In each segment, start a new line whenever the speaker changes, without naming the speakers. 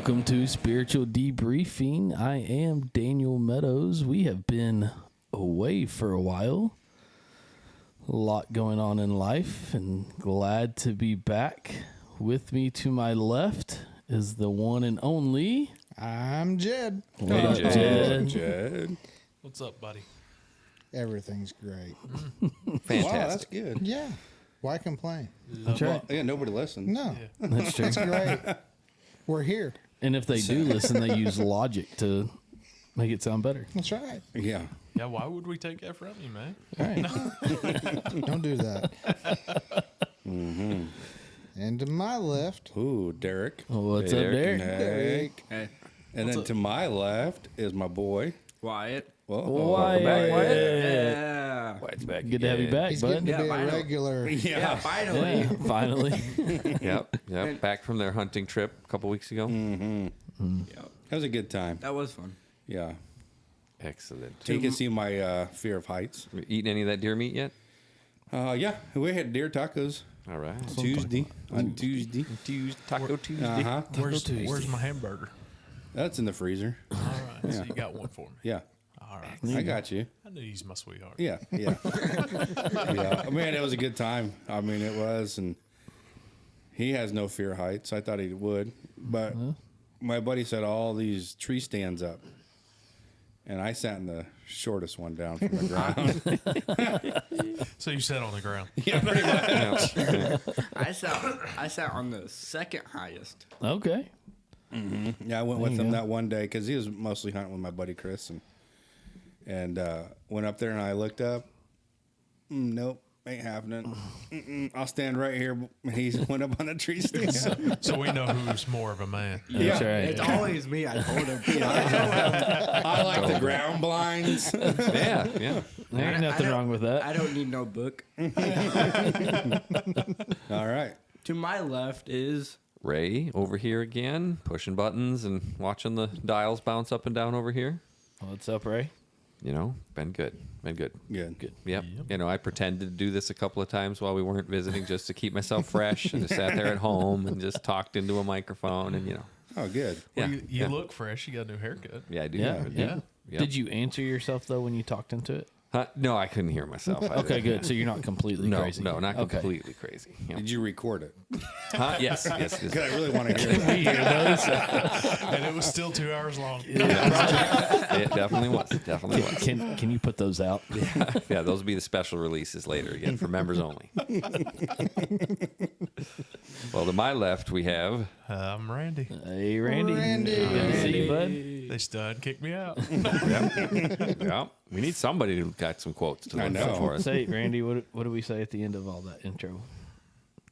Welcome to Spiritual Debriefing. I am Daniel Meadows. We have been away for a while. A lot going on in life, and glad to be back. With me to my left is the one and only.
I'm Jed.
What up, Jed?
Jed.
What's up, buddy?
Everything's great.
Fantastic.
Wow, that's good.
Yeah. Why complain?
That's right.
Yeah, nobody listens.
No.
That's true.
It's great. We're here.
And if they do listen, they use logic to make it sound better.
That's right.
Yeah.
Yeah, why would we take that from you, man?
All right.
Don't do that. Mm-hmm. And to my left,
Ooh, Derek.
What's up, Derek?
Derek.
Hey,
And then to my left is my boy.
Wyatt.
Whoa.
Wyatt.
Yeah.
Wyatt's back.
Good to have you
again.
back,
he's
bud.
getting to be
Yeah,
a
finally.
regular.
Yeah, finally.
Yeah, finally.
Yep. Back from their hunting trip a couple weeks ago.
Yep.
That was a good time.
That was fun.
Yeah.
Excellent.
So you can see my fear of heights.
You eaten any of that deer meat yet?
Yeah, we had deer tacos
All right.
Tuesday. On Tuesday.
Taco Tuesday.
Uh-huh.
Where's my hamburger?
That's in the freezer.
All right, so you got one for me.
Yeah.
All right.
I got you.
I knew he's my sweetheart.
Yeah, yeah. Yeah. Man, it was a good time. I mean, it was, and he has no fear of heights. I thought he would, but my buddy set all these tree stands up, and I sat in the shortest one down from the ground.
So you sat on the ground.
Yeah, pretty much.
I sat on the second highest.
Okay.
Yeah, I went with
you
him
go.
that one day because he was mostly hunting with my buddy Chris, and went up there and I looked up. Nope, ain't happening. I'll stand right here. He went up on a tree stand.
So we know who's more of a man.
That's right.
It's always me. I told him.
I like the ground blinds.
Yeah.
There ain't nothing wrong with that.
I don't need no book.
All right.
To my left is
Ray over here again, pushing buttons and watching the dials bounce up and down over here.
What's up, Ray?
You know, been good.
Good.
Yep. You know, I pretended to do this a couple of times while we weren't visiting just to keep myself fresh, and just sat there at home and just talked into a microphone, and
Oh, good.
yeah.
Well, you look fresh. You got a new haircut.
Yeah, I do.
Yeah.
Yeah.
Did you answer yourself, though, when you talked into it?
No, I couldn't hear myself.
Okay, good. So you're not completely
No,
crazy.
no, not
Okay.
completely crazy. Yeah.
Did you record it?
Huh? Yes.
Because I really want to hear it.
We hear those.
And it was still 2 hours long.
It definitely was. Definitely was.
Can you put those out?
Yeah, those will be the special releases later again for members only. Well, to my left we have
I'm Randy.
Hey, Randy.
Randy.
Good to see you, bud.
They still hadn't kicked me out.
yeah. We need somebody who got some quotes to
I
look
know.
for us.
Say, Randy, what do we say at the end of all that intro?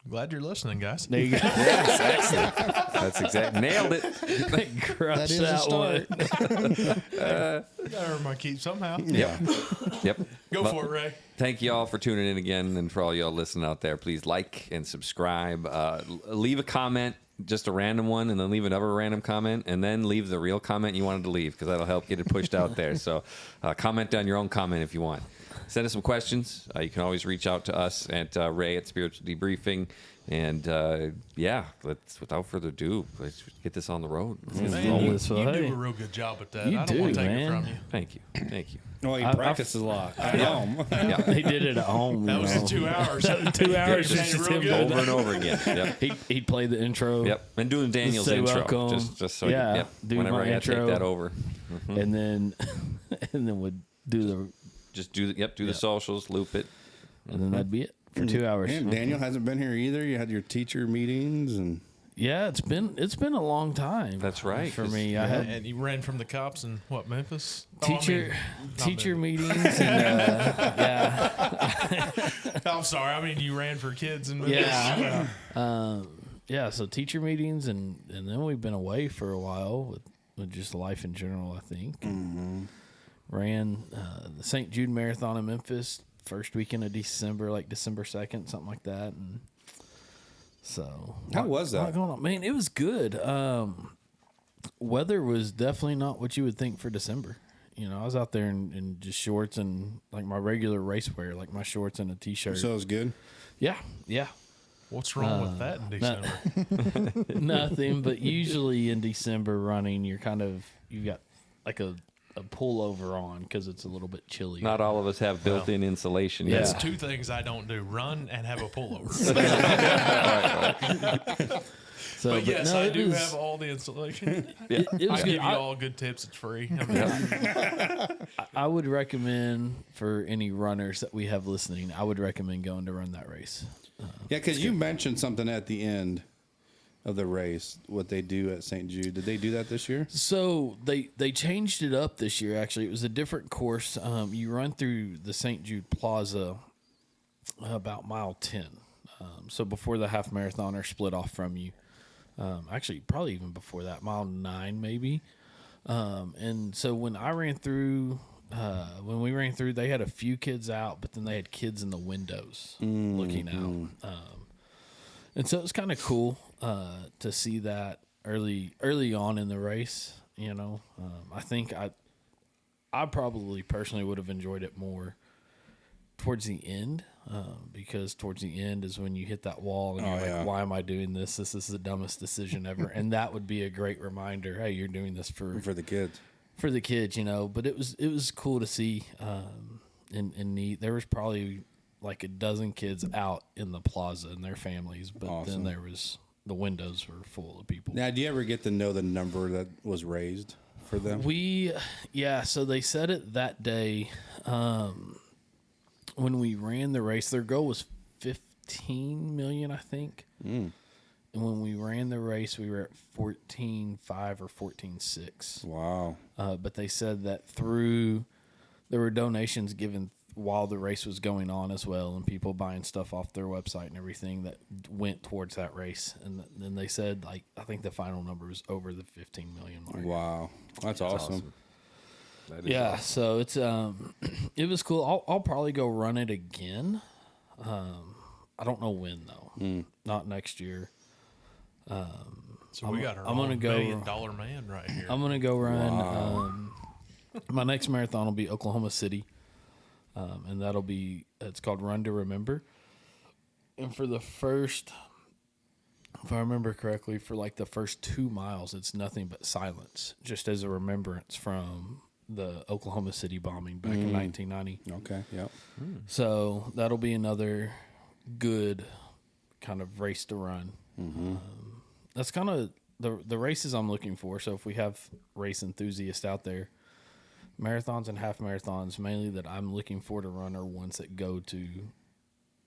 Glad you're listening, guys.
There you go.
Yes, excellent. That's exactly nailed it.
Crush
That is a start.
Gotta earn my keep somehow.
Yep.
Go
Well,
for it, Ray.
Thank you all for tuning in again, and for all y'all listening out there, please like and subscribe. Leave a comment, just a random one, and then leave another random comment, and then leave the real comment you wanted to leave, because that'll help get it pushed out there. So comment down your own comment if you want. Send us some questions. You can always reach out to us at Ray at Spiritual Debriefing. And let's, without further ado, let's get this on the road.
Man, you
So,
do
hey.
a real good job at that.
You
I don't want
do,
to take
man.
it from you.
Thank you.
Well, he
I-
practices a lot at home.
Yeah.
He did it at home.
That was
you
the
know.
2 hours.
2 hours
You're
just
saying
him
real good.
Over and over again. Yep.
He'd play the intro.
Yep. And doing Daniel's
Say
intro.
welcome.
Just so
Yeah,
yep.
do
Whenever
my
I gotta
intro.
take that over.
and then would do the,
Just do the socials, loop it.
and then that'd be it for 2 hours.
And Daniel hasn't been here either. You had your teacher meetings and
Yeah, it's been a long time.
That's right,
for
'cause-
me. I had
And you ran from the cops in what, Memphis?
teacher
Memphis.
meetings and
I'm sorry. I mean, you ran for kids in Memphis.
yeah. So teacher meetings and then we've been away for a while with just life in general. I think ran the St. Jude Marathon in Memphis first weekend of December, like December 2nd, something like that, and. So
How was that?
lot going on. Man, it was good. Weather was definitely not what you would think for December. You know, I was out there in just shorts and like my regular race wear, like my shorts and a t-shirt.
so it was good.
Yeah.
What's wrong with that in December?
Nothing, but usually in December running, you've got like a pullover on because it's a little bit chilly.
Not all of us have built-in insulation.
Yeah.
That's two things I don't do: run and have a pullover.
So,
But yes, I
it
do
was-
have all the insulation.
It was
I
good.
give you all good tips. It's free. I mean,
I would recommend for any runners that we have listening, I would recommend going to run that race.
Yeah, because you mentioned something at the end of the race, what they do at St. Jude. Did they do that this year?
So they changed it up this year. Actually, it was a different course. You run through the St. Jude Plaza about mile 10. So before the half marathon are split off from you. Actually, probably even before that, mile 9 maybe. And so when I ran through, when we ran through, they had a few kids out, but then they had kids in the windows looking out. And so it was kind of cool to see that early on in the race. You know, I think I probably personally would have enjoyed it more towards the end, because towards the end is when you hit that wall and you're like, why am I doing this? This is the dumbest decision ever. And that would be a great reminder. Hey, you're doing this for
The kids.
for the kids, you know. But it was cool to see, and neat. There was probably like a dozen kids out in the plaza and their families, but then there was the windows were full of people.
Now, do you ever get to know the number that was raised for them?
So they said it that day. When we ran the race, their goal was 15 million, I think. And when we ran the race, we were at 14.5 or 14.6.
Wow.
But they said that there were donations given while the race was going on as well, and people buying stuff off their website and everything that went towards that race. And then they said, like, I think the final number was over the 15 million mark.
Wow. That's awesome.
That is
Yeah,
awesome.
so it's it was cool. I'll probably go run it again. I don't know when though. Not next year.
so we got our
I'm gonna
own
go-
$1 million man right here.
I'm gonna go run. My next marathon will be Oklahoma City, and it's called Run to Remember. And for the first, if I remember correctly, for like the first 2 miles, it's nothing but silence, just as a remembrance from the Oklahoma City bombing back in 1990.
Okay. Yep.
So that'll be another good kind of race to run. That's kind of the races I'm looking for. So if we have race enthusiasts out there, marathons and half marathons mainly that I'm looking for to run are ones that go to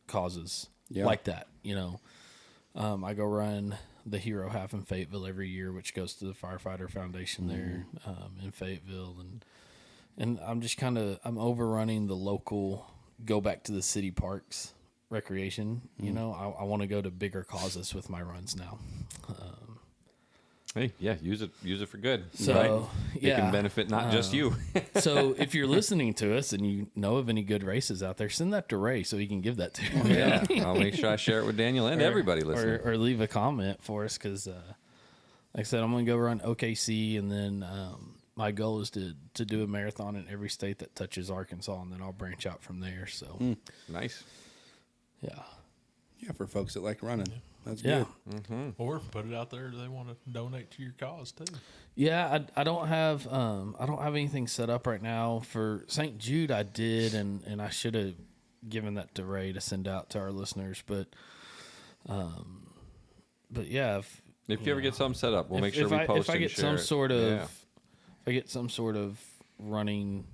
causes like that. You know, I go run the Hero Half in Fayetteville every year, which goes to the Firefighter Foundation there in Fayetteville, and I'm just I'm overrunning the local, go back to the city parks recreation. You know, I want to go to bigger causes with my runs now.
Hey, yeah, use it for good.
So,
right? It can benefit not just you.
So if you're listening to us and you know of any good races out there, send that to Ray so he can give that to you.
Yeah, I'll make sure I share it with Daniel and everybody listening.
Or leave a comment for us because, like I said, I'm going to go run OKC, and then my goal is to do a marathon in every state that touches Arkansas, and then I'll branch out from there. So,
Nice.
yeah.
Yeah, for folks that like running. That's
Yeah.
good.
Or put it out there. They want to donate to your cause too.
Yeah, I don't have anything set up right now for St. Jude. I did, and I should have given that to Ray to send out to our listeners. But yeah,
If you ever get something set up, we'll make sure we post
if I
and
get
share
some
it.
sort of
Yeah.
if I get some sort of running,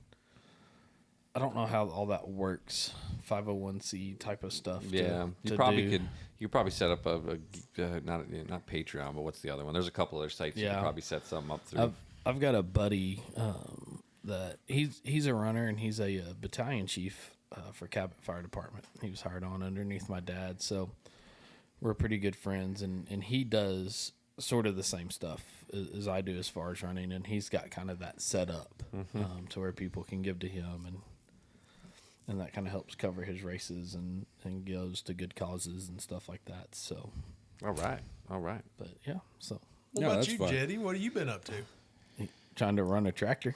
I don't know how all that works. 501c type of stuff.
Yeah, you probably could. You could probably set up not Patreon, but what's the other one? There's a couple other sites you
Yeah.
could probably set something up through.
I've got a buddy that he's a runner, and he's a battalion chief for Cabot Fire Department. He was hired on underneath my dad, so we're pretty good friends. And he does sort of the same stuff as I do as far as running, and he's got kind of that set up to where people can give to him, and that kind of helps cover his races and goes to good causes and stuff like that. So,
All right.
but yeah, so
What
Yeah,
about
that's
you,
fun.
Jetty? What have you been up to?
trying to run a tractor.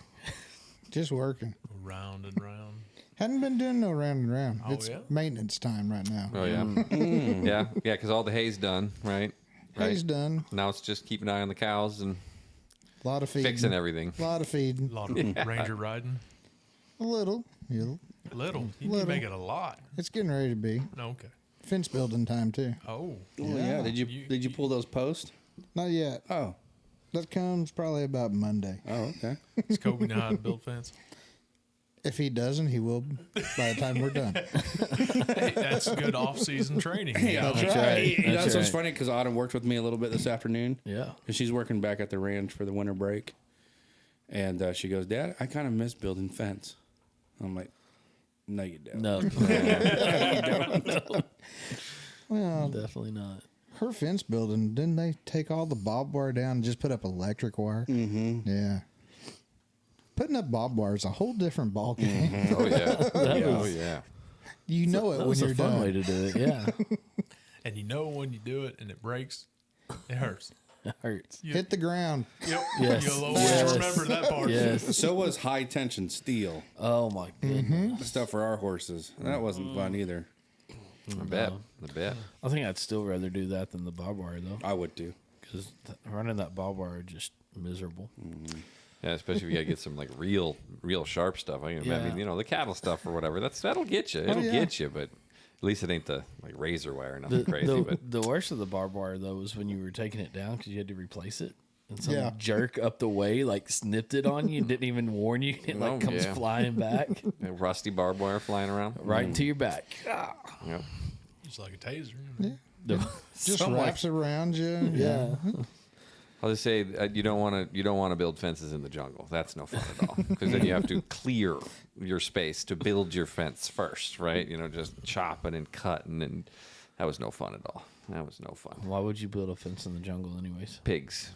Just working.
Round and round.
Hadn't been doing no round and round.
Oh,
It's
yeah?
maintenance time right now.
Oh yeah, yeah, because all the hay's done, right?
Hay's done.
Now it's just keep an eye on the cows and
A lot of feeding.
fixing everything.
A lot of feeding.
A lot of ranger riding.
A little.
Little. You need
Little.
to make it a lot.
It's getting ready to be.
Okay.
Fence building time, too.
Oh.
Oh yeah. Did you pull those posts?
Not yet.
Oh.
That comes probably about Monday.
Oh, okay.
Does Kobe know how to build fence?
If he doesn't, he will by the time we're done.
Hey, that's good off-season training. You know?
That's
right.
Hey,
That's
that's what's
right.
funny because Autumn worked with me a little bit this afternoon.
Yeah.
Because she's working back at the ranch for the winter break. And she goes, Dad, I kind of miss building fence. I'm like, no, you don't.
No,
Well,
definitely not.
her fence building, didn't they take all the barbed wire down and just put up electric wire? Mm-hmm. Yeah. Putting up barbed wire is a whole different ball game.
Oh yeah, oh yeah.
You know it
That
when
was
you're
a fun
done.
way to do it. Yeah,
And you know when you do it and it breaks, it hurts.
it hurts.
Hit the ground.
Yep.
Yes.
You'll always
Yes.
remember that part.
Yes.
So was high tension steel.
Oh my goodness.
The stuff for our horses. That wasn't fun either.
I bet.
I think I'd still rather do that than the barbed wire though,
I would too.
because running that barbed wire is just miserable.
Yeah, especially if you gotta get some like real sharp stuff. I
Yeah.
mean, the cattle stuff or whatever. That'll get you. It'll
yeah.
get you, but at least it ain't the like razor wire or
The,
nothing crazy.
the,
But
the worst of the barbed wire though was when you were taking it down because you had to replace it. And some
Yeah.
jerk up the way like snipped it on you and didn't even warn you. It like
Oh,
comes
yeah.
flying back
rusty barbed wire flying around.
right into your back.
Yep.
Just like a taser.
Just
Something like-
wraps around you.
Yeah.
I'll just say you don't want to build fences in the jungle. That's no fun at all because then you have to clear your space to build your fence first, right? Just chopping and cutting, and that was no fun at all. That was no fun.
Why would you build a fence in the jungle anyways?
Pigs,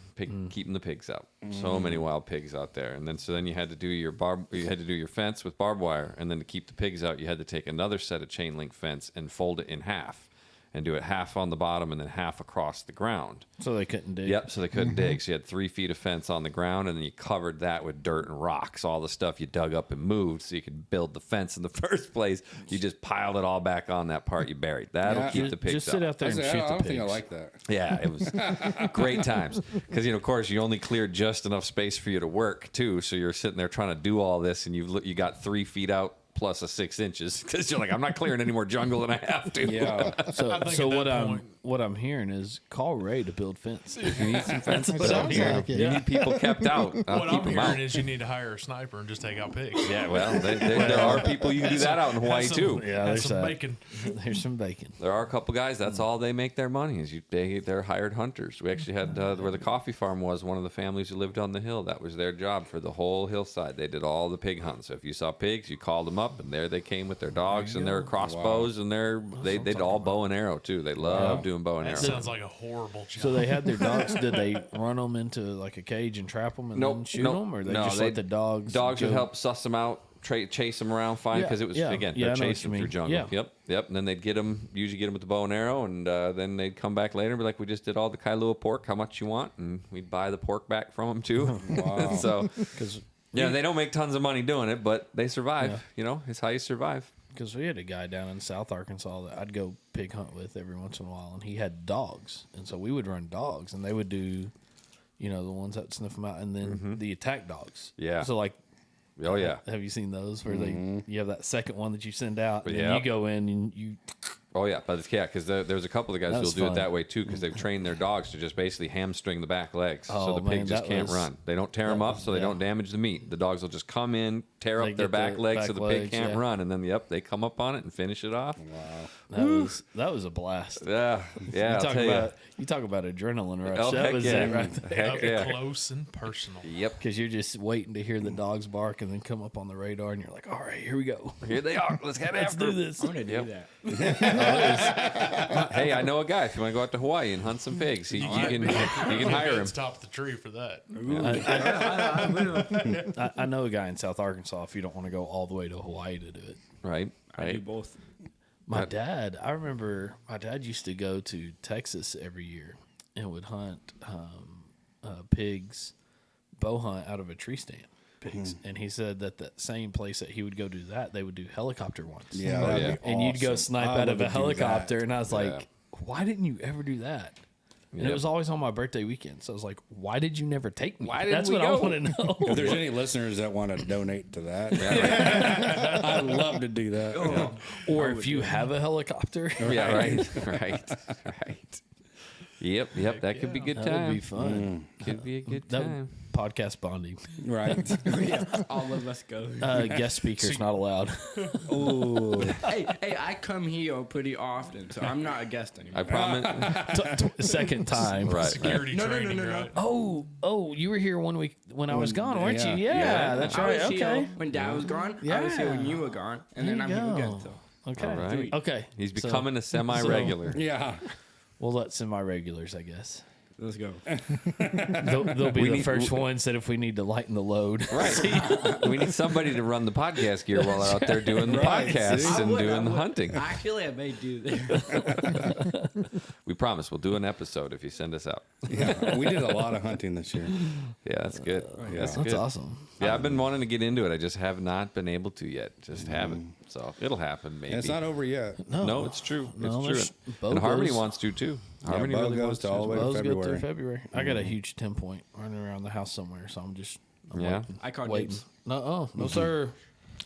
keeping the pigs out. So many wild pigs out there, and then you had to do your fence with barbed wire, and then to keep the pigs out, you had to take another set of chain link fence and fold it in half, and do it half on the bottom and then half across the ground.
So they couldn't dig.
Yep, so they couldn't dig. So you had 3 feet of fence on the ground, and then you covered that with dirt and rocks, all the stuff you dug up and moved so you could build the fence in the first place. You just piled it all back on that part you buried. That'll
Yeah.
keep the pigs
Just sit out there and shoot
I
the
don't
pigs.
think I like that.
Yeah, it was great times. Because, of course, you only cleared just enough space for you to work, too. So you're sitting there trying to do all this, and you got 3 feet out plus a 6 inches because you're like, I'm not clearing any more jungle than I have to.
Yeah.
So
think
so
at
what
that
what I'm hearing is call Ray to build fence.
You need some fence.
It sounds like it.
You need people kept out. I'll
What
keep
I'm
them
hearing
out.
is you need to hire a sniper and just take out pigs.
Yeah, well, there are people you can do that out in Hawaii,
Have some-
too.
Yeah,
have
there's
some
that.
bacon.
There's some bacon.
There are a couple guys. That's all they make their money is they're hired hunters. We actually had where the coffee farm was. One of the families who lived on the hill. That was their job for the whole hillside. They did all the pig hunting. So if you saw pigs, you called them up, and there they came with their dogs and their crossbows and they did all bow and arrow too. They love doing bow and
That
arrow.
sounds like a horrible job.
So they had their dogs. Did they run them into like a cage and trap them and then shoot them, or they just let the dogs?
Dogs would
go-
help suss them out, chase them around, find because it was
yeah,
again
yeah, I
they're
know what
chasing
you
through
mean.
jungle.
Yeah.
Yep. And then they'd usually get them with the bow and arrow, and then they'd come back later and be like, "We just did all the Kailua pork. How much you want?" And we'd buy the pork back from them too. Wow. So
Because
they don't make tons of money doing it, but they survive. It's how you survive.
Because we had a guy down in South Arkansas that I'd go pig hunt with every once in a while, and he had dogs, and so we would run dogs, and they would do, the ones that sniff them out, and then the attack dogs.
Yeah.
So like,
Oh yeah.
have you seen those where you have that second one that you send out, and
Yeah.
then you go in and you
Oh yeah, but because there's a couple of guys
That
who'll
was
do it
fun.
that way too, because they've trained their dogs to just basically hamstring the back legs, so
Oh,
the
man,
pig just
that
can't
was-
run. They don't tear them up, so they
yeah.
don't damage the meat. The dogs will just come in, tear
They
up their
get the
back legs, so
back
the
legs,
pig can't
yeah.
run, and then they come up on it and finish it off.
that was a blast.
Yeah, yeah. I'll tell
You talk about adrenaline rush.
Oh,
that
heck
was
yeah.
it right there.
Heck
Up
yeah.
close and personal.
Yep.
Because you're just waiting to hear the dogs bark and then come up on the radar, and you're like, all right, here we go.
Here they are. Let's head
Let's
after
do
'em.
this.
I'm gonna do
Yep.
that.
Hey, I know a guy. If you want to go out to Hawaii and hunt some pigs, you can hire him.
It's top of the tree for that.
I know a guy in South Arkansas if you don't want to go all the way to Hawaii to do it.
Right.
I do
Right.
both.
I remember my dad used to go to Texas every year and would hunt pigs, bow hunt out of a tree stand. pigs, and he said that same place that he would go do that, they would do helicopter ones.
Yeah,
Oh,
that'd
yeah.
be
And you'd go
awesome.
snipe
I
out of
would
a
do
helicopter,
that.
and I was like, why didn't you ever do that? And
Yep.
it was always on my birthday weekend, so I was like, why did you never take me?
Why didn't
That's
we
what I
go?
want to know.
If there's any listeners that want to donate to that, I'd love to do that.
Or if you have a helicopter,
Yeah, right. Yep, that could be a good
that
time.
would be fun.
Could be a good
That
time.
podcast bonding.
Right.
All of us go.
Guest speakers not allowed.
Ooh.
hey, I come here pretty often, so I'm not a guest anymore.
I promise.
Second time.
Right.
Security
No,
training,
no.
right?
Oh, you were here 1 week when I was gone, weren't you?
yeah.
Yeah, that's
I
right.
was
Okay.
here when Dad was gone. I was here when
Yeah.
you were gone, and
There
then I'm
you
here again.
go.
So.
Okay.
All right.
Okay.
He's
So
becoming a semi-regular.
Yeah.
we'll let semi-regulars, I guess.
Let's go.
They'll be
We
the
need-
first ones that if we need to lighten the load.
Right. We need somebody to run the podcast gear while they're out there doing the
Right,
podcasts
see?
and
I
doing the
would.
hunting.
Actually, I may do that.
We promise we'll do an episode if you send us out.
Yeah. We did a lot of hunting this year.
Yeah, that's good. That's
That's
good.
awesome.
Yeah, I've been wanting to get into it. I just have not been able to yet. Just haven't. So it'll happen maybe.
And it's not over yet.
No, it's true.
No,
It's
there's-
true.
Bo
And Harmony
goes-
wants to too. Harmony
Bo
really
goes
wants
to
to.
all the
as
way
well.
to
Those go through
February.
February. I got a huge 10 point running around the house somewhere, so I'm
Yeah.
waiting.
I caught
Waiting.
dibs.
No, sir.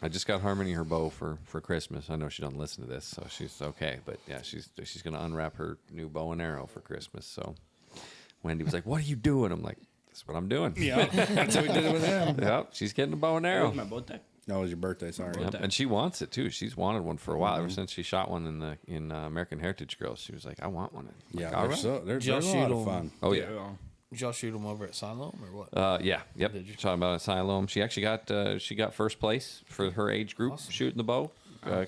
I just got Harmony her bow for Christmas. I know she doesn't listen to this, so she's okay. But yeah, she's gonna unwrap her new bow and arrow for Christmas. So Wendy was like, "What are you doing?" I'm like, "That's what I'm doing."
Yeah. That's what we did it with him.
Yep, she's getting a bow and
It
arrow.
was my birthday.
That was your birthday. Sorry.
Yep, and she wants it too. She's wanted one for a while. Ever since she shot one in American Heritage Girls, she was like, "I want one." I'm
Yeah.
like, all
They're,
right.
they're
Just
a lot
shoot
of
'em.
fun.
Oh yeah.
Did y'all shoot them over at Siloam or what?
Yeah, yep.
Did you?
Talking about Asylum. She actually got first place for her age group shooting the bow.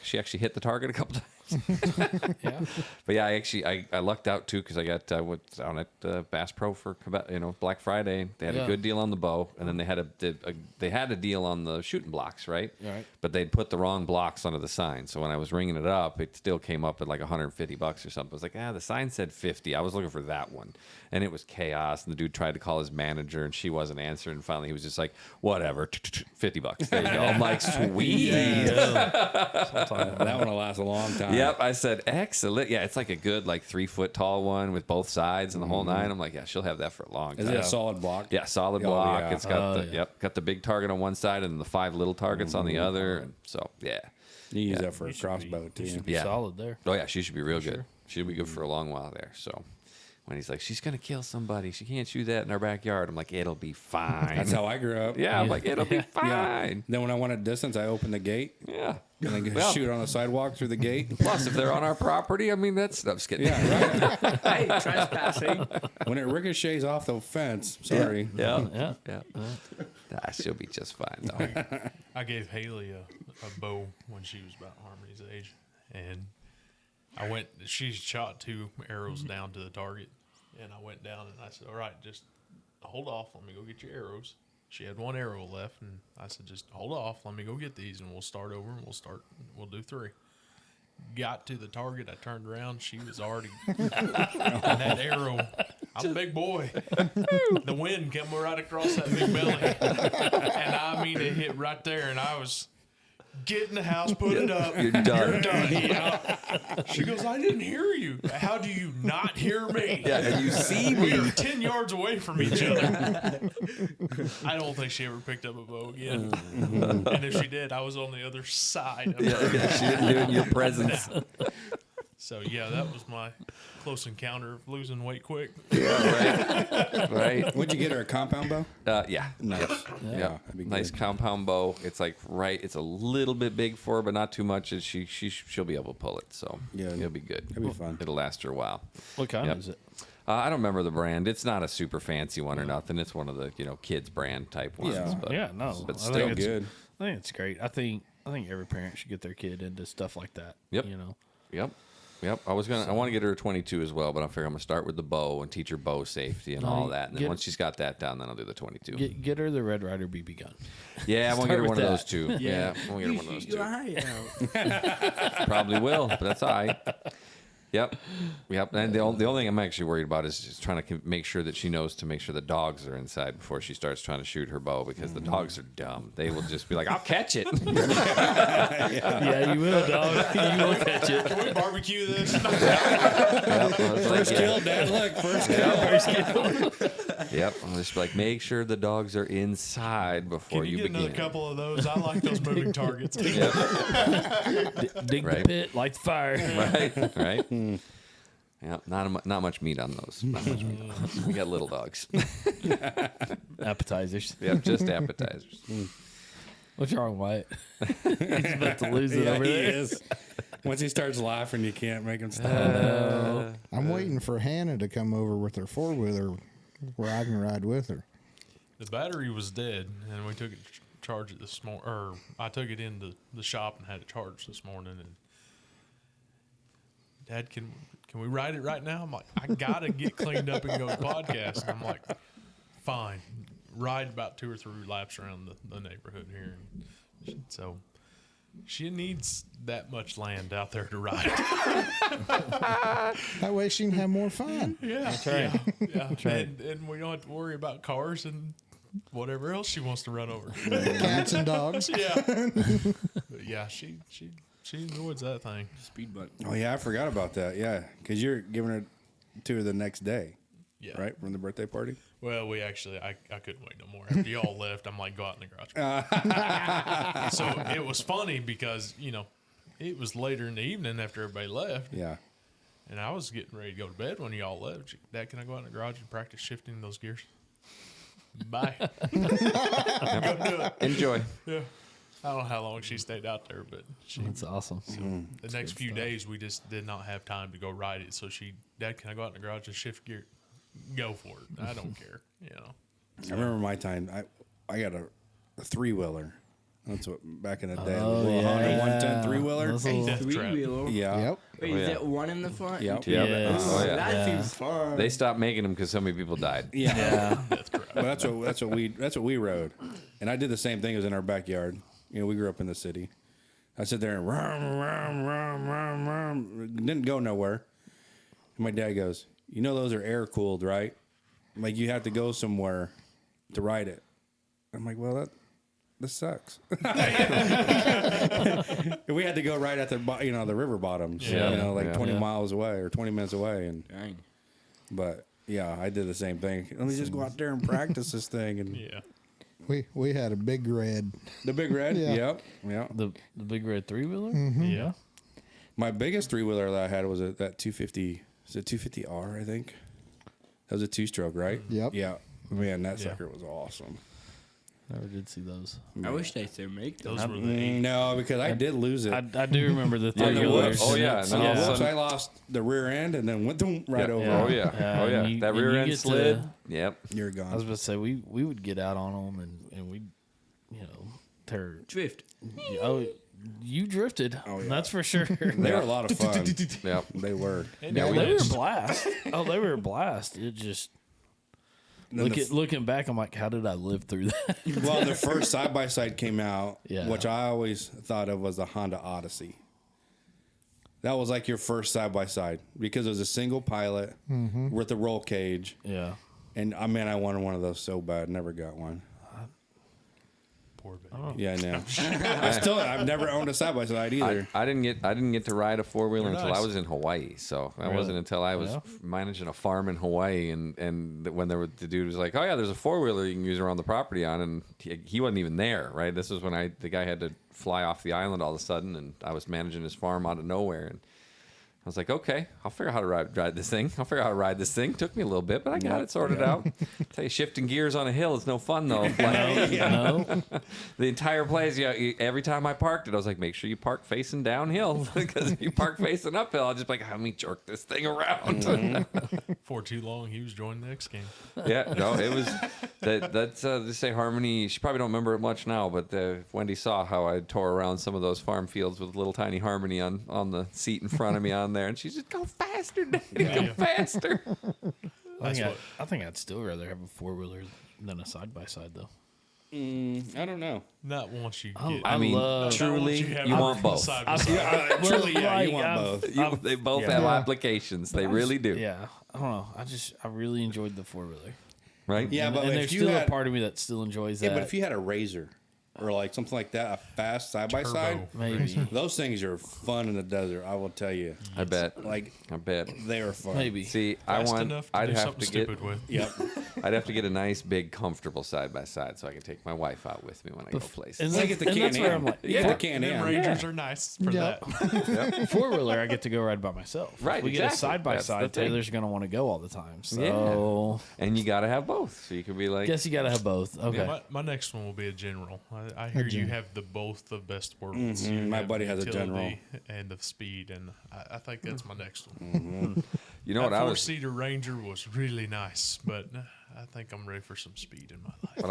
She actually hit the target a couple times.
Yeah.
But yeah, I lucked out too because I got what's down at Bass Pro for Black Friday. They had a
Yeah.
good deal on the bow, and then they had a deal on the shooting blocks, right?
Right.
But they'd put the wrong blocks under the sign. So when I was ringing it up, it still came up at like $150 or something. I was like, the sign said 50. I was looking for that one, and it was chaos. And the dude tried to call his manager, and she wasn't answering. And finally, he was just like, "Whatever, $50. There you go." I'm like, "Sweet."
That one will last a long time.
Yep, I said excellent. Yeah, it's like a good 3 foot tall one with both sides and the whole nine. I'm like, yeah, she'll have that for a long time.
Is it a solid block?
Yeah, solid
Oh,
block.
yeah.
It's got got the big target on one side and the 5 little targets on the other. And so yeah,
You use that for a crossbow too.
Should be
Yeah.
solid there.
oh yeah, she should be real good. She'll be good for a long while there. So when he's like, she's gonna kill somebody, she can't shoot that in our backyard. I'm like, it'll be fine.
That's how I grew up.
yeah, I'm like, it'll be
Yeah.
fine.
Then when I wanted distance, I opened the gate
Yeah.
and then
Well,
shoot on the sidewalk through the gate.
Plus, if they're on our property, I mean, that's I'm just kidding.
Yeah, right.
Hey, trespassing.
When it ricochets off the fence, sorry.
Yeah.
Yeah.
She'll be just fine though.
I gave Haley a bow when she was about Harmony's age, and she shot 2 arrows down to the target, and I went down and I said, "All right, just hold off. Let me go get your arrows." She had 1 arrow left, and I said, "Just hold off. Let me go get these, and we'll start over, and we'll do 3." Got to the target. I turned around. She was already on that arrow. I'm a big boy. The wind came right across that big belly. And I mean, it hit right there. And I was, get in the house, put it up.
You're done.
You're done. Yeah. She goes, "I didn't hear you. How do you not hear me?"
Yeah, and you see
We
me.
are 10 yards away from each other. I don't think she ever picked up a bow again. And if she did, I was on the other side of her.
Yeah, she didn't do it in your presence.
So, yeah, that was my close encounter of losing weight quick.
Right.
Would you get her a compound bow?
Yeah.
Nice.
Yeah.
that'd be
Nice
good.
compound bow. It's it's a little bit big for her, but not too much. She'll be able to pull it. So
Yeah.
it'll be good.
It'll be fun.
It'll last her a while.
What kind
Yep.
is it?
I don't remember the brand. It's not a super fancy one or nothing. It's one of the kids brand type ones.
Yeah.
But,
Yeah, no.
but
I
still
think it's
good.
I think it's great. I think every parent should get their kid into stuff like that.
Yep.
You know.
Yep. I want to get her a 22 as well, but I figure I'm gonna start with the bow and teach her bow safety and all that. And then
get-
once she's got that down, then I'll do the 22.
Get her the Red Ryder BB gun.
Yeah, I want to get her
Start
one
with
of those
that.
two. Yeah, I want to get her one of those
You
two.
eye out.
Probably will, but that's all right. Yep. And the only thing I'm actually worried about is just trying to make sure that she knows to make sure the dogs are inside before she starts trying to shoot her bow, because the dogs are dumb. They will just be like, "I'll catch it."
Yeah, you will, dog. You will catch it.
Can we barbecue this?
First kill, Dad. Look, first kill.
Yep. I'm just like, make sure the dogs are inside before
Can you get
begin.
another couple of those? I like those moving targets.
Yep.
Dig
Right.
the pit, light the fire.
Right. Yeah. Not much meat on those. Not much meat. We got little dogs.
Appetizers.
Yep. Just appetizers.
What's wrong, Wyatt? He's about to lose it over
he
there.
is. Once he starts laughing, you can't make him stop.
I'm waiting for Hannah to come over with her 4-wheeler where I can ride with her.
The battery was dead, and we took it to charge it this morning. Or I took it into the shop and had it charged this morning. And Dad, can we ride it right now? I'm like, I gotta get cleaned up and go to podcast. And I'm like, fine. Ride about 2 or 3 laps around the neighborhood here. And so she needs that much land out there to ride.
That way she can have more fun.
Yeah, that's
right.
Yeah. And we don't have to worry about cars and whatever else she wants to run over.
Cats and dogs.
Yeah. But yeah, she enjoys that thing.
Speed bump.
Oh yeah, I forgot about that. Yeah, because you're giving her to her the next day,
Yeah.
right, from the birthday party.
Well, we actually, I couldn't wait no more. After y'all left, I'm like, go out in the garage. So it was funny because, it was later in the evening after everybody left.
Yeah.
And I was getting ready to go to bed when y'all left. Dad, can I go out in the garage and practice shifting those gears? Bye. Go do it.
Enjoy.
Yeah. I don't know how long she stayed out there, but
That's awesome.
the next few days we just did not have time to go ride it. So Dad, can I go out in the garage and shift gear? Go for it. I don't care.
I remember my time. I got a 3-wheeler. That's what back in the day.
Oh,
the little
yeah.
Honda 110 3-wheeler.
Those little-
Death trap.
Three-wheeler.
Yeah.
Yep.
Wait,
Oh,
is
yeah.
that one in the front?
Yep.
Yeah.
Yes.
Oh, yeah.
That
Yeah.
seems fun.
They stopped making them because so many people died.
Yeah.
Yeah.
Death trap.
But that's what we rode. And I did the same thing. It was in our backyard. We grew up in the city. I sit there and rum. Didn't go nowhere. And my dad goes, those are air cooled, right? Like you have to go somewhere to ride it. I'm like, well, this sucks. We had to go right at the river bottoms,
Yeah.
20 miles away or 20 minutes away.
Dang.
But yeah, I did the same thing. Let me just go out there and practice this thing. And
Yeah.
We had a big red.
the big red,
Yeah.
yep.
The big red 3-wheeler?
Yeah.
My biggest 3-wheeler that I had was that 250. Is it 250R? I think that was a 2-stroke, right?
Yep.
Yeah. Man, that sucker was awesome.
Never did see those.
I wish they still make those.
Those were the 80s.
No, because I did lose it.
I do remember the
Yeah, you
3-wheelers.
would. Oh, yeah.
So
No, all of a
whoops,
sudden-
I lost the rear end and then went right over.
Oh yeah. Oh yeah.
and you-
That
and
rear
you
end
get
slid.
to-
Yep.
You're
I was
gone.
about to say we would get out on them and we'd tear.
Drift.
Oh, you drifted.
Oh, yeah.
That's for sure.
They were a lot of fun.
Yep.
They were.
And
Yeah,
we
they were a
just-
blast. Oh, they were a blast. It just
Then
looking back, I'm like, how did I live through that?
Well, the first side by side came out,
Yeah.
which I always thought of was the Honda Odyssey. That was like your first side by side because it was a single pilot with a roll cage.
Yeah.
And I wanted one of those so bad. Never got one.
Poor baby.
Yeah, I know. I've never owned a side by side either.
I didn't get to ride a 4-wheeler
You're
until
nice.
I was in Hawaii. So that
Really?
wasn't until I was
Yeah.
managing a farm in Hawaii, and when the dude was like, "Oh yeah, there's a 4-wheeler you can use around the property on," and he wasn't even there. Right, this was when the guy had to fly off the island all of a sudden, and I was managing his farm out of nowhere, and I was like, okay, I'll figure out how to ride this thing. I'll figure out how to ride this thing. Took me a little bit, but I got it sorted out. Tell you, shifting gears on a hill is no fun, though. Like,
No.
the entire place, every time I parked it, I was like, make sure you park facing downhill. Because if you park facing uphill, I'll just be like, let me jerk this thing around.
For too long, he was joining the X game.
Yeah, no, it was, that's, to say Harmony, she probably don't remember it much now, but Wendy saw how I tore around some of those farm fields with little tiny Harmony on the seat in front of me on there, and she's just, go faster, Daddy, go faster.
I think I'd still rather have a 4-wheeler than a side by side though.
I don't know.
Not once you
Oh,
get.
I mean,
love-
truly, you want both.
Side by side.
Truly, yeah, you
like,
want
I've-
both.
They both
Yeah.
have
Yeah.
applications. They really do.
Yeah, I don't know. I really enjoyed the 4-wheeler.
Right?
Yeah, but
and
if
there's
you
still
had,
a part of me that still enjoys that.
yeah, but if you had a Razor or like something like that, a fast side by side,
maybe,
those things are fun in the desert. I will tell you.
I bet.
Like
I bet.
they are fun.
maybe.
See,
Fast enough to
I'd
do
have
something
to get.
stupid with.
Yep.
I'd have to get a nice, big, comfortable side by side so I can take my wife out with me when I go places.
And,
So you
that's,
get the
and that's where I'm
Can-Am.
like,
You get the
And them
Can-Am.
Rangers are nice for
Yep.
that.
4-wheeler, I get to go ride by myself.
Right,
If we get a
exactly.
side by
That's the
side.
thing.
Taylor's gonna want to go all the time. So
And you got to have both. So you can be like,
guess you gotta have both. Okay.
Yeah, my next one will be a general. I hear you have both the best worlds. You
My
have
buddy has a
utility and the speed, and I think that's my next one.
you know
That
what I was.
four-seater Ranger was really nice, but I think I'm ready for some speed in my life.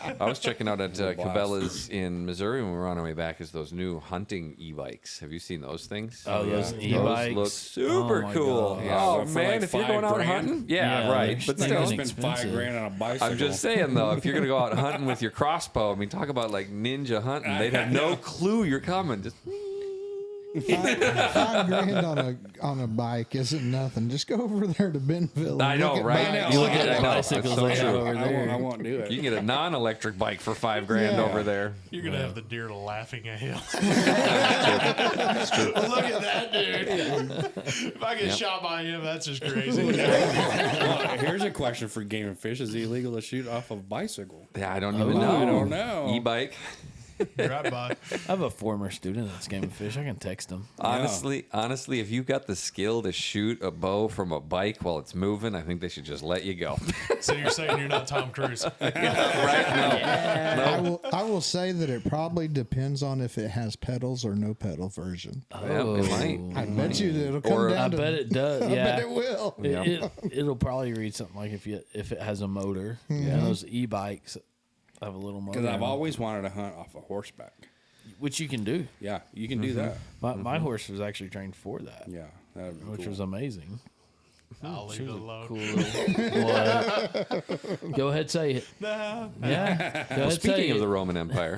What I was checking out at Cabela's in Missouri when we were on our way back is those new hunting e-bikes. Have you seen those things?
Oh, those
Those
e-bikes.
look super
Oh, my
cool.
God.
Yeah,
Oh
for
man,
like
if you're going out
$5,000?
hunting, yeah,
Yeah,
right.
they're
But
like
still,
Spend
expensive.
$5,000 on a bicycle.
I'm just saying though, if you're gonna go out hunting with your crossbow, I mean, talk about like ninja hunting. They'd have no clue you're coming. Just
$5,000 on a bike isn't nothing. Just go over there to Bentonville. and
I know,
look at
right?
bikes.
You look at I know,
bicycles
that's so
they have
true.
over there.
I won't do it.
You can get a non-electric bike for $5,000
Yeah.
over there.
You're gonna have the deer laughing at him. Look at that dude. If I get shot by him, that's just crazy.
Well, here's a question for Game and Fish: is it illegal to shoot off a bicycle?
Yeah, I don't even
Oh.
know.
I don't know.
E-bike.
Right by.
I have a former student that's Game of Fish. I can text him.
Honestly, if you've got the skill to shoot a bow from a bike while it's moving, I think they should just let you go.
So you're saying you're not Tom Cruise?
Right? No.
I will say that it probably depends on if it has pedals or no pedal version.
Yeah, it might.
I bet you that it'll come
Or-
down
I
to.
bet it does.
I
Yeah.
bet it will.
It'll probably read something like if it has a motor. Yeah, those e-bikes have a little motor.
Because I've
in them,
always wanted to hunt off a horseback.
which you can do.
Yeah, you can do that.
My horse was actually trained for that,
Yeah, that'd be
which
cool.
was amazing.
I'll leave it alone.
Cool little. What? Go ahead, say it.
Nah.
Yeah. Go ahead, say
Speaking of
it.
the Roman Empire,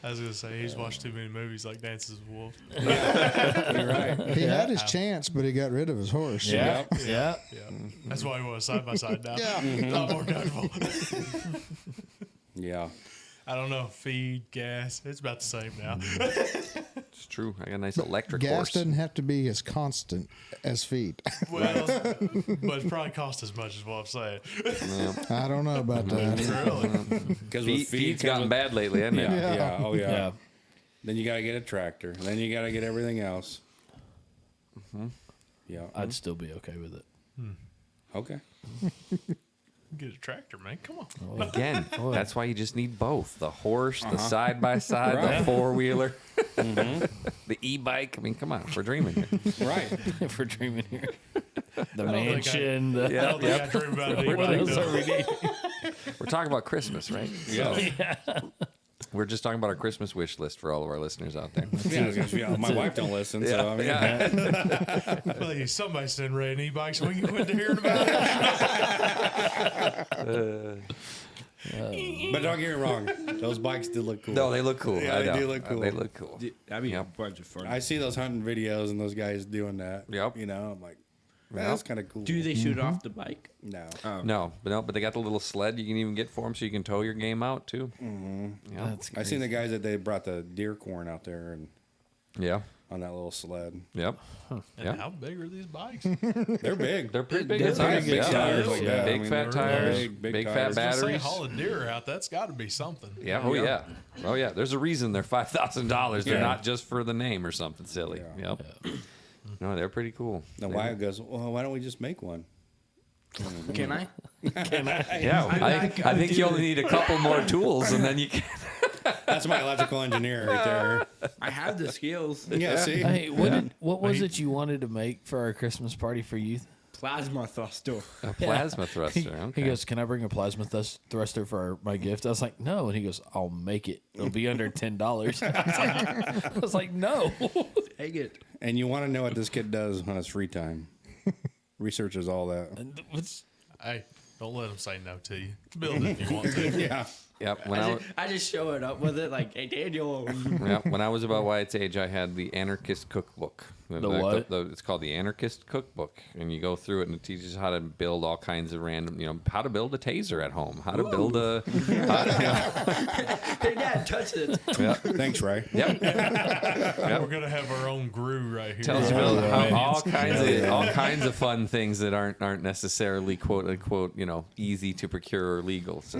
I was gonna say he's watched too many movies like Dances with Wolves.
You're right.
He had his chance, but he got rid of his horse.
Yeah. Yeah.
Yeah, that's why he was side by side now.
Yeah.
A lot more comfortable.
Yeah.
I don't know. Feed, gas, it's about the same now.
it's true. I got a nice electric
Gas
horse.
doesn't have to be as constant as feet.
Well, but it probably cost as much as what I'm saying.
I don't know about that.
Really?
Because
Feed's gotten bad lately, hasn't it?
Yeah, yeah. Oh, yeah.
Yeah.
Then you got to get a tractor. Then you got to get everything else. Yeah.
I'd still be okay with it.
Okay.
Get a tractor, man. Come on.
Again, that's why you just need both: the horse, the side by side,
Right.
the 4-wheeler, the e-bike. I mean, come on, we're dreaming here.
Right.
If we're dreaming here, the
think I-
mansion.
I don't think I dream about it.
What
Anyway,
else are we needing?
We're talking about Christmas, right?
Yeah.
We're just talking about our Christmas wish list for all of our listeners out there.
Yeah, my wife don't listen, so I mean,
Please, somebody send Ray an e-bike so we can quit hearing about it.
but don't get me wrong, those bikes do look cool.
No, they look cool.
Yeah,
I
they
know.
do look cool.
They look cool.
That'd be
Yep.
a bunch of fun.
I see those hunting videos and those guys doing that.
Yep.
You know, I'm like, that's kind of cool.
Do they shoot off the bike?
No.
No, but they got the little sled you can even get for them, so you can tow your game out too. Yeah,
That's
I seen the guys that they brought the deer corn out there and
yeah,
on that little sled.
yep.
And
Yeah.
how big are these bikes?
They're big.
They're pretty big.
They're
inside.
pretty big
Yeah.
tires like that.
Big
I mean,
fat
they're
tires,
big
big
tires.
fat
Say
batteries.
haul a deer out. That's got to be something.
Yeah. Oh yeah. Oh yeah. There's a reason they're $5,000. They're
Yeah.
not just for the name or something silly.
Yeah.
Yep. No, they're pretty cool.
The wife goes, well, why don't we just make one?
Can I?
Yeah, I think you only need a couple more tools, and then you can.
That's my electrical engineer right there.
I have the skills.
Yeah, see?
Hey, what was it you wanted to make for our Christmas party for youth?
Plasma thruster.
A plasma thruster.
He
Okay.
goes, "Can I bring a plasma thruster for my gift?" I was like, "No," and he goes, "I'll make it. It'll be under $10." I was like, "No."
Take it.
And you want to know what this kid does on his free time. Researches all that.
What's-
Hey, don't let them say no to you. Build it if you want to.
Yeah.
Yep.
I just show it up with it like, hey, Daniel.
Yeah, when I was about Wyatt's age, I had the Anarchist Cookbook.
The what?
It's called the Anarchist Cookbook, and you go through it and it teaches how to build all kinds of random, how to build a taser at home, how to build a.
Hey, Dad, touch it.
Yeah.
Thanks, Ray.
Yep.
We're gonna have our own Gru right here.
Tells you all kinds of fun things that aren't necessarily quote unquote easy to procure or legal. So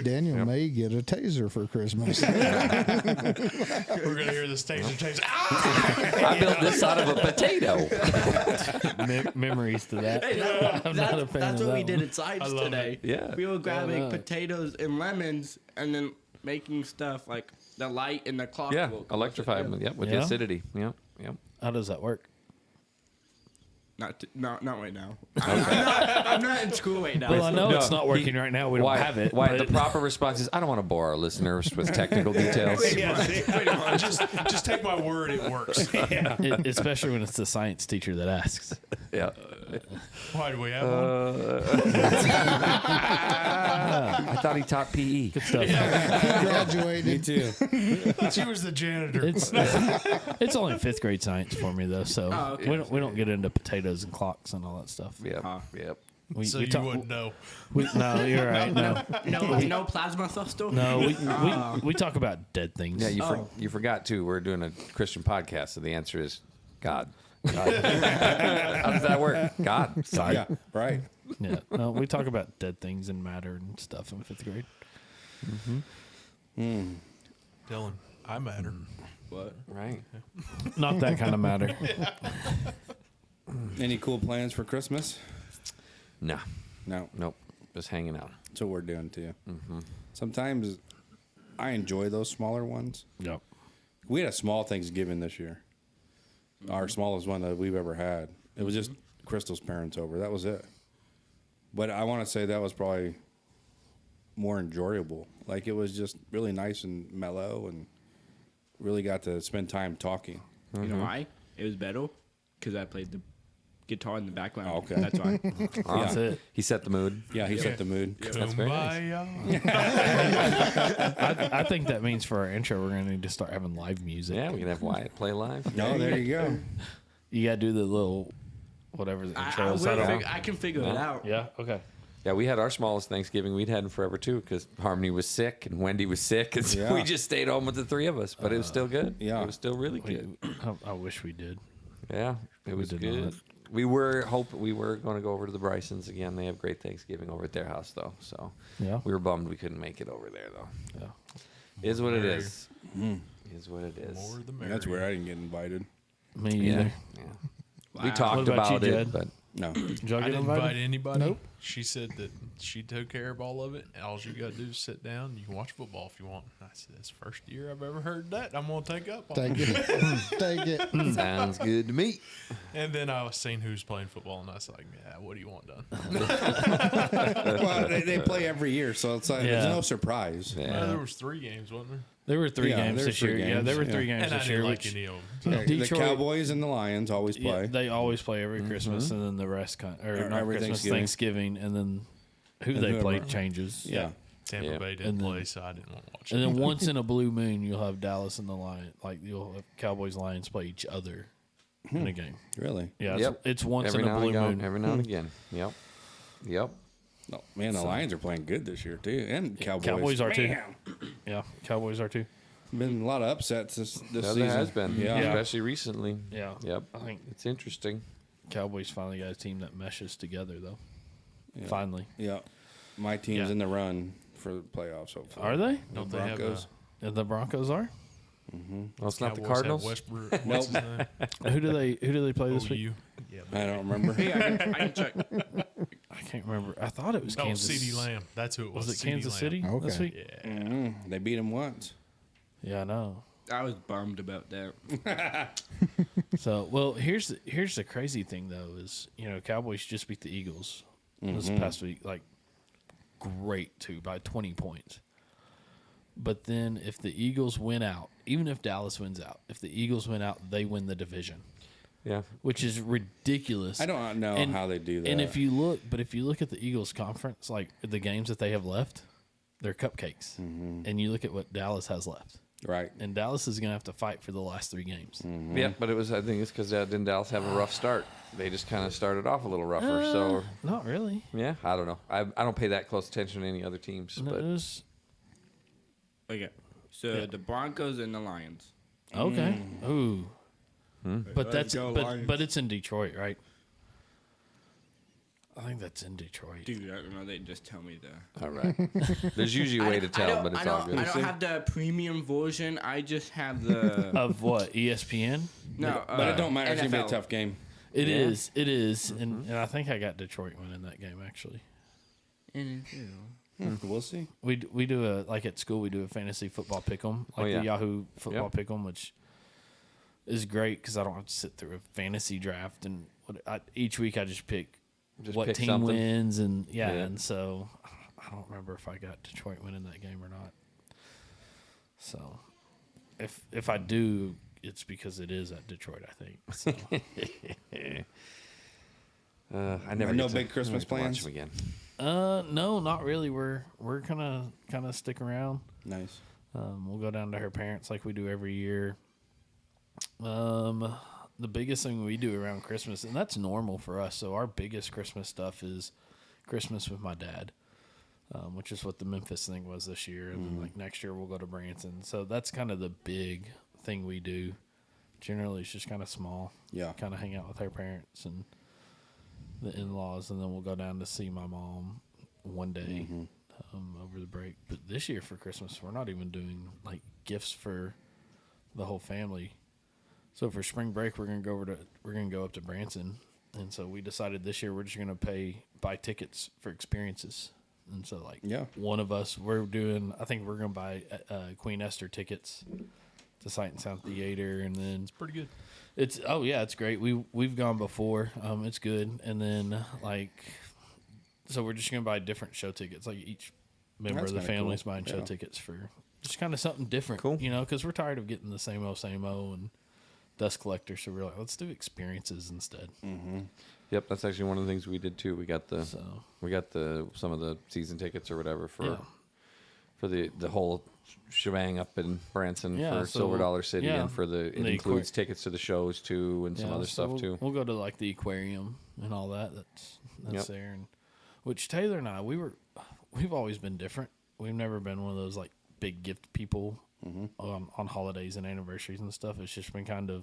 Daniel may get a taser for Christmas.
We're gonna hear this taser.
I built this out of a potato.
Memories to that.
Hey,
I'm not a fan
that's
of
what we
that
did
one.
at Science
I love
today.
it. Yeah.
We were grabbing
nice.
potatoes and lemons and then making stuff like the light and the clock.
Yeah,
will-
electrified with the
Yeah?
acidity. Yep.
How does that work?
Not right now. I'm not in school right now.
Well, I know
No,
it's not working right now. We don't have it.
Why?
but-
The proper response is, I don't want to bore our listeners with technical details.
Just take my word, it works.
especially when it's the science teacher that asks.
Yeah.
Why do we have one?
I thought he taught PE.
Good stuff.
Graduated.
Me too.
She was the janitor.
It's only fifth grade science for me though, so
Oh, okay.
we don't get into potatoes and clocks and all that stuff.
Yep. Yep.
We,
so
we
you
talk-
wouldn't know.
no, you're right. No,
No plasma thrustor?
no, we talk about dead things.
Yeah, you forgot too. We're doing a Christian podcast, so the answer is God. How does that work? God. Sorry.
Yeah, right.
Yeah, no, we talk about dead things and matter and stuff in fifth grade.
Dylan, I matter.
What?
Right.
Not that kind of matter.
Any cool plans for Christmas?
No.
No.
Nope. Just hanging out.
That's what we're doing too. Sometimes I enjoy those smaller ones.
Yep.
We had a small Thanksgiving this year. Our smallest one that we've ever had. It was just Crystal's parents over. That was it. But I want to say that was probably more enjoyable. Like it was just really nice and mellow, and really got to spend time talking.
You know why? It was better because I played the guitar in the background.
Oh, okay.
That's why.
That's it.
He set the mood.
Yeah, he set the mood.
That's very nice.
Kumbaya.
I think that means for our intro, we're gonna need to start having live music.
Yeah, we can have Wyatt play live.
No, there you go.
You gotta do the little whatever the intro is.
I can figure it out.
Yeah. Okay.
Yeah, we had our smallest Thanksgiving we'd had in forever too, because Harmony was sick and Wendy was sick, and so
Yeah.
we just stayed home with the three of us. But it was still good.
yeah.
It was still really good.
I wish we did.
Yeah, it was
did
good.
not.
We were going to go over to the Brysons again. They have great Thanksgiving over at their house though, so
Yeah.
we were bummed we couldn't make it over there though.
Yeah.
Is what it
Merry.
is. Is what it is.
More the merrier.
That's where I didn't get invited.
Me
Yeah.
either.
Yeah.
Wow.
We talked
What about
about
you,
it,
Jed?
but
No.
Did y'all
I
get
didn't
invited?
invite anybody.
Nope.
She said that she took care of all of it. And all you got to do is sit down. You can watch football if you want. And I said, "That's the first year I've ever heard that. I'm gonna take up on
Take
it."
it. Take it.
sounds good to me.
And then I was seeing who's playing football, and I was like, "Yeah, what do you want done?"
Well, they play every year, so it's like
Yeah.
there's no surprise.
Well,
Yeah.
there was 3 games, wasn't there?
There were three
Yeah,
games
there's
this
3
year. Yeah,
games,
there were
yeah.
3 games
And I
this
didn't
year.
like
which-
any of them.
Yeah,
Detroit-
the Cowboys and the Lions always play.
Yeah, they always play every Christmas, and then the rest or not
every
Christmas,
Thanksgiving.
Thanksgiving, and then who
And
they play
whoever.
changes.
yeah.
Tampa
Yeah.
Bay didn't
And then-
play, so I didn't want to watch
And
it.
then once in a blue moon, you'll have Dallas and the Lions. Like you'll have Cowboys Lions play each other in a game.
Really?
Yeah,
Yep.
it's once
Every
in a
now
blue
and again.
moon.
Every now and again. Yep. Yep.
No, man, the Lions are playing good this year too, and Cowboys.
Cowboys are too.
Man,
Yeah, Cowboys are too.
Been a lot of upsets this
Yeah,
season.
there has been.
Yeah.
Especially recently.
Yeah.
Yep.
I think
It's interesting.
Cowboys finally got a team that meshes together, though.
Yeah.
Finally,
Yeah. My team's
Yeah.
in the run for the playoffs. Hopefully.
are they?
The
Don't they have
Broncos.
And the Broncos are.
Well, it's not the
Cowboys have
Cardinals.
Westbrook. What's his name?
Who do they play this week?
OU. Yeah,
I don't remember.
Hey, I can check.
I can't remember. I thought it was
no,
Kansas.
CD Lamb. That's who it was.
Was it
CD
Kansas
Lamb.
City
Okay.
this week?
Yeah.
They beat him once.
Yeah, I know.
I was bummed about that.
So, well, here's the crazy thing though is Cowboys just beat the Eagles this past week, like great too by 20 points. But then if the Eagles win out, even if Dallas wins out, if the Eagles win out, they win the division.
Yeah.
which is ridiculous.
I don't know how they do that.
And if you look at the Eagles conference, like the games that they have left, they're cupcakes. And you look at what Dallas has left.
right.
And Dallas is going to have to fight for the last 3 games.
Yeah, but I think it's because didn't Dallas have a rough start? They just kind of started off a little rougher. So
Not really.
yeah, I don't know. I don't pay that close attention to any other teams.
No,
But
it was,
Okay. So the Broncos and the Lions.
okay. Ooh. But
Let's go, Lions.
but it's in Detroit, right? I think that's in Detroit.
Dude, I don't know. They just tell me the.
all right, there's usually a way to tell, but it's all good.
I don't have the premium version. I just have the.
Of what? ESPN?
No,
But it don't matter. It's going to be a
NFL.
tough game.
It is. It is. And I think I got Detroit winning that game, actually.
We'll see.
We do a, like at school, we do a fantasy football pick'em, like
yeah.
the Yahoo football
Yep.
pick'em, which is great because I don't have to sit through a fantasy draft. And each week I just pick
Just
what
pick
team
something.
wins. And
Yeah.
and so I don't remember if I got Detroit winning that game or not. So if I do, it's because it is at Detroit, I think. So.
I never.
No
get to-
big Christmas
to watch
plans?
them again.
No, not really. We're kind of stick around.
Nice.
We'll go down to her parents like we do every year. The biggest thing we do around Christmas, and that's normal for us. So our biggest Christmas stuff is Christmas with my dad, which is what the Memphis thing was this year. And then like next year we'll go to Branson. So that's kind of the big thing we do. Generally, it's just kind of small.
Yeah.
Kind of hang out with her parents and the in-laws, and then we'll go down to see my mom one day over the break. But this year for Christmas, we're not even doing like gifts for the whole family. So for spring break, we're gonna go up to Branson, and so we decided this year we're just gonna buy tickets for experiences. And so like one of us, I think we're gonna buy Queen Esther tickets to Sight and Sound Theater, and then
It's pretty good.
it's great. We've gone before. It's good. And then so we're just gonna buy different show tickets. Like each member
That's
of the
kinda
family's
cool.
buying show
Yeah.
tickets for just kind of something different.
Cool.
Because we're tired of getting the same old and dust collector. So we're like, let's do experiences instead.
Yep, that's actually one of the things we did too. We got
So
some of the season tickets or whatever for
Yeah.
for the whole shebang up in Branson
Yeah,
for
so,
Silver Dollar City,
yeah,
and for it
the
includes tickets to the shows too, and some other
so
stuff too.
We'll go to like the aquarium and all that. That's
Yep.
there. And which Taylor and I, we've always been different. We've never been one of those like big gift people on holidays and anniversaries and stuff. It's just been kind of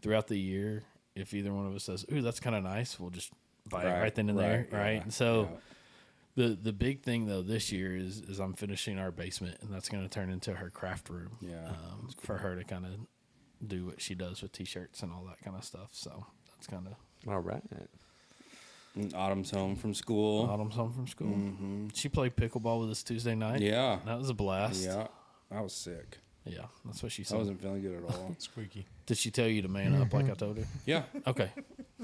throughout the year. If either one of us says, "Ooh, that's kind of nice," we'll just buy it right then and there, right?
yeah,
And so the big thing though this year is I'm finishing our basement, and that's going to turn into her craft room.
Yeah,
for her to kind of do what she does with t-shirts and all that kind of stuff. So that's kind of
All right.
And Autumn's home from school.
Autumn's home from school. She played pickleball with us Tuesday night.
Yeah.
That was a blast.
Yeah. I was sick.
Yeah, that's what she
I
said.
wasn't feeling good at all.
Squeaky.
Did she tell you to man up like I told her?
Yeah.
Okay.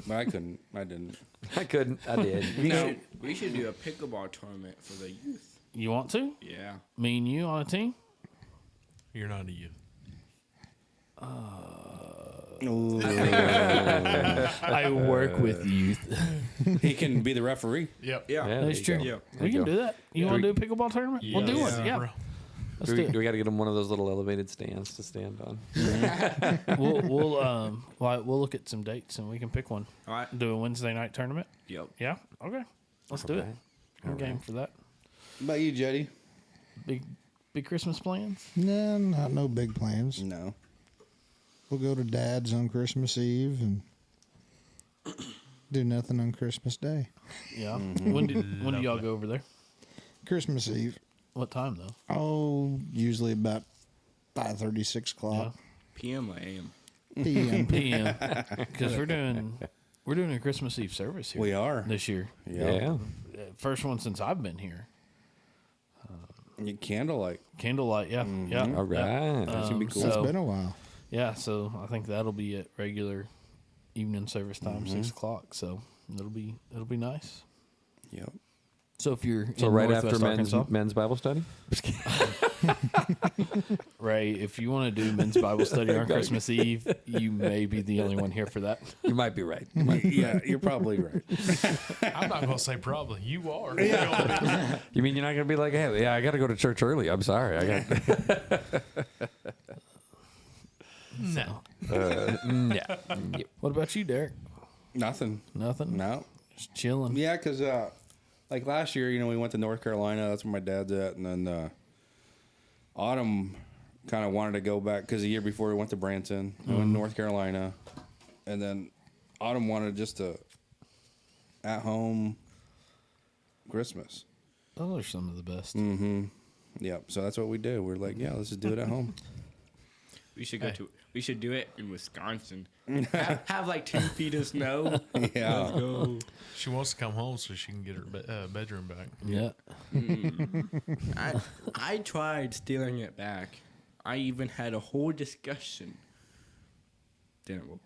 But I couldn't. I didn't.
I couldn't. I did.
We should do a pickleball tournament for the youth.
You want to?
Yeah.
Me and you on a team?
You're not a youth.
I work with youth.
He can be the referee.
Yep.
Yeah.
Yeah,
That's
there
true.
you go.
Yeah.
We can
go.
do that. You want to do a pickleball tournament? We'll do one. Yeah.
bro.
Let's
Do
do
we,
it.
got to get him one of those little elevated stands to stand on?
We'll look at some dates and we can pick one.
All right.
Do a Wednesday night tournament.
Yep.
Yeah. Okay. Let's do it. I'm game for that.
What about you, Jetty?
Big Christmas plans?
No, no big plans.
No.
We'll go to Dad's on Christmas Eve and do nothing on Christmas Day.
Yeah. When do y'all go over there?
Christmas Eve.
What time though?
Oh, usually about 5:30, 6 o'clock
PM or AM?
p.m.
PM. Because we're doing a Christmas Eve service here.
We are.
This year.
Yeah.
First one since I've been here.
You candlelight.
Candlelight. Yeah. Yeah.
All right.
That should be cool.
It's been a while.
Yeah. So I think that'll be at regular evening service time, 6 o'clock. So it'll be nice.
Yep.
So if you're
So
in
right
Northwest
after
Arkansas,
men's Bible study?
Ray, if you want to do men's Bible study on Christmas Eve, you may be the only one here for that.
You might be right.
Yeah, you're probably right.
I'm not gonna say probably. You are.
You mean you're not gonna be like, hey, yeah, I got to go to church early. I'm sorry. I got.
No.
Yeah.
What about you, Derek?
Nothing.
Nothing?
No.
Just chilling.
Yeah, because like last year, we went to North Carolina. That's where my dad's at. And then Autumn kind of wanted to go back because the year before we went to Branson. We went to North Carolina. And then Autumn wanted just a at-home Christmas.
Those are some of the best.
Yep. So that's what we did. We're like, yeah, let's just do it at home.
We should go to. We should do it in Wisconsin. have like 2 feet of snow.
Yeah.
Let's go.
She wants to come home so she can get her bedroom back.
Yeah.
I tried stealing it back. I even had a whole discussion. Didn't work.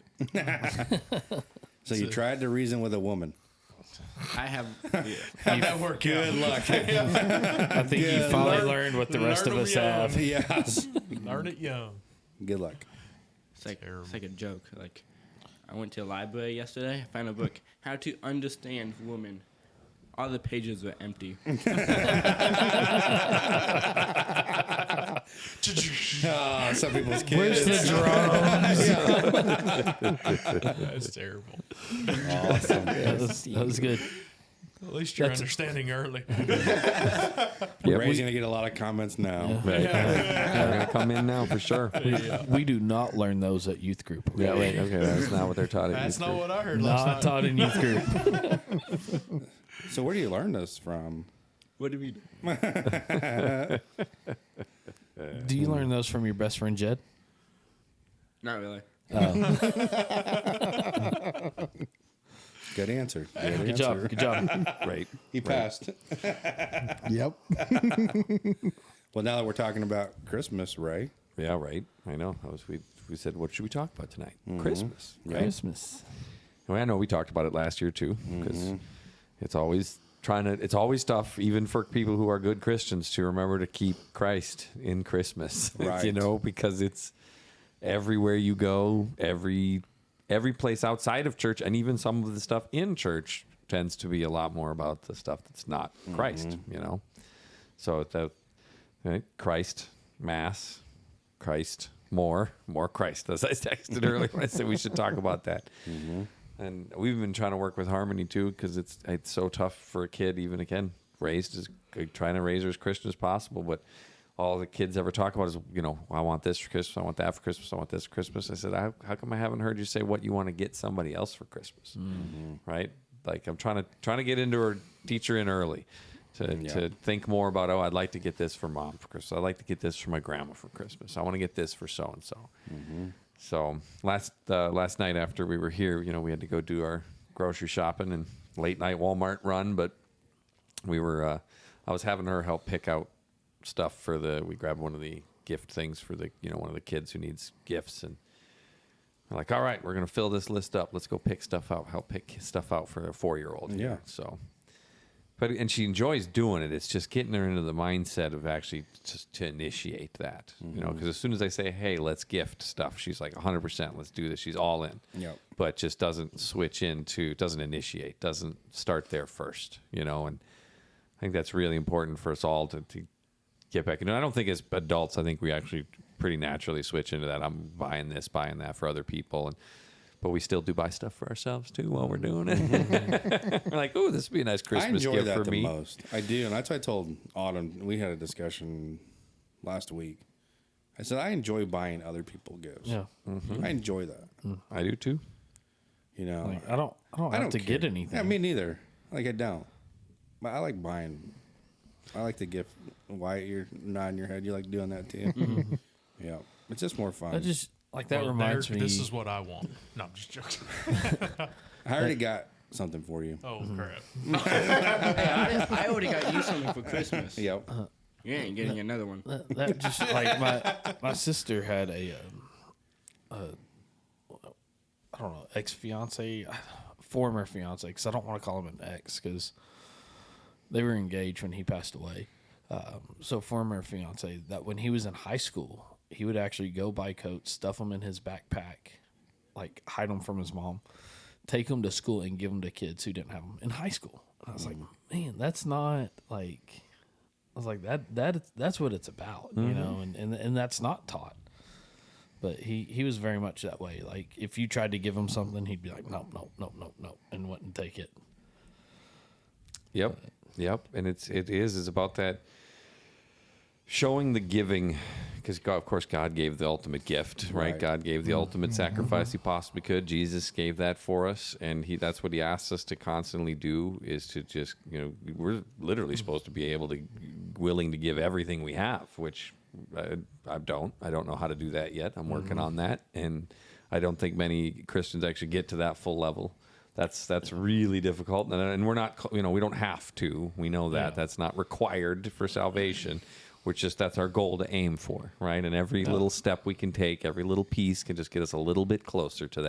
So you tried to reason with a woman.
I have.
How'd that work out?
Good luck.
I think you finally learned what the rest of
Learn
us
them young.
have.
Yes.
Learn it young.
Good luck.
It's like
Terrible.
it's like a joke. Like I went to a library yesterday. I found a book, How to Understand Women. All the pages were empty.
Some people's
Where's
kids.
the drum?
That's terrible.
Awesome.
That was good.
At least you're understanding early.
Ray's gonna get a lot of comments now.
Right. They're gonna come in now for sure.
We do not learn those at youth group.
Yeah, wait. Okay, that's not what they're taught at
That's
youth
not
group.
what I heard last
Not
night.
taught in youth group.
So where do you learn this from?
What do we do?
Do you learn those from your best friend Jed?
Not really.
Good answer.
Good job. Good job.
Right.
He passed.
Yep.
Well, now that we're talking about Christmas, Ray.
Yeah, right. I know. We said, what should we talk about tonight? Christmas. Right?
Christmas.
Well, I know we talked about it last year too, because it's always it's always tough, even for people who are good Christians, to remember to keep Christ in Christmas.
Right.
Because it's everywhere you go, every place outside of church, and even some of the stuff in church tends to be a lot more about the stuff that's not Christ. So right? Christ, Mass, Christ, more Christ. As I texted earlier when I said we should talk about that. And we've been trying to work with Harmony too, because it's so tough for a kid, even again, trying to raise her as Christian as possible. But all the kids ever talk about is, I want this for Christmas, I want that for Christmas, I want this for Christmas. I said, how come I haven't heard you say what you want to get somebody else for Christmas? Right? Like I'm trying to get into her, teach her in early. To think more about, I'd like to get this for Mom for Christmas. I'd like to get this for my grandma for Christmas. I want to get this for so and so. So last night after we were here, we had to go do our grocery shopping and late night Walmart run. But we were, I was having her help pick out stuff we grabbed one of the gift things for one of the kids who needs gifts, and we're like, all right, we're gonna fill this list up. Let's go pick stuff out. Help pick stuff out for a 4-year-old.
Yeah.
So. And she enjoys doing it. It's just getting her into the mindset of actually just to initiate that, because as soon as I say, hey, let's gift stuff, she's like 100%, let's do this. She's all in, but just doesn't doesn't initiate, doesn't start there first, and I think that's really important for us all to get back. I don't think as adults, I think we actually pretty naturally switch into that. I'm buying this, buying that for other people, but we still do buy stuff for ourselves too while we're doing it. We're like, oh, this would be a nice Christmas
I enjoy
gift
that
for
the
me.
most. I do, and that's what I told Autumn. We had a discussion last week. I said I enjoy buying other people gifts.
Yeah.
I enjoy that.
I do too.
Like, I don't have to get anything.
Yeah, me neither. Like I don't. But I like buying. I like to gift. Wyatt, you're nodding your head. You like doing that too. Yeah, it's just more fun.
That
Well,
reminds
Derek,
me.
This is what I want. No, I'm just joking.
I already got something for you.
Oh, crap.
Hey, I already got you something for Christmas.
Yep.
You ain't getting another one.
That just like my sister had a I don't know, ex-fiance, former fiance, because I don't want to call him an ex because they were engaged when he passed away. So former fiance, that when he was in high school, he would actually go buy coats, stuff them in his backpack, like hide them from his mom, take them to school and give them to kids who didn't have them in high school. And I was like, man, that's not like, I was like, that's what it's about, you know, and that's not taught. But he was very much that way. Like if you tried to give him something, he'd be like, no, and wouldn't take it.
Yep. And it's about that showing the giving, because of course God gave the ultimate gift, right? God gave the ultimate sacrifice he possibly could. Jesus gave that for us, and that's what he asks us to constantly do, is to just, we're literally supposed to be willing to give everything we have, which I don't know how to do that yet. I'm working on that, and I don't think many Christians actually get to that full level. That's really difficult, and we're not, we don't have to. We know that that's not required for salvation. That's our goal to aim for, right? And every little step we can take, every little piece can just get us a little bit closer to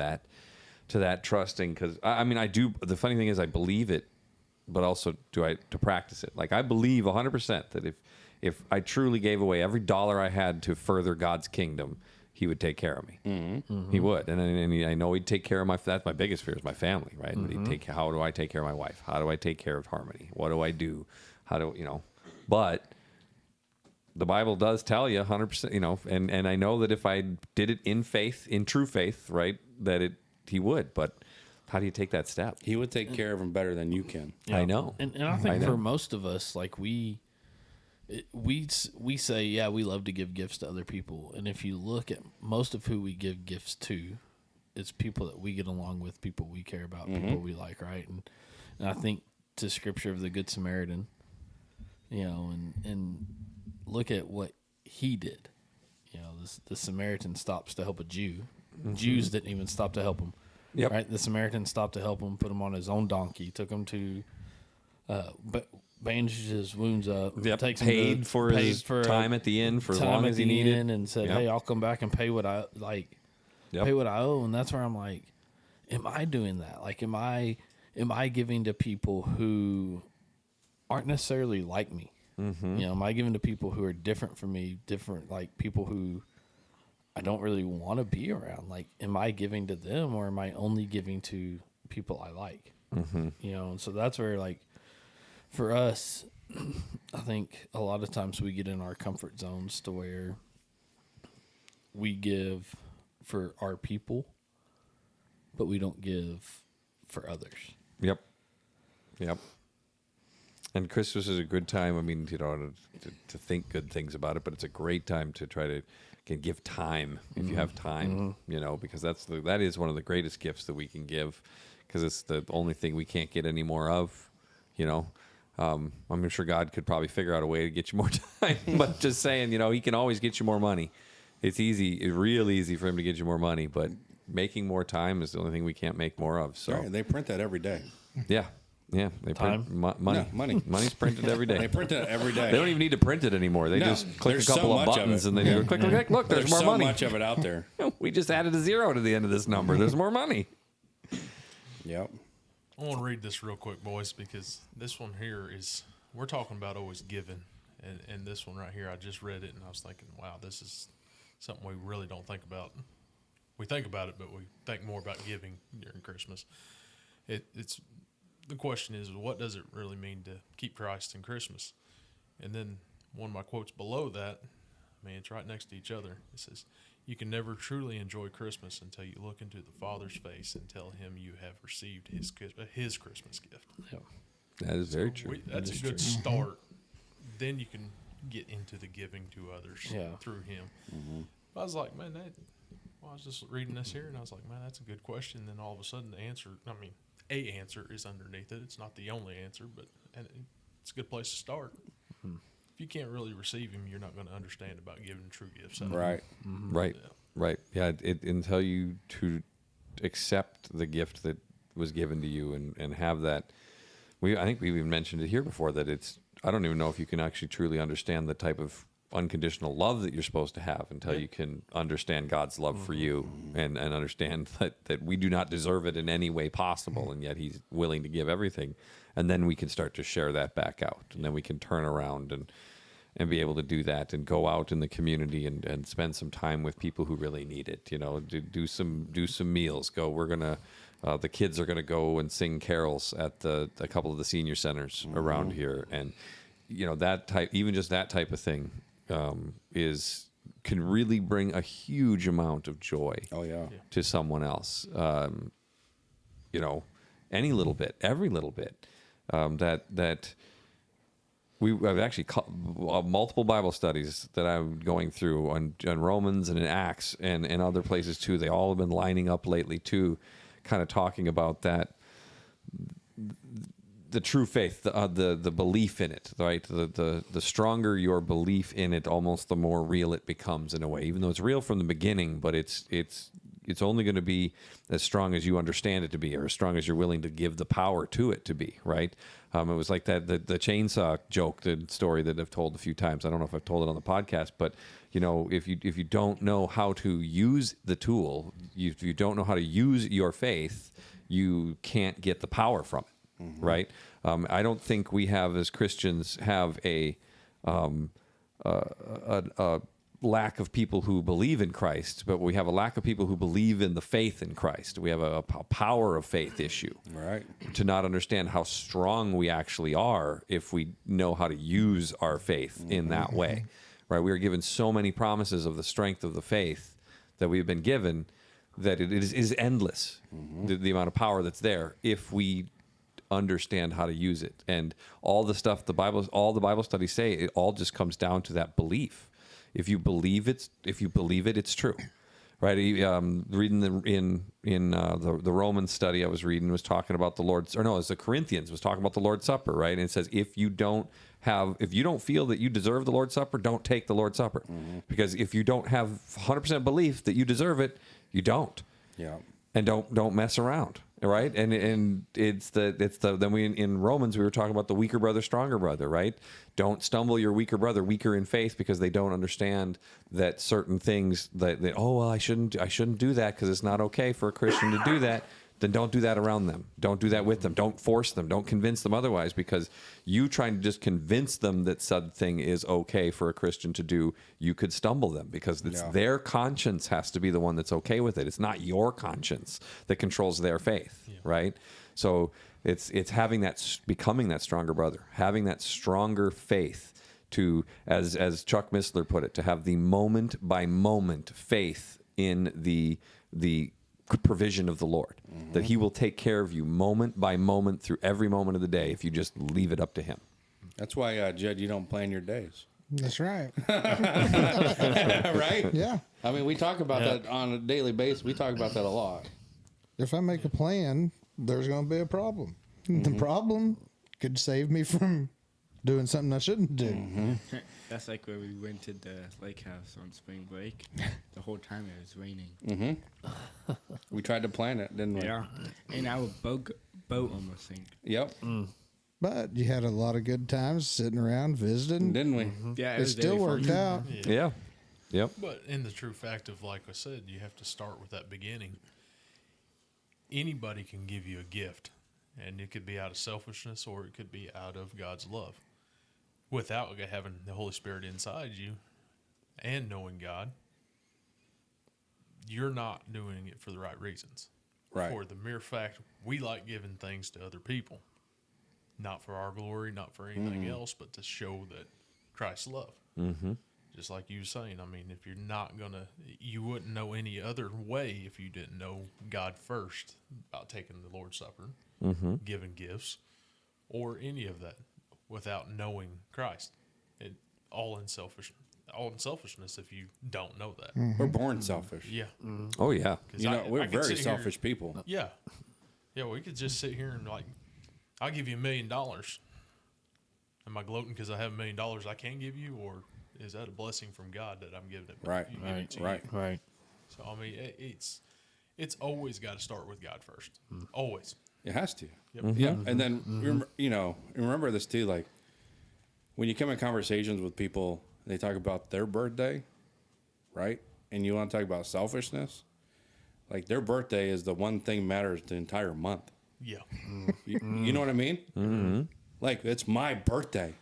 that trusting. Because I do. The funny thing is, I believe it, but also to practice it. Like I believe 100% that if I truly gave away every dollar I had to further God's kingdom, he would take care of me. He would, and I know he'd take care of that's my biggest fear is my family, right? But how do I take care of my wife? How do I take care of Harmony? What do I do? But the Bible does tell you 100%, and I know that if I did it in faith, in true faith, right, that he would. But how do you take that step?
He would take care of him better than you can.
Yeah.
I know,
and I think for most of us, like we say, yeah, we love to give gifts to other people, and if you look at most of who we give gifts to, it's people that we get along with, people we care about, people we like, right? And I think to Scripture of the Good Samaritan, and look at what he did. The Samaritan stops to help a Jew. Jews didn't even stop to help him.
Yep.
Right? The Samaritan stopped to help him, put him on his own donkey, took him to bandaged his wounds up.
Yep.
Paid
for his time at the inn for as long as he needed.
And said, hey, I'll come back and pay what I like. Pay what I owe. And that's where I'm like, am I doing that? Like, am I giving to people who aren't necessarily like me? Am I giving to people who are different from me, like people who I don't really want to be around? Like, am I giving to them, or am I only giving to people I like? And so that's where, like, for us, I think a lot of times we get in our comfort zones to where we give for our people, but we don't give for others.
Yep. And Christmas is a good time. I mean, to think good things about it, but it's a great time to try to give time if you have time, because that is one of the greatest gifts that we can give, because it's the only thing we can't get any more of, I'm sure God could probably figure out a way to get you more time, but just saying, he can always get you more money. It's real easy for him to get you more money, but making more time is the only thing we can't make more of. So
Right, they print that every day.
Yeah. They
Time?
print money.
No, money.
Money's printed every day.
They print it every day.
They don't even need to print it anymore. They just click a
there's
couple
so
of
much
buttons
of it.
and they do a click. Look, there's more
so
money.
much of it out there.
We just added a 0 to the end of this number. There's more money.
Yep.
I want to read this real quick, boys, because this one here we're talking about always giving. And this one right here, I just read it and I was thinking, wow, this is something we really don't think about. We think about it, but we think more about giving during Christmas. The question is, what does it really mean to keep Christ in Christmas? And then one of my quotes below that, it's right next to each other. It says, you can never truly enjoy Christmas until you look into the Father's face and tell him you have received his Christmas gift.
Yeah.
That is very true.
That's a good start. Then you can get into the giving to others through him. I was like, man, I was just reading this here, and I was like, man, that's a good question. And then all of a sudden, the answer, a answer is underneath it. It's not the only answer, but it's a good place to start. If you can't really receive him, you're not going to understand about giving true gifts.
Right.
Right. Yeah. Until you to accept the gift that was given to you and have that. I think we've even mentioned it here before that I don't even know if you can actually truly understand the type of unconditional love that you're supposed to have until you can understand God's love for you and understand that we do not deserve it in any way possible, and yet he's willing to give everything. And then we can start to share that back out, and then we can turn around and be able to do that and go out in the community and spend some time with people who really need it. You know, do some meals. The kids are gonna go and sing carols at a couple of the senior centers around here, and you know that type of thing can really bring a huge amount of joy.
Oh yeah.
To someone else. You know, any little bit, every little bit. That I've actually multiple Bible studies that I'm going through on Romans and in Acts and other places too. They all have been lining up lately too, kind of talking about that, the true faith, the belief in it, right? The stronger your belief in it, almost the more real it becomes in a way. Even though it's real from the beginning, but it's only going to be as strong as you understand it to be, or as strong as you're willing to give the power to it to be, right? It was like that the chainsaw joke, the story that I've told a few times. I don't know if I've told it on the podcast, but you know, if you don't know how to use the tool, if you don't know how to use your faith, you can't get the power from it, right? I don't think we have, as Christians, have a lack of people who believe in Christ, but we have a lack of people who believe in the faith in Christ. We have a power of faith issue,
Right.
to not understand how strong we actually are if we know how to use our faith in that way, right? We are given so many promises of the strength of the faith that we've been given that it is endless, the amount of power that's there if we understand how to use it. And all the stuff all the Bible studies say, it all just comes down to that belief. If you believe it, it's true, right? Reading the Roman study I was reading was talking about the Lord's, or no, it was the Corinthians was talking about the Lord's Supper, right? And it says if you don't feel that you deserve the Lord's Supper, don't take the Lord's Supper, because if you don't have 100% belief that you deserve it, you don't.
Yeah.
And don't mess around, right? And then in Romans we were talking about the weaker brother, stronger brother, right? Don't stumble your weaker brother, weaker in faith, because they don't understand that certain things that oh well, I shouldn't do that because it's not okay for a Christian to do that. Then don't do that around them. Don't do that with them. Don't force them. Don't convince them otherwise, because you trying to just convince them that said thing is okay for a Christian to do, you could stumble them, because it's their conscience has to be the one that's okay with it. It's not your conscience that controls their faith, right? So it's becoming that stronger brother, having that stronger faith to, as Chuck Missler put it, to have the moment by moment faith in the provision of the Lord, that he will take care of you moment by moment through every moment of the day if you just leave it up to him.
That's why, Jed, you don't plan your days.
That's right.
Right?
Yeah.
I mean, we talk about that on a daily basis. We talk about that a lot.
If I make a plan, there's going to be a problem. The problem could save me from doing something I shouldn't do.
That's like where we went to the lake house on spring break. The whole time it was raining.
We tried to plan it, didn't we?
Yeah. And our boat almost sank.
Yep.
But you had a lot of good times sitting around visiting.
Didn't we?
Yeah,
It still worked out.
Yeah. Yep.
But in the true fact of, like I said, you have to start with that beginning. Anybody can give you a gift, and it could be out of selfishness or it could be out of God's love. Without having the Holy Spirit inside you and knowing God, you're not doing it for the right reasons.
Right.
For the mere fact we like giving things to other people, not for our glory, not for anything else, but to show that Christ's love. Just like you were saying, I mean, if you're not you wouldn't know any other way if you didn't know God first about taking the Lord's Supper, giving gifts, or any of that without knowing Christ. All in selfishness if you don't know that.
We're born selfish.
Yeah.
Oh yeah.
We're
I could
very
sit here-
selfish people.
Yeah. Yeah, we could just sit here and I'll give you $1 million. Am I gloating because I have $1 million I can give you, or is that a blessing from God that I'm giving it?
Right.
To
Right.
you?
Right.
So I mean, it's always got to start with God first. Always.
It has to.
Yep.
Yeah. And then, remember this too, like when you come in conversations with people, they talk about their birthday, right? And you want to talk about selfishness. Like their birthday is the one thing matters the entire month.
Yeah.
You know what I mean? Like it's my birthday.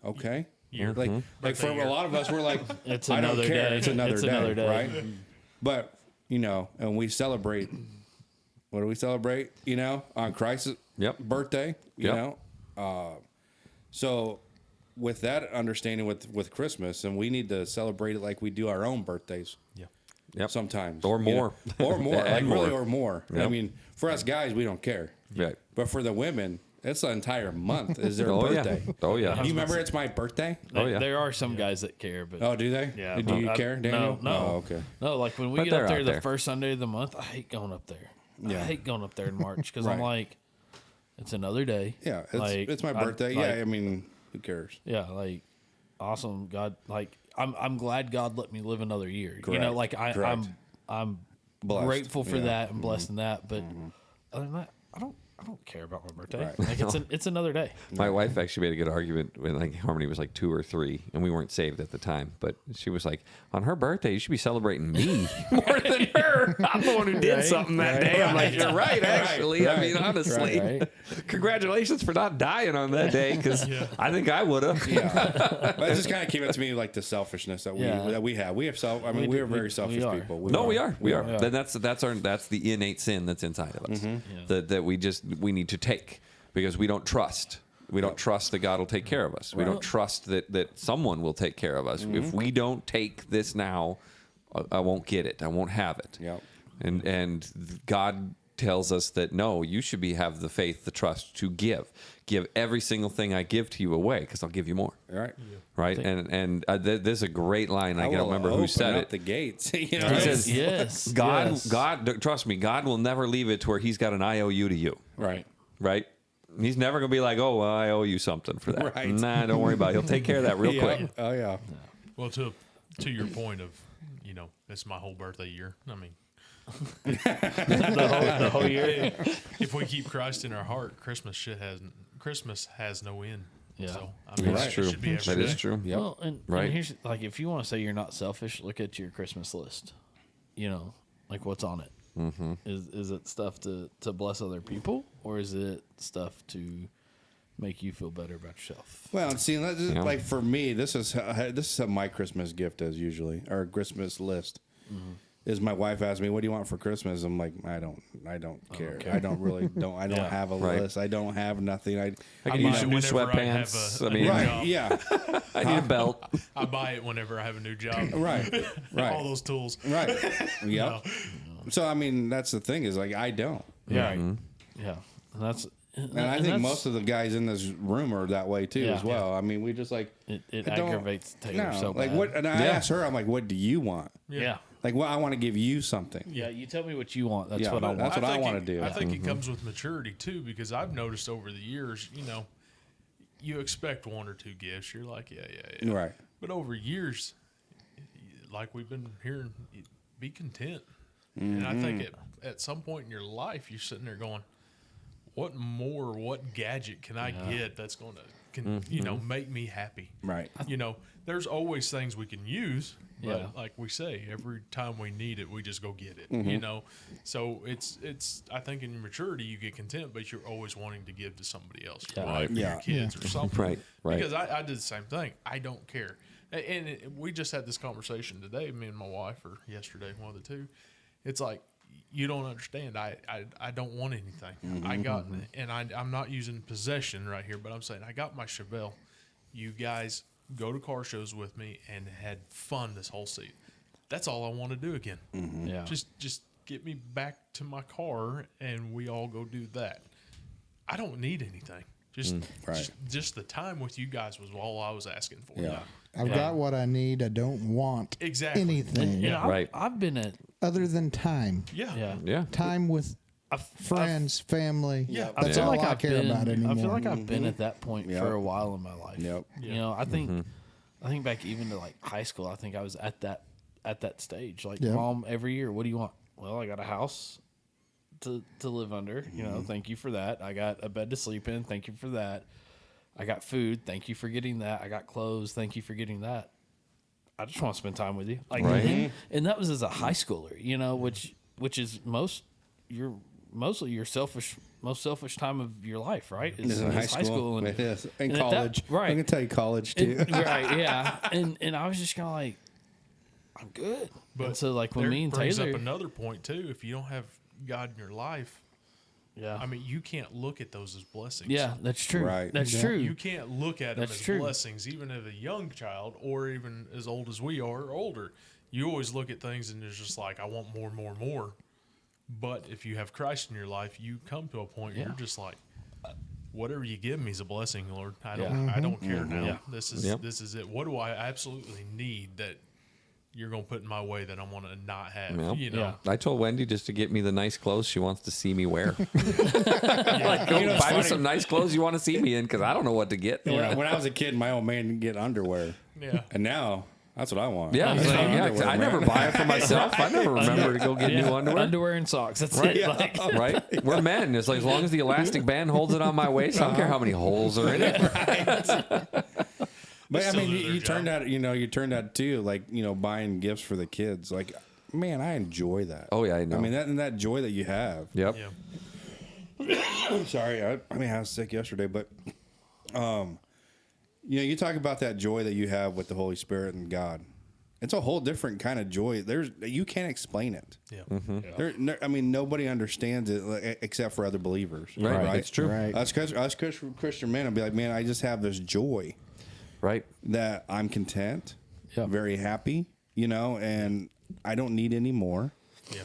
Okay.
year.
Like
Birthday
for
year.
a lot of us, we're like,
It's
I don't
another
care.
day.
It's another
It's
day,
another day.
right? But and we celebrate. What do we celebrate? On Christ's birthday. You know, so with that understanding with Christmas, and we need to celebrate it like we do our own birthdays.
Yep.
Sometimes
Or more.
or more,
And
like
more.
really, or more.
Yep.
I mean, for us guys, we don't care.
Right.
But for the women, it's the entire month is their
Oh
birthday.
yeah. Oh yeah.
You remember it's my birthday?
Oh, yeah.
There are some guys that care, but
Oh, do they?
yeah.
Do you
I-
care, Daniel?
No.
Oh, okay.
No, like when we
But
get
they're
up there
out
the
there.
first Sunday of the month, I hate going up there. I
Yeah.
hate going up there in March because I'm
Right.
like, it's another day.
Yeah,
Like,
it's my
I-
birthday.
like,
Yeah, I mean, who cares?
Yeah, like awesome. God, like I'm glad God let me live another year.
Correct.
Like
Correct.
I'm
Blessed.
grateful for
Yeah.
that and blessed in that. But other than that, I don't care about my birthday.
Right.
Like it's another day.
My wife actually made a good argument when like Harmony was like 2 or 3, and we weren't saved at the time. But she was like, on her birthday, you should be celebrating me more than her. I'm the one who did
Right,
something that
right,
day. I'm like, you're right, actually. I mean, honestly,
right.
congratulations for not dying on that day, because I think I would have.
Yeah, but it just kind of came up to me like the selfishness that we have. We have self. I mean, we are very selfish
are.
people.
No, we are. We are.
Yeah.
Then that's the innate sin that's inside of us that we need to take, because we don't trust. We don't trust that God will take care of us. We don't trust that someone will take care of us. If we don't take this now, I won't get it. I won't have it.
Yep.
And God tells us that no, you should have the faith, the trust to give every single thing I give to you away, because I'll give you more.
Right.
Right. And there's a great line. I
will
don't remember who
open
said
up
it.
The gates.
He says,
Yes.
God,
yes.
God, trust me, God will never leave it to where he's got an IOU to you.
Right.
Right? He's never going to be like, oh, well, I owe you something for that.
Right.
Nah, don't worry about it. He'll take care of that real quick.
Oh yeah.
Well, to your point of, it's my whole birthday year. I mean,
the whole year.
if we keep Christ in our heart, Christmas has no end.
Yeah.
So I mean,
That's
it
true.
should be every
That is
day.
true.
Yep.
Well, and
Right.
here's like, if you want to say you're not selfish, look at your Christmas list. Like what's on it. Mm-hmm. Is it stuff to bless other people, or is it stuff to make you feel better about yourself?
Well, and see, like for me, this is my Christmas gift is usually, or Christmas list. Is my wife asks me, "What do you want for Christmas?" I'm like, I don't care. I don't really I don't have a
Right.
list. I don't have nothing. I
can
buy
use
it
some new
whenever I have
sweatpants.
a
I mean,
new
right.
job.
Yeah.
I need a belt.
I buy it whenever I have a new job.
Right. Right.
All those tools.
Right.
You
Yep.
know.
So I mean, that's the thing is like I don't.
Yeah, yeah. And that's
And I think most of the guys in this room are that way too,
Yeah.
as well. I mean, we just like
it
I don't-
aggravates Taylor
no,
so
like
bad.
what? And I asked her, I'm like, "What do you want?"
Yeah.
Like, well, I want to give you something.
Yeah, you tell me what you want. That's
Yeah,
what I want.
that's what I
think
wanna
it-
do.
I think it comes with maturity too, because I've noticed over the years, you expect 1 or 2 gifts. You're like, yeah.
Right.
But over years, like we've been hearing, be content.
Mm-hmm.
And I think at some point in your life, you're sitting there going, what gadget can I get that's going to, make me happy?
Right.
There's always things we can use, but
Yeah.
like we say, every time we need it, we just go get it,
Mm-hmm.
So it's, I think in your maturity, you get content, but you're always wanting to give to somebody else, your
Yeah.
wife, or
Yeah.
your kids or something.
Right.
Because I did the same thing. I don't care. And we just had this conversation today, me and my wife, or yesterday, one of the two. It's like, you don't understand. I don't want anything. I got, and I'm not using possession right here, but I'm saying I got my Chevelle. You guys go to car shows with me and had fun this whole season. That's all I want to do again.
Yeah.
Just get me back to my car and we all go do that. I don't need anything.
right.
Just the time with you guys was all I was asking for.
Yeah.
I've got what I need. I don't want
Exactly.
anything
Yeah,
Right.
I've been at
other than time.
Yeah.
Yeah.
Time with friends, family.
Yeah.
I
That's
feel
all
like
I
I've
care
been,
about anymore.
I feel like I've been at that point
Yep.
for a while in my life.
Yep.
I think back even to like high school. I think I was at that stage. Like,
Yep.
Mom, every year, what do you want? Well, I got a house to live under. Thank you for that. I got a bed to sleep in. Thank you for that. I got food. Thank you for getting that. I got clothes. Thank you for getting that. I just want to spend time with you. Like,
Right.
and that was as a high schooler, which is mostly your selfish most selfish time of your life, right?
It's in high school.
and,
It is. And
and at that-
college.
right.
I can tell you college, too.
right, yeah. And I was just kind of like, I'm good.
But
and so like when
there
me and
brings
Taylor,
up another point too. If you don't have God in your life,
yeah,
I mean, you can't look at those as blessings.
yeah, that's true.
Right.
That's
Yeah.
true.
You can't look at them
That's
as
true.
blessings, even as a young child or even as old as we are or older. You always look at things and it's just like, I want more, more, more. But if you have Christ in your life, you come to a point where
Yeah.
you're just like, whatever you give me is a blessing, Lord. I
Yeah.
don't, I don't care now.
Yeah.
This is it. What do I absolutely need that you're gonna put in my way that I want to not have?
Yep.
You know.
Yeah.
I told Wendy just to get me the nice clothes she wants to see me wear.
Yeah.
Go
You know, it's
buy me
funny.
some nice clothes you want to see me in because I don't know what to get.
When I was a kid, my old man didn't get underwear.
Yeah.
And now, that's what I want.
Yeah,
That's
like,
my
yeah,
underwear,
I
man.
never buy it for myself. I never remember to go get new underwear.
Underwear and socks. That's
Right.
it. Like,
Right? We're men. It's like as long as the elastic band holds it on my waist, I don't care how many holes are in it.
But I
Still
mean,
do
you
their
turned
job.
out, you turned out too, like, buying gifts for the kids. Like, man, I enjoy that.
Oh, yeah, I know.
I mean, that joy that you have.
Yep.
Yeah.
Sorry, I was sick yesterday, but, you talk about that joy that you have with the Holy Spirit and God. It's a whole different kind of joy. You can't explain it.
Yeah.
I mean, nobody understands it except for other believers.
Right, it's true.
Right.
Us Christian men will be like, man, I just have this joy
Right.
that I'm content,
Yeah.
very happy, and I don't need any more.
Yeah.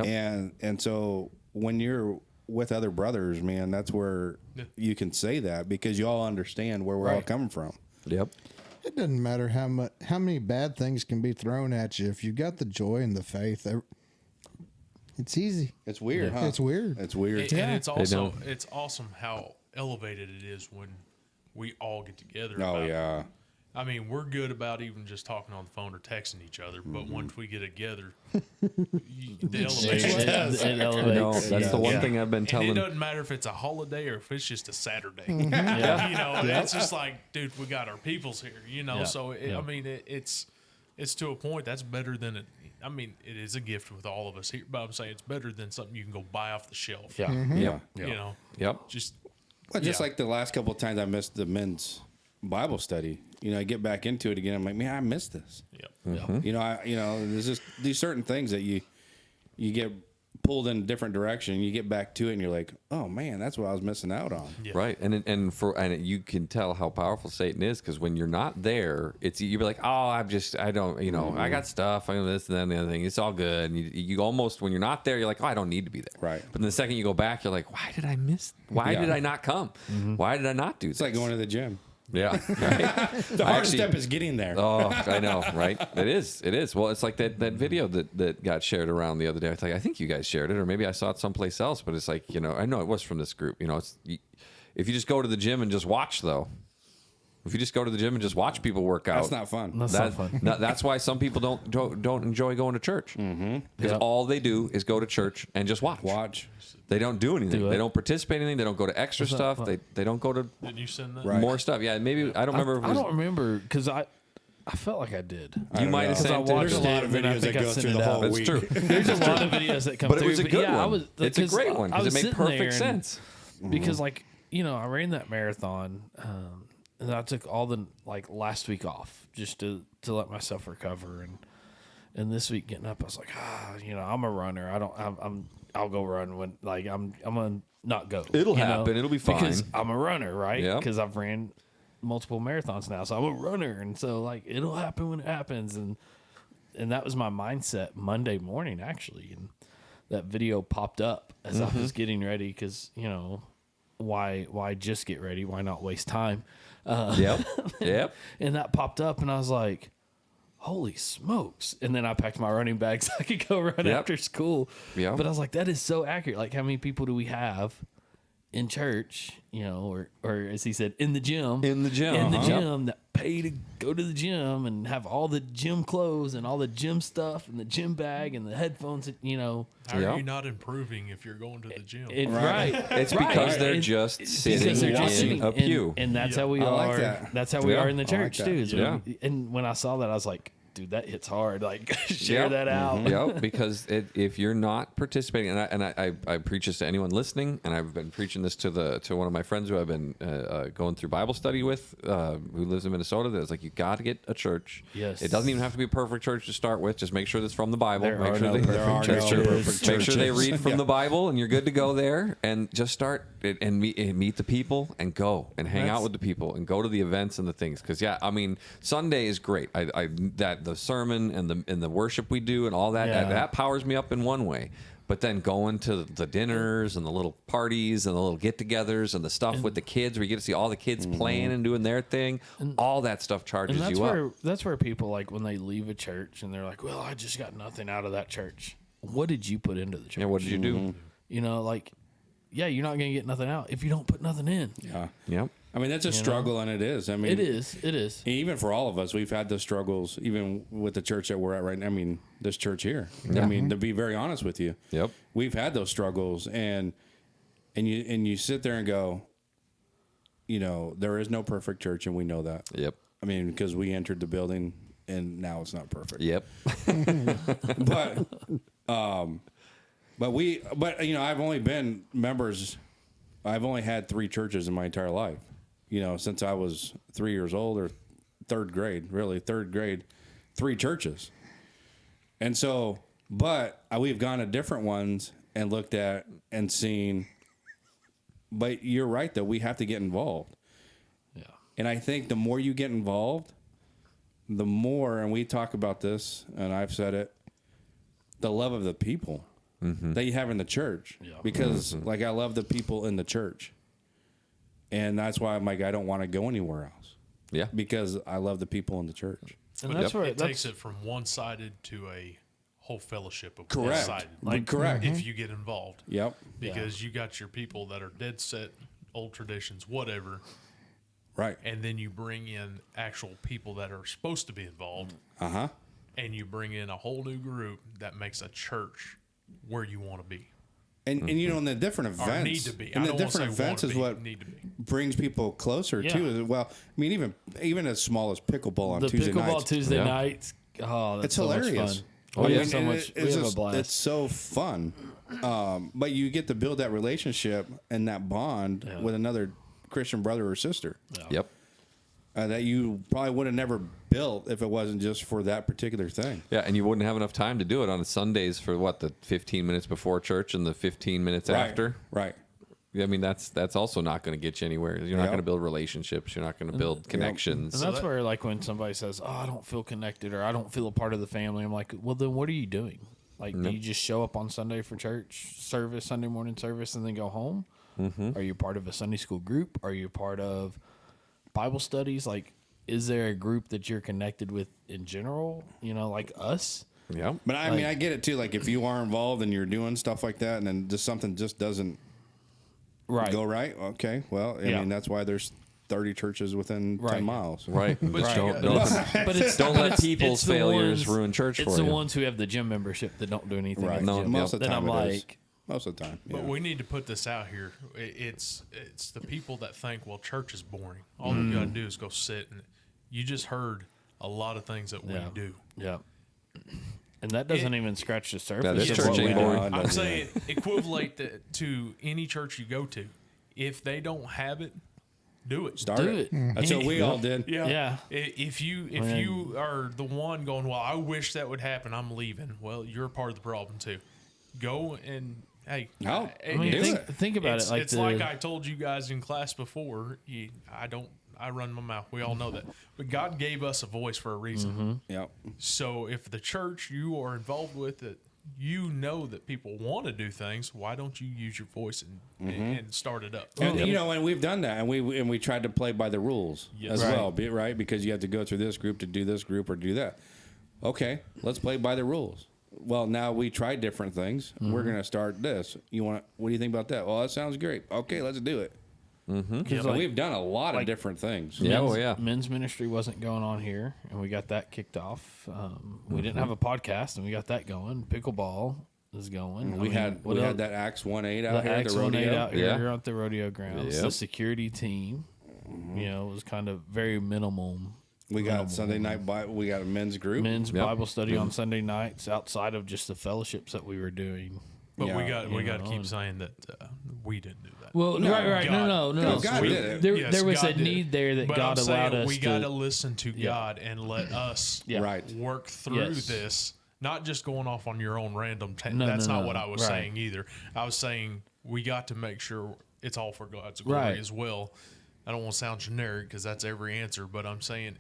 Yep.
And so when you're with other brothers, man, that's where
Yeah.
you can say that because you all understand where we're all
Right.
coming from.
Yep.
It doesn't matter how many bad things can be thrown at you. If you've got the joy and the faith, it's easy.
It's weird, huh?
It's weird.
It's weird.
And it's also
don't.
it's awesome how elevated it is when we all get together.
Oh,
about-
yeah.
I mean, we're good about even just talking on the phone or texting each other, but
Mm-hmm.
once we get together, the
it,
elevation.
it, it elevates.
No, that's the one
Yeah.
thing I've been
And
telling.
it doesn't matter if it's a holiday or if it's just a Saturday.
Yeah.
It's just like, dude, we got our peoples here.
Yeah.
So
Yeah.
I mean, it's to a point that's better than it. I mean, it is a gift with all of us here, but I'm saying it's better than something you can go buy off the shelf.
Yeah.
Yep.
Just
Yep.
Well, just
Yeah.
like the last couple of times I missed the men's Bible study, I get back into it again. I'm like, man, I missed this.
yeah.
There's just these certain things that you get pulled in a different direction. You get back to it, and you're like, oh man, that's what I was missing out on.
Yeah.
Right, and you can tell how powerful Satan is because when you're not there, you'll be like, oh, I don't, I got stuff, I know this and that and the other thing. It's all good. And you almost when you're not there, you're like, oh, I don't need to be there.
Right.
But then the second you go back, you're like, why did I miss? Why
Yeah.
did I not come? Why did I not do
It's
this?
like going to the gym.
Yeah. Right.
The hardest step is getting there.
Oh, I know, right? It is. It is. Well, it's like that video that got shared around the other day. I think you guys shared it, or maybe I saw it someplace else. But it's like, I know it was from this group. If you just go to the gym and just watch, though, if you just go to the gym and just watch people work out,
That's not fun.
That's not fun.
That's why some people don't enjoy going to church because all they do is go to church and just watch. They don't do anything.
Do it.
They don't participate in anything. They don't go to extra
That's not
stuff.
fun.
They don't go to
Didn't you send that?
Right.
more stuff. Yeah, maybe I don't remember. If it
I
was,
don't remember because I felt like I did.
you might have
Because I
sent
watched
it.
There's a lot of
and then I
videos
think
that
I
go
sent
through
it
the
out.
whole
That's
week.
true.
There's a lot of videos that come
But
through.
it was a good
yeah,
one. It's a
because
great one
I
because
was
it made
sitting there
perfect
and-
sense.
Because I ran that marathon, and I took all the last week off just to let myself recover, and this week getting up, I was like, I'm a runner. I'll go run when I'm gonna not go.
It'll
you know,
happen. It'll be
because
fine.
I'm a runner, right?
Yeah.
Because I've ran multiple marathons now, so I'm a runner, and so it'll happen when it happens, and that was my mindset Monday morning actually, and that video popped up as I was getting ready because why just get ready? Why not waste time?
Yep.
And that popped up, and I was like, holy smokes. And then I packed my running bag so I could go run
Yep.
after school.
Yep.
But I was like, that is so accurate. Like, how many people do we have in church, or as he said, in the gym?
In the gym.
In the
Uh-huh.
gym that pay to go to the gym and have all the gym clothes and all the gym stuff and the gym bag and the headphones,
How
Yeah.
are you not improving if you're going to the gym?
Right.
It's
Right.
because they're
And-
just
because
sitting
they're just
in
sitting,
a pew.
and that's
Yeah.
how we
I like
are.
that.
That's how we
Yeah,
are in the
I like
church
that.
too. is
Yeah.
And when I saw that, I was like, dude, that hits hard. Like, share
Yep.
that out.
Yep, because if you're not participating, and I preach this to anyone listening, and I've been preaching this to one of my friends who I've been going through Bible study with, who lives in Minnesota. That's like, you got to get a church.
Yes.
It doesn't even have to be a perferent church to start with. Just make sure that's from the Bible.
There
Make
are
sure
no
they
perfect churches.
make sure they read from the Bible, and you're good to go there. And just start and meet the people, and go and hang out with the people, and go to the events and the things. Because I mean, Sunday is great. That the sermon and the worship we do and all that, that powers me up in one way. But then going to the dinners and the little parties and the little get-togethers and the stuff with the kids, where you get to see all the kids playing and doing their thing, all that stuff charges
And
you up.
that's where people, like, when they leave a church and they're like, well, I just got nothing out of that church. What did you put into the church?
Yeah, what did you do?
You know, like, yeah, you're not going to get nothing out if you don't put nothing in.
Yeah.
Yep.
I mean, that's a struggle, and it is. I mean,
It is.
Even for all of us, we've had the struggles, even with the church that we're at right now. I mean, this church here. I mean, to be very honest with you,
Yep.
we've had those struggles, and you sit there and go, you know, there is no perfect church, and we know that.
Yep.
I mean, because we entered the building, and now it's not perfect.
Yep.
But you know, I've only been members. I've only had 3 churches in my entire life. You know, since I was 3 years old, or third grade, 3 churches. And so, but we've gone to different ones and looked at and seen. But you're right, though. We have to get involved.
Yeah.
And I think the more you get involved, the more, and we talk about this, and I've said it, the love of the people that you have in the church.
Yeah.
Because, like, I love the people in the church. And that's why I'm like, I don't want to go anywhere else.
Yeah.
Because I love the people in the church.
And
But
that's where
it takes it from one-sided to a whole fellowship of
Correct.
one-sided.
Correct.
If you get involved.
Yep.
Because you got your people that are dead set, old traditions, whatever,
Right.
and then you bring in actual people that are supposed to be involved,
Uh-huh.
and you bring in a whole new group that makes a church where you want to be.
And you know, in the different events,
Or need to be.
and
I
the
don't want to say
different events
want
is
to be,
what
need to be.
brings people closer
Yeah.
too. Well, I mean, even as small as pickleball on
the
Tuesday
pickleball
nights.
Tuesday
Yeah.
nights. Oh, that's
It's
so
hilarious.
much fun.
I
We
mean,
have so
and
much.
it-
We
it's
have a
just-
blast.
It's so fun. But you get to build that relationship and that bond with another Christian brother or sister
Yep.
that you probably would have never built if it wasn't just for that particular thing.
Yeah, and you wouldn't have enough time to do it on Sundays for the 15 minutes before church and the 15 minutes after.
Right.
I mean, that's also not going to get you anywhere. You're not
Yep.
going to build relationships. You're not going to build connections.
And that's where, like, when somebody says, "Oh, I don't feel connected," or "I don't feel a part of the family," I'm like, "Well, then what are you doing? Like, do you just show up on Sunday for church service, Sunday morning service, and then go home? Are you part of a Sunday school group? Are you part of Bible studies? Like, is there a group that you're connected with in general? You know, like us."
Yeah.
But I mean, I get it too. Like, if you are involved and you're doing stuff like that, and then just something just doesn't
Right.
go right, okay. Well, I
Yeah.
mean, that's why there's 30 churches within 10
Right.
miles.
Right.
But
But
you
don't,
got-
don't,
But it's
don't
but
let
it's-
people's
it's the
failures
ones-
ruin church
It's
for
the
you.
ones who have the gym membership that don't do anything.
Right.
at the gym.
Most of the
Then
time
I'm
it is.
like,
Most of the time.
But
yeah.
we need to put this out here. It's the people that think, well, church is boring. All you got to do is go sit, and you just heard a lot of things that
yeah,
we do.
yeah. And that doesn't even scratch the surface.
That is
of
church
what we
ain't
do.
boring.
I'm saying equivalent to any church you go to. If they don't have it, do it.
Start
Do
it.
it.
That's what we all did.
Yeah.
If you
Man.
you are the one going, well, I wish that would happen, I'm leaving. Well, you're part of the problem too. Go and hey.
No,
I mean,
do
think,
it.
think about
it's,
it. Like
it's like I told you guys in class before. I run my mouth. We all know that. But God gave us a voice for a reason.
Yep.
So if the church you are involved with it, you know that people want to do things. Why don't you use your voice and start it up?
And you know, and we've done that, and we tried to play by the rules
Yes.
as
Right.
well, right? Because you have to go through this group to do this group or do that. Okay, let's play by the rules. Well, now we tried different things. We're gonna start this. What do you think about that? Well, that sounds great. Okay, let's do it. And
like-
we've done a lot of different things.
Yeah, oh, yeah.
Men's ministry wasn't going on here, and we got that kicked off. We didn't have a podcast, and we got that going. Pickleball is going.
We had that Acts 1-8 out here at
X
the
18
rodeo.
out here
Yeah.
at the rodeo grounds.
Yep.
The security team, was kind of very minimal
We got Sunday night. We got a men's group.
Men's Bible study on Sunday nights outside of just the fellowships that we were doing.
But
Yeah.
we got to keep saying that we didn't do that.
Well, right. No.
God did it.
There was
God
a
did
need
it.
there that
But
God
I'm
allowed
saying
us
we
to.
got to listen to God and let us
Right.
work through this. Not just going off on your own random.
No,
That's
no,
not
no.
what I was
Right.
saying either. I was saying we got to make sure it's all for God's glory
Right.
as well. I don't want to sound generic because that's every answer, but I'm saying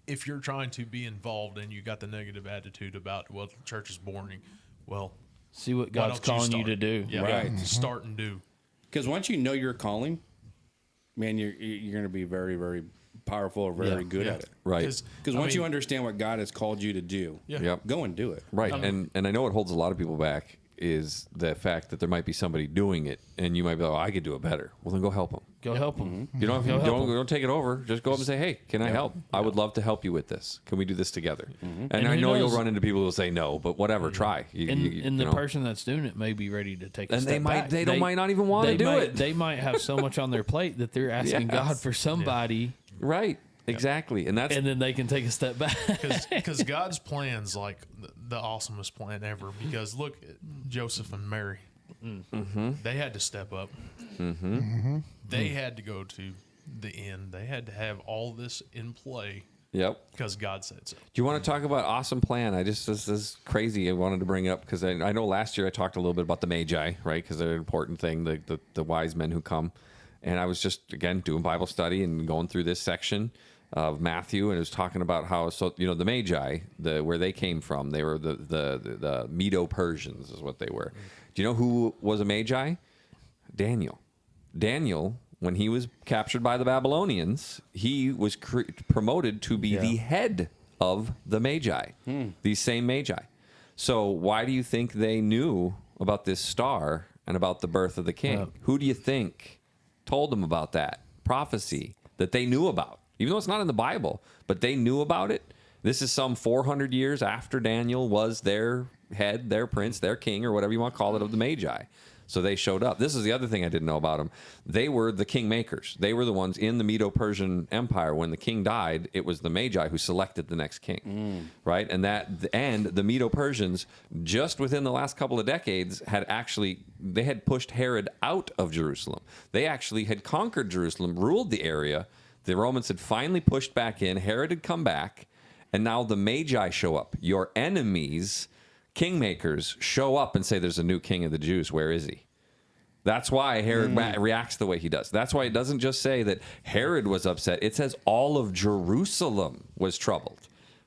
if you're trying to be involved and you got the negative attitude about, well, the church is boring, well,
See what
why
God's
don't
calling you
start?
to do.
Yeah,
Right.
start and do.
Because once you know your calling, man, you're going to be very, very powerful or very good at it.
Right.
Because once you understand what God has called you to do,
Yeah.
go and do it.
Right. And I know what holds a lot of people back is the fact that there might be somebody doing it, and you might be like, oh, I could do it better. Well, then go help them.
Go help them.
You don't
Go help 'em.
don't take it over. Just go up and say, hey, can I help? I would love to help you with this. Can we do this together? And
And
I
who
know you'll
knows?
run into people who will say no, but whatever, try. You
And the
know.
person that's doing it may be ready to take a
And
step
they might-
back.
they might not even wanna
they
do
might-
it.
They might have so much on their plate that they're asking
Yes.
God for somebody,
Right. Exactly. And that's
and then they can take a step back.
Because God's plan's like the awesomest plan ever. Because look at Joseph and Mary. They had to step up. They had to go to the end. They had to have all this in play
yep.
because God said so.
Do you want to talk about awesome plan? This is crazy. I wanted to bring it up because I know last year I talked a little bit about the Magi, right? Because they're an important thing, the wise men who come. And I was just, again, doing Bible study and going through this section of Matthew, and it was talking about how, the Magi, where they came from, they were the Medo-Persians is what they were. Do you know who was a Magi? Daniel. Daniel, when he was captured by the Babylonians, he was promoted to be the head of the Magi, these same Magi. So why do you think they knew about this star and about the birth of the king? Who do you think told them about that prophecy that they knew about? Even though it's not in the Bible, but they knew about it. This is some 400 years after Daniel was their head, their prince, their king, or whatever you want to call it, of the Magi. So they showed up. This is the other thing I didn't know about them. They were the king makers. They were the ones in the Medo-Persian Empire. When the king died, it was the Magi who selected the next king, right? And the Medo-Persians, just within the last couple of decades, they had pushed Herod out of Jerusalem. They actually had conquered Jerusalem, ruled the area. The Romans had finally pushed back in. Herod had come back, and now the Magi show up. Your enemies, kingmakers, show up and say, there's a new king of the Jews. Where is he? That's why Herod reacts the way he does. That's why it doesn't just say that Herod was upset. It says all of Jerusalem was troubled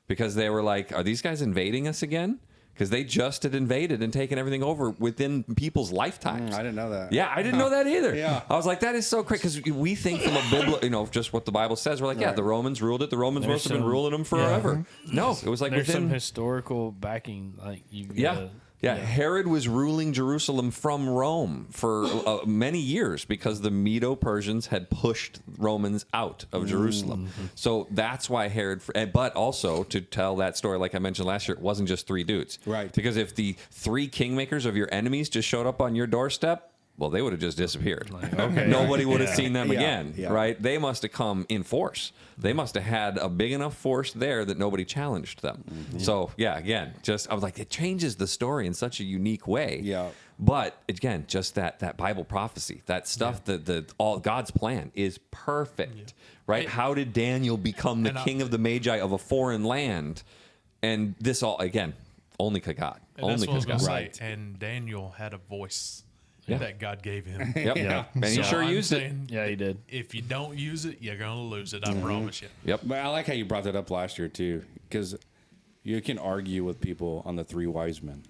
because they were like, are these guys invading us again? Because they just had invaded and taken everything over within people's lifetimes.
I didn't know that.
Yeah, I didn't know that either.
Yeah.
I was like, that is so crazy. Because we think from a biblical, just what the Bible says. We're like, yeah, the Romans ruled it. The Romans must have been ruling them forever. No, it was like
There's some
within...
historical backing. Like you
Yeah. Herod was ruling Jerusalem from Rome for many years because the Medo-Persians had pushed Romans out of Jerusalem. So that's why Herod, but also to tell that story, like I mentioned last year, it wasn't just three dudes.
Right.
Because if the three kingmakers of your enemies just showed up on your doorstep, well, they would have just disappeared. Nobody would have seen them again, right? They must have come in force. They must have had a big enough force there that nobody challenged them. So, again, I was like, it changes the story in such a unique way.
Yeah.
But again, just that Bible prophecy, that stuff, all God's plan is perfect, right? How did Daniel become the king of the Magi of a foreign land? And this all, again, only God.
And that's
Only
what I was going to say.
Right.
And Daniel had a voice
Yeah.
that God gave him.
Yep. And he
So
sure
I'm
used it.
saying,
Yeah, he did.
If you don't use it, you're going to lose it. I promise you.
Yep.
But I like how you brought that up last year too, because you can argue with people on the three wise men.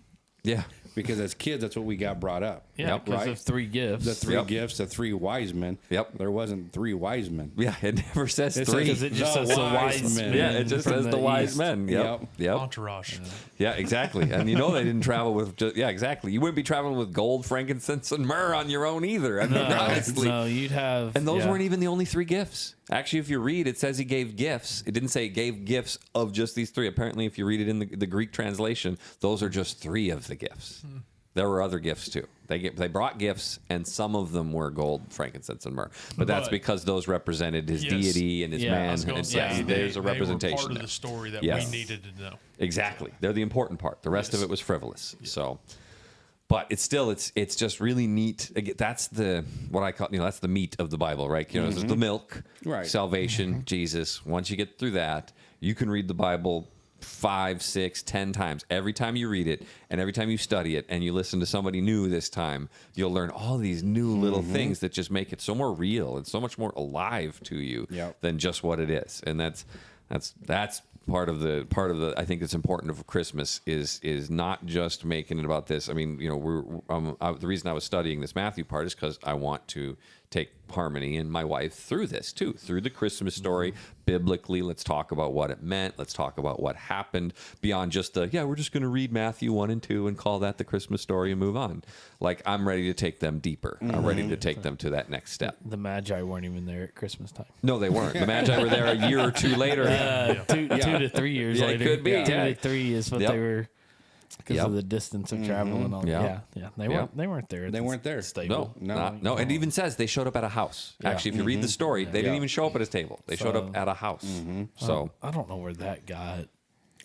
Yeah.
Because as kids, that's what we got brought up.
Yeah,
Yep.
because
Right.
of three gifts.
The three gifts, the three wise men.
Yep.
There wasn't three wise men.
Yeah, it never says
It
three.
Because it just
The
says the
wise
wise
men.
men.
Yeah, it just
from
says the wise
east.
men. Yep. Yep.
Entourage.
Yeah, exactly. And they didn't travel with exactly. You wouldn't be traveling with gold, frankincense, and myrrh on your own either. I mean, honestly.
No, you'd have.
And those
yeah.
weren't even the only three gifts. Actually, if you read, it says he gave gifts. It didn't say he gave gifts of just these three. Apparently, if you read it in the Greek translation, those are just three of the gifts. There were other gifts too. They brought gifts, and some of them were gold, frankincense, and myrrh. But that's because those represented his deity and his
I was gonna
man.
say,
There's a representation.
They were part
there.
of the story that
Yes.
we needed to know.
Exactly. They're the important part. The rest of it was frivolous. So, but it's still, it's just really neat. Again, that's what I call, that's the meat of the Bible, right? This is the milk,
Right.
salvation, Jesus. Once you get through that, you can read the Bible 5, 6, 10 times. Every time you read it and every time you study it and you listen to somebody new this time, you'll learn all these new little things that just make it so more real and so much more alive to you than just what it is. And that's part of the I think it's important of Christmas is not just making it about this. I mean, the reason I was studying this Matthew part is because I want to take Harmony and my wife through this too, through the Christmas story biblically. Let's talk about what it meant. Let's talk about what happened beyond just we're just going to read Matthew 1 and 2 and call that the Christmas story and move on. Like, I'm ready to take them deeper. I'm ready to take them to that next step.
The Magi weren't even there at Christmas time.
No, they weren't. The Magi were there a year or two later.
2 to 3 years later.
It could be.
2 to 3 is what they were, because of the distance of travel and all.
Yeah.
They weren't there.
They weren't there.
Stable.
No. It even says they showed up at a house. Actually, if you read the story, they didn't even show up at his table. They showed up at a house. So
I don't know where that got.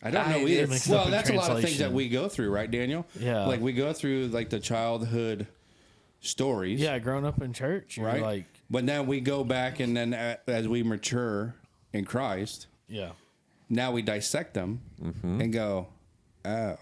I don't know either.
mixed
Well,
up in
that's a lot of things that
translation.
we go through, right, Daniel?
Yeah.
Like, we go through, like, the childhood stories.
Yeah, growing up in church, you're
Right?
like,
But then we go back, and then as we mature in Christ,
yeah.
now we dissect them and go, oh,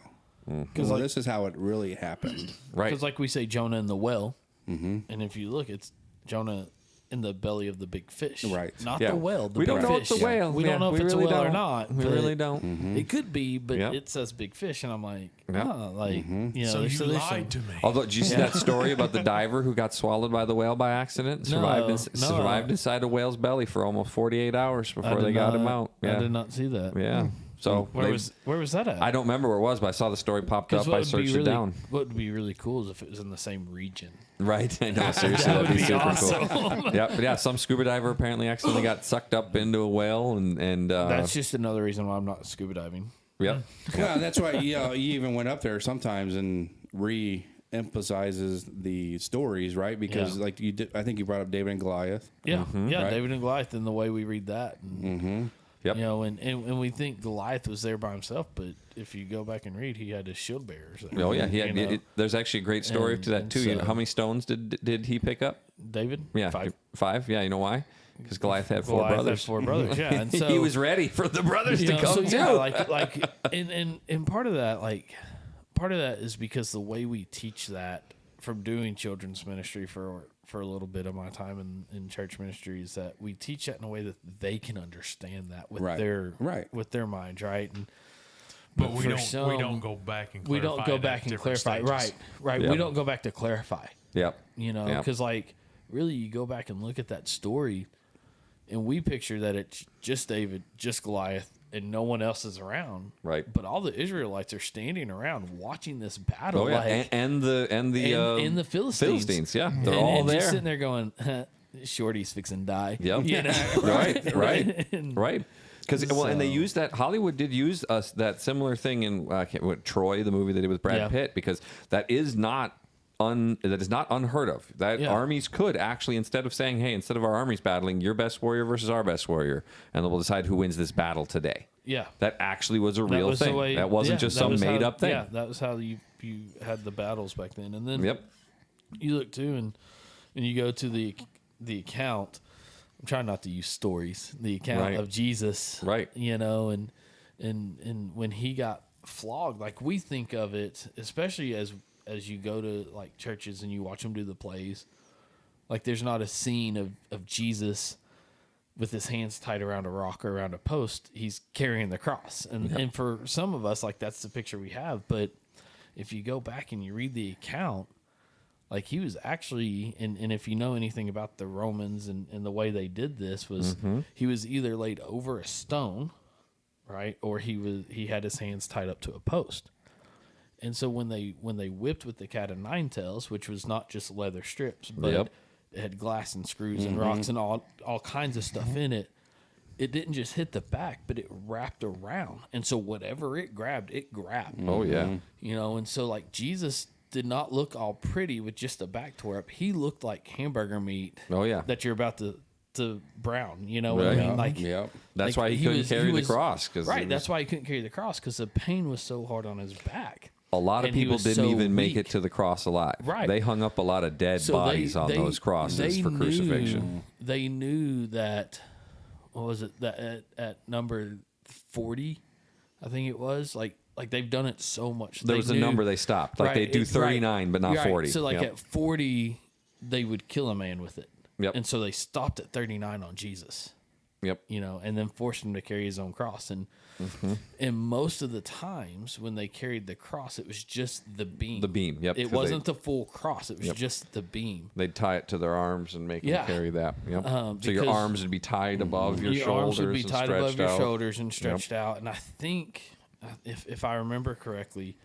well, this is how it really happened.
right.
Because like we say, Jonah in the well, and if you look, it's Jonah in the belly of the big fish,
Right.
Not
Yeah.
the whale. The
We
big
don't know
fish.
it's a whale.
We
Yeah,
don't know if
we
it's
really
a whale or
don't.
not.
We
but
really don't.
It could be, but
Yep.
it says big fish, and I'm like,
Yep.
So
there's
you
some-
lied to me.
Although, did you see that story about the diver who got swallowed by the whale by accident? And survived inside a whale's belly for almost 48 hours
I
before
did
they got him
not-
out. Yeah.
I did not see that.
Yeah. So
Where was that at?
I don't remember where it was, but I saw the story popped up.
'Cause
I searched it down.
What would be really cool is if it was in the same region.
Right. I know. Seriously,
That
that'd
would
be
be
super
awesome.
cool. Yeah. But yeah, some scuba diver apparently accidentally got sucked up into a whale, and
That's just another reason why I'm not scuba diving.
yep.
Well, that's why you even went up there sometimes and re-emphasizes the stories, right? Because
Yeah.
like you did, I think you brought up David and Goliath.
Yeah,
Right.
David and Goliath, and the way we read that, and,
Yep.
and we think Goliath was there by himself, but if you go back and read, he had his shield bearers there.
Oh yeah, he had.
You know?
There's actually a great story
And-
to that
and
too. You know,
so-
how many stones did he pick up?
David,
Yeah,
5.
5. Yeah, you know why? Because Goliath had 4
Goliath had
brothers.
4 brothers, yeah, and so
he was ready for the brothers
you
to
know,
come
so,
too.
yeah, like, and part of that is because the way we teach that from doing children's ministry for a little bit of my time in church ministry is that we teach that in a way that they can understand that with
Right.
with their minds, right? And
But we
for
don't
some-
go back and
we
clarify
don't go
it at
back and
different
clarify,
stages.
right?
Yeah.
We don't go back to clarify,
Yep.
you know,
Yep.
because like really, you go back and look at that story, and we picture that it's just David, just Goliath, and no one else is around,
Right.
But all the Israelites are standing around watching this battle,
Oh yeah,
like,
and the
and the Philistines.
Philistines, yeah, they're
and,
all
and
there.
just sitting there going, Shorty's fixing to die.
Yep.
You know?
right.
And-
Right. Because and they
So-
used that. Hollywood did use that similar thing in Troy, the movie they did with Brad
Yeah.
Pitt, because that is not unheard of. That
Yeah.
armies could actually, instead of saying, "Hey, instead of our armies battling, your best warrior versus our best warrior, and then we'll decide who wins this battle today."
Yeah.
That actually was a
That
real
was the
thing.
way-
That wasn't
yeah,
just
that
some
was how-
made up thing.
Yeah, that was how you had the battles back then. And then
Yep.
you look too, and you go to the account. I'm trying not to use stories. The account
Right.
of Jesus,
Right.
You know, and when he got flogged, like we think of it, especially as you go to like churches and you watch them do the plays, like there's not a scene of Jesus with his hands tied around a rock or around a post. He's carrying the cross, and for some of us, like that's the picture we have. But if you go back and you read the account, like he was actually, and if you know anything about the Romans and the way they did this, was he was either laid over a stone, right, or he had his hands tied up to a post. And so when they whipped with the cat o' nine tails, which was not just leather strips, but
Yep.
it had glass and screws and rocks and all kinds of stuff in it. It didn't just hit the back, but it wrapped around. And so whatever it grabbed,
Oh yeah.
you know. And so like Jesus did not look all pretty with just the back tore up. He looked like hamburger meat.
Oh, yeah.
That you're about to brown. You know what
Right.
I mean? Like,
Yep.
That's
like
why he couldn't carry the cross.
Right. That's why he couldn't carry the cross, because the pain was so hard on his back.
A lot of
And he
people
was
didn't
so
even make
weak.
it to the cross alive.
Right.
They hung up a lot of dead
So
bodies on those crosses for crucifixion.
They knew that, what was it, that at number 40, I think it was, like they've done it so much.
There was a number they stopped. Like they do 39, but not 40.
So like
Yep.
at 40, they would kill a man with it.
Yep.
And so they stopped at 39 on Jesus.
Yep.
You know, and then forced him to carry his own cross. And
Mm-hmm.
and most of the times when they carried the cross, it was just the beam.
The beam, yep,
It
'cause
wasn't the full cross. It was
Yep.
just the beam.
They'd tie it to their arms and make
Yeah.
them carry that. Yep. So your
because
arms would be tied above your shoulders
arms would be
and
tied
stretched
above your
out.
shoulders and stretched out. And I think, if I remember correctly,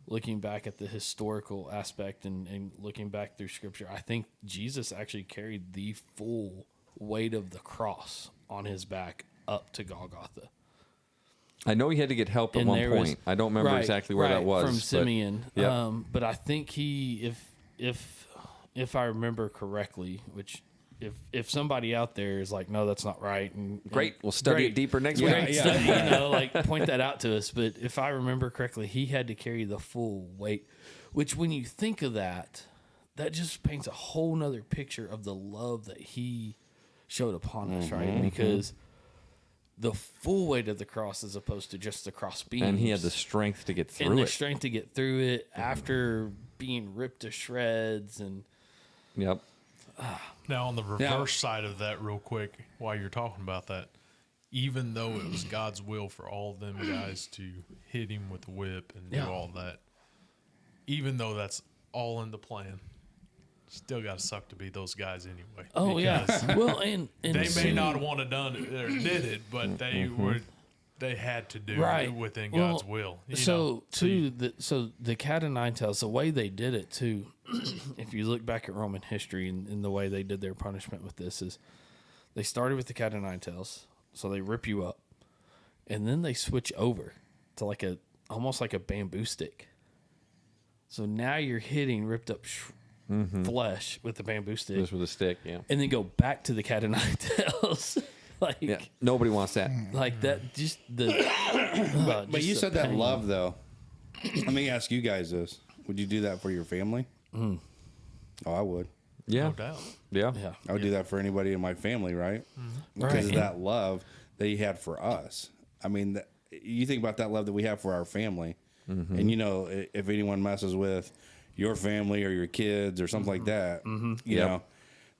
looking back at the historical aspect and looking back through Scripture, I think Jesus actually carried the full weight of the cross on his back up to Golgotha.
I know he had to get help at
And
one
there was-
point. I don't remember
right,
exactly where
right,
that was.
from
but-
Simeon.
Yep.
But I think he, if I remember correctly, which if somebody out there is like, no, that's not right, and
Great. We'll study it deeper next week.
Great study, you know, like point that out to us. But if I remember correctly, he had to carry the full weight. Which, when you think of that, that just paints a whole nother picture of the love that he showed upon us, right? Because the full weight of the cross, as opposed to just the cross beams,
And he had the strength to get through
and the
it.
strength to get through it after being ripped to shreds, and
Yep.
Now, on the reverse side of that, real quick, while you're talking about that, even though it was God's will for all them guys to hit him with a whip and do all that, even though that's all in the plan, still got to suck to be those guys anyway.
oh yeah,
because
well, and
they may
see-
not want to done it or did it, but they had to do
Right.
it within
Well,
God's will. You
So
know?
too, the cat o' nine tails, the way they did it too. If you look back at Roman history and the way they did their punishment with this, is they started with the cat o' nine tails, so they rip you up, and then they switch over to like almost like a bamboo stick. So now you're hitting ripped up flesh with the bamboo stick,
Just with a stick, yeah.
and then go back to the cat o' nine tails. Like,
Yeah. Nobody wants that.
like that. Just the.
But
just
you
the
said that
pain.
love, though. Let me ask you guys this: would you do that for your family? Oh, I would.
Yeah.
No doubt.
Yeah.
Yeah.
I would do that for anybody in my family, right? Because
Right.
of that love that he had for us. I mean, you think about that love that we have for our family, and you know, if anyone messes with your family or your kids or something like that, you
Yep.
know,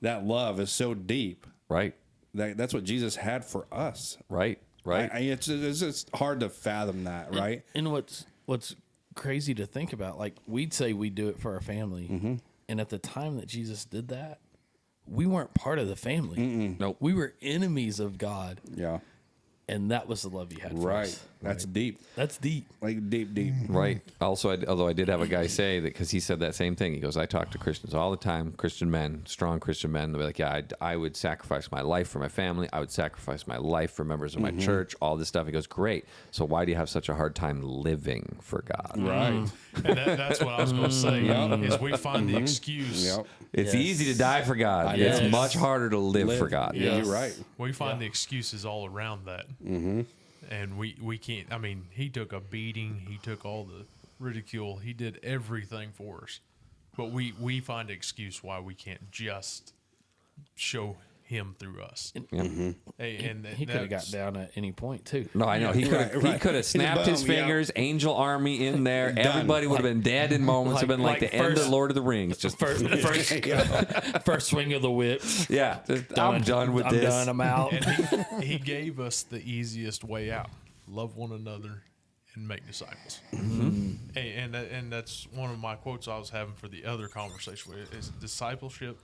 that love is so deep.
Right.
That's what Jesus had for us.
Right. Right.
It's just hard to fathom that, right?
And what's crazy to think about, like we'd say we do it for our family, and at the time that Jesus did that, we weren't part of the family.
Nope.
We were enemies of God,
Yeah.
and that was the love He had for
Right.
us.
That's deep.
That's deep.
Like deep.
Right. Also, although I did have a guy say that, because he said that same thing. He goes, I talk to Christians all the time, Christian men, strong Christian men. They'll be like, yeah, I would sacrifice my life for my family. I would sacrifice my life for members of my church, all this stuff. He goes, great. So why do you have such a hard time living for God?
Right.
And that's what I was going to say, is we find the excuse.
Yep.
It's
Yes.
easy to die for God.
know.
It's
Yes.
much harder to live for God.
Yeah,
Yes.
you're right.
We find the excuses all around that. And we can't, I mean, he took a beating. He took all the ridicule. He did everything for us. But we find an excuse why we can't just show him through us. And
He could have got down at any point too.
No, I know. He could have
right.
he could have snapped his
Boom, yeah.
fingers, angel army in there. Everybody would have been dead in moments. Have been like
like
the end of
first-
Lord of the Rings. Just
First swing of the whip.
yeah, I'm done with
I'm
this.
done. I'm out.
And he gave us the easiest way out. Love one another and make disciples. And that's one of my quotes I was having for the other conversation. Is discipleship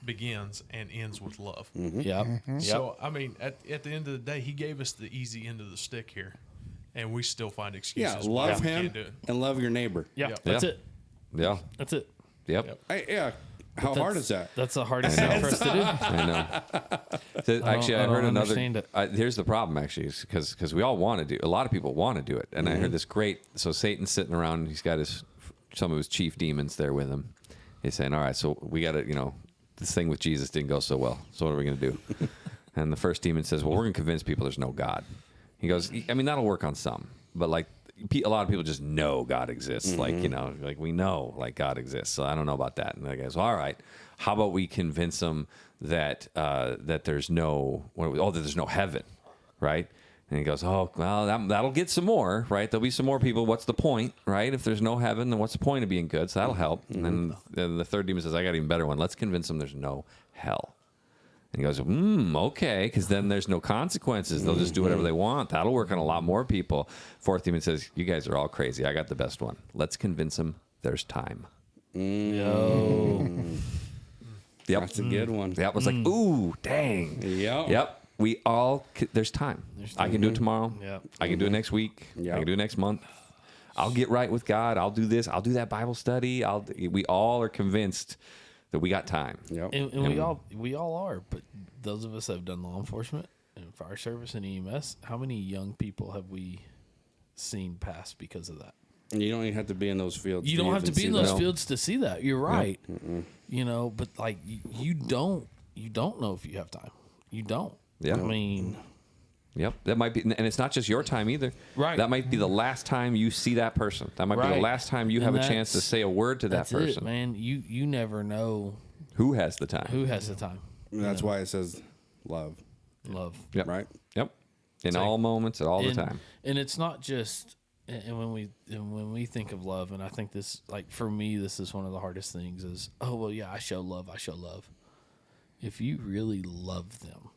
begins and ends with love.
Yep.
So, I mean, at the end of the day, he gave us the easy end of the stick here. And we still find excuses
Yeah,
why
love
we
him
can't do it.
and love your neighbor.
Yeah.
Yeah.
That's
Yeah.
it.
Yeah.
That's it.
Yep.
Yeah. How hard is that?
That's the hardest thing for us to do.
I know. So, actually, I
I don't
heard another.
understand it.
Here's the problem, actually, because we all want to do. A lot of people want to do it, and I heard this great. So Satan's sitting around. He's got his some of his chief demons there with him. He's saying, all right, so we got to, this thing with Jesus didn't go so well. So what are we going to do? And the first demon says, well, we're going to convince people there's no God. He goes, I mean, that'll work on some, but like a lot of people just know God exists. Like, like we know like God exists. So I don't know about that. And the guy goes, all right, how about we convince them that there's no heaven, right? And he goes, oh, well, that'll get some more, right? There'll be some more people. What's the point, right? If there's no heaven, then what's the point of being good? So that'll help. And then the third demon says, I got an even better one. Let's convince them there's no hell. And he goes, okay, because then there's no consequences. They'll just do whatever they want. That'll work on a lot more people. Fourth demon says, you guys are all crazy. I got the best one. Let's convince them there's time.
Yo.
Yep. That's a good one.
That was like, ooh, dang. Yep. We all, there's time. I can do it tomorrow.
Yep.
I can do it next week.
Yep.
I can do it next month. I'll get right with God. I'll do this. I'll do that Bible study. We all are convinced that we got time.
Yep.
And we all are, but those of us that have done law enforcement and fire service and EMS, how many young people have we seen pass because of that?
You don't even have to be in those fields.
You don't have to be in those fields to see that. You're right. But like you don't know if you have time. You don't.
Yeah.
I mean,
yep. That might be, and it's not just your time either.
Right.
That might be the last time you see that person. That might be the
Right.
last time you have a chance to say a word to that
that's
person.
it, man. You never know
Who has the time?
who has the time.
That's why it says love.
Love.
Yep.
Right?
Yep. In all moments, at all the time.
And it's not just. And when we think of love, and I think this, like for me, this is one of the hardest things. Is I show love. I show love. If you really love them,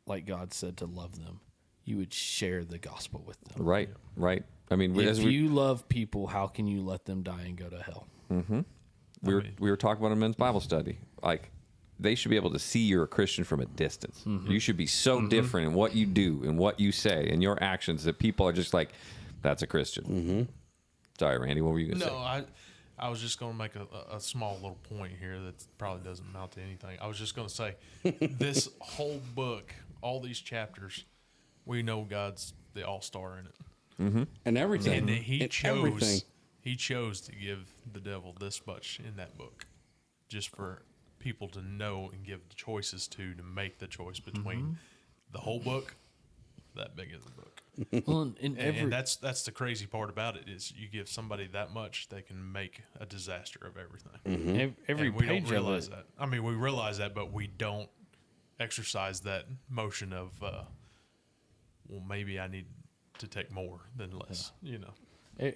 like God said to love them, you would share the gospel with them.
Right. Right. I mean,
If you love people, how can you let them die and go to hell?
we were talking about in men's Bible study. Like, they should be able to see you're a Christian from a distance. You should be so different in what you do and what you say and your actions that people are just like, that's a Christian. Sorry, Randy, what were you going to say?
No, I was just going to make a small little point here that probably doesn't amount to anything. I was just going to say, this whole book, all these chapters, we know God's the all-star in it.
And everything.
And he
And
chose
everything.
he chose to give the devil this much in that book just for people to know and give the choices to make the choice between the whole book, that big of the book.
Well,
And that's the crazy part about it is you give somebody that much, they can make a disaster of everything.
every
And we
page
don't realize
of it.
that. I mean, we realize that, but we don't exercise that motion of, well, maybe I need to take more than less.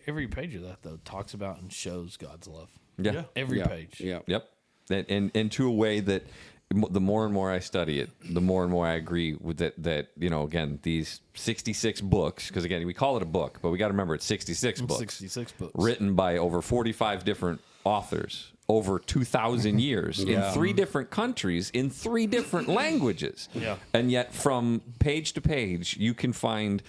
Every page of that though talks about and shows God's love.
Yeah.
Every page.
Yeah.
Yep. And to a way that the more and more I study it, the more and more I agree with that again, these 66 books, because again, we call it a book, but we got to remember it's 66 books.
66 books.
Written by over 45 different authors over 2,000 years in 3 different countries in 3 different languages.
Yeah.
And yet from page to page, you can find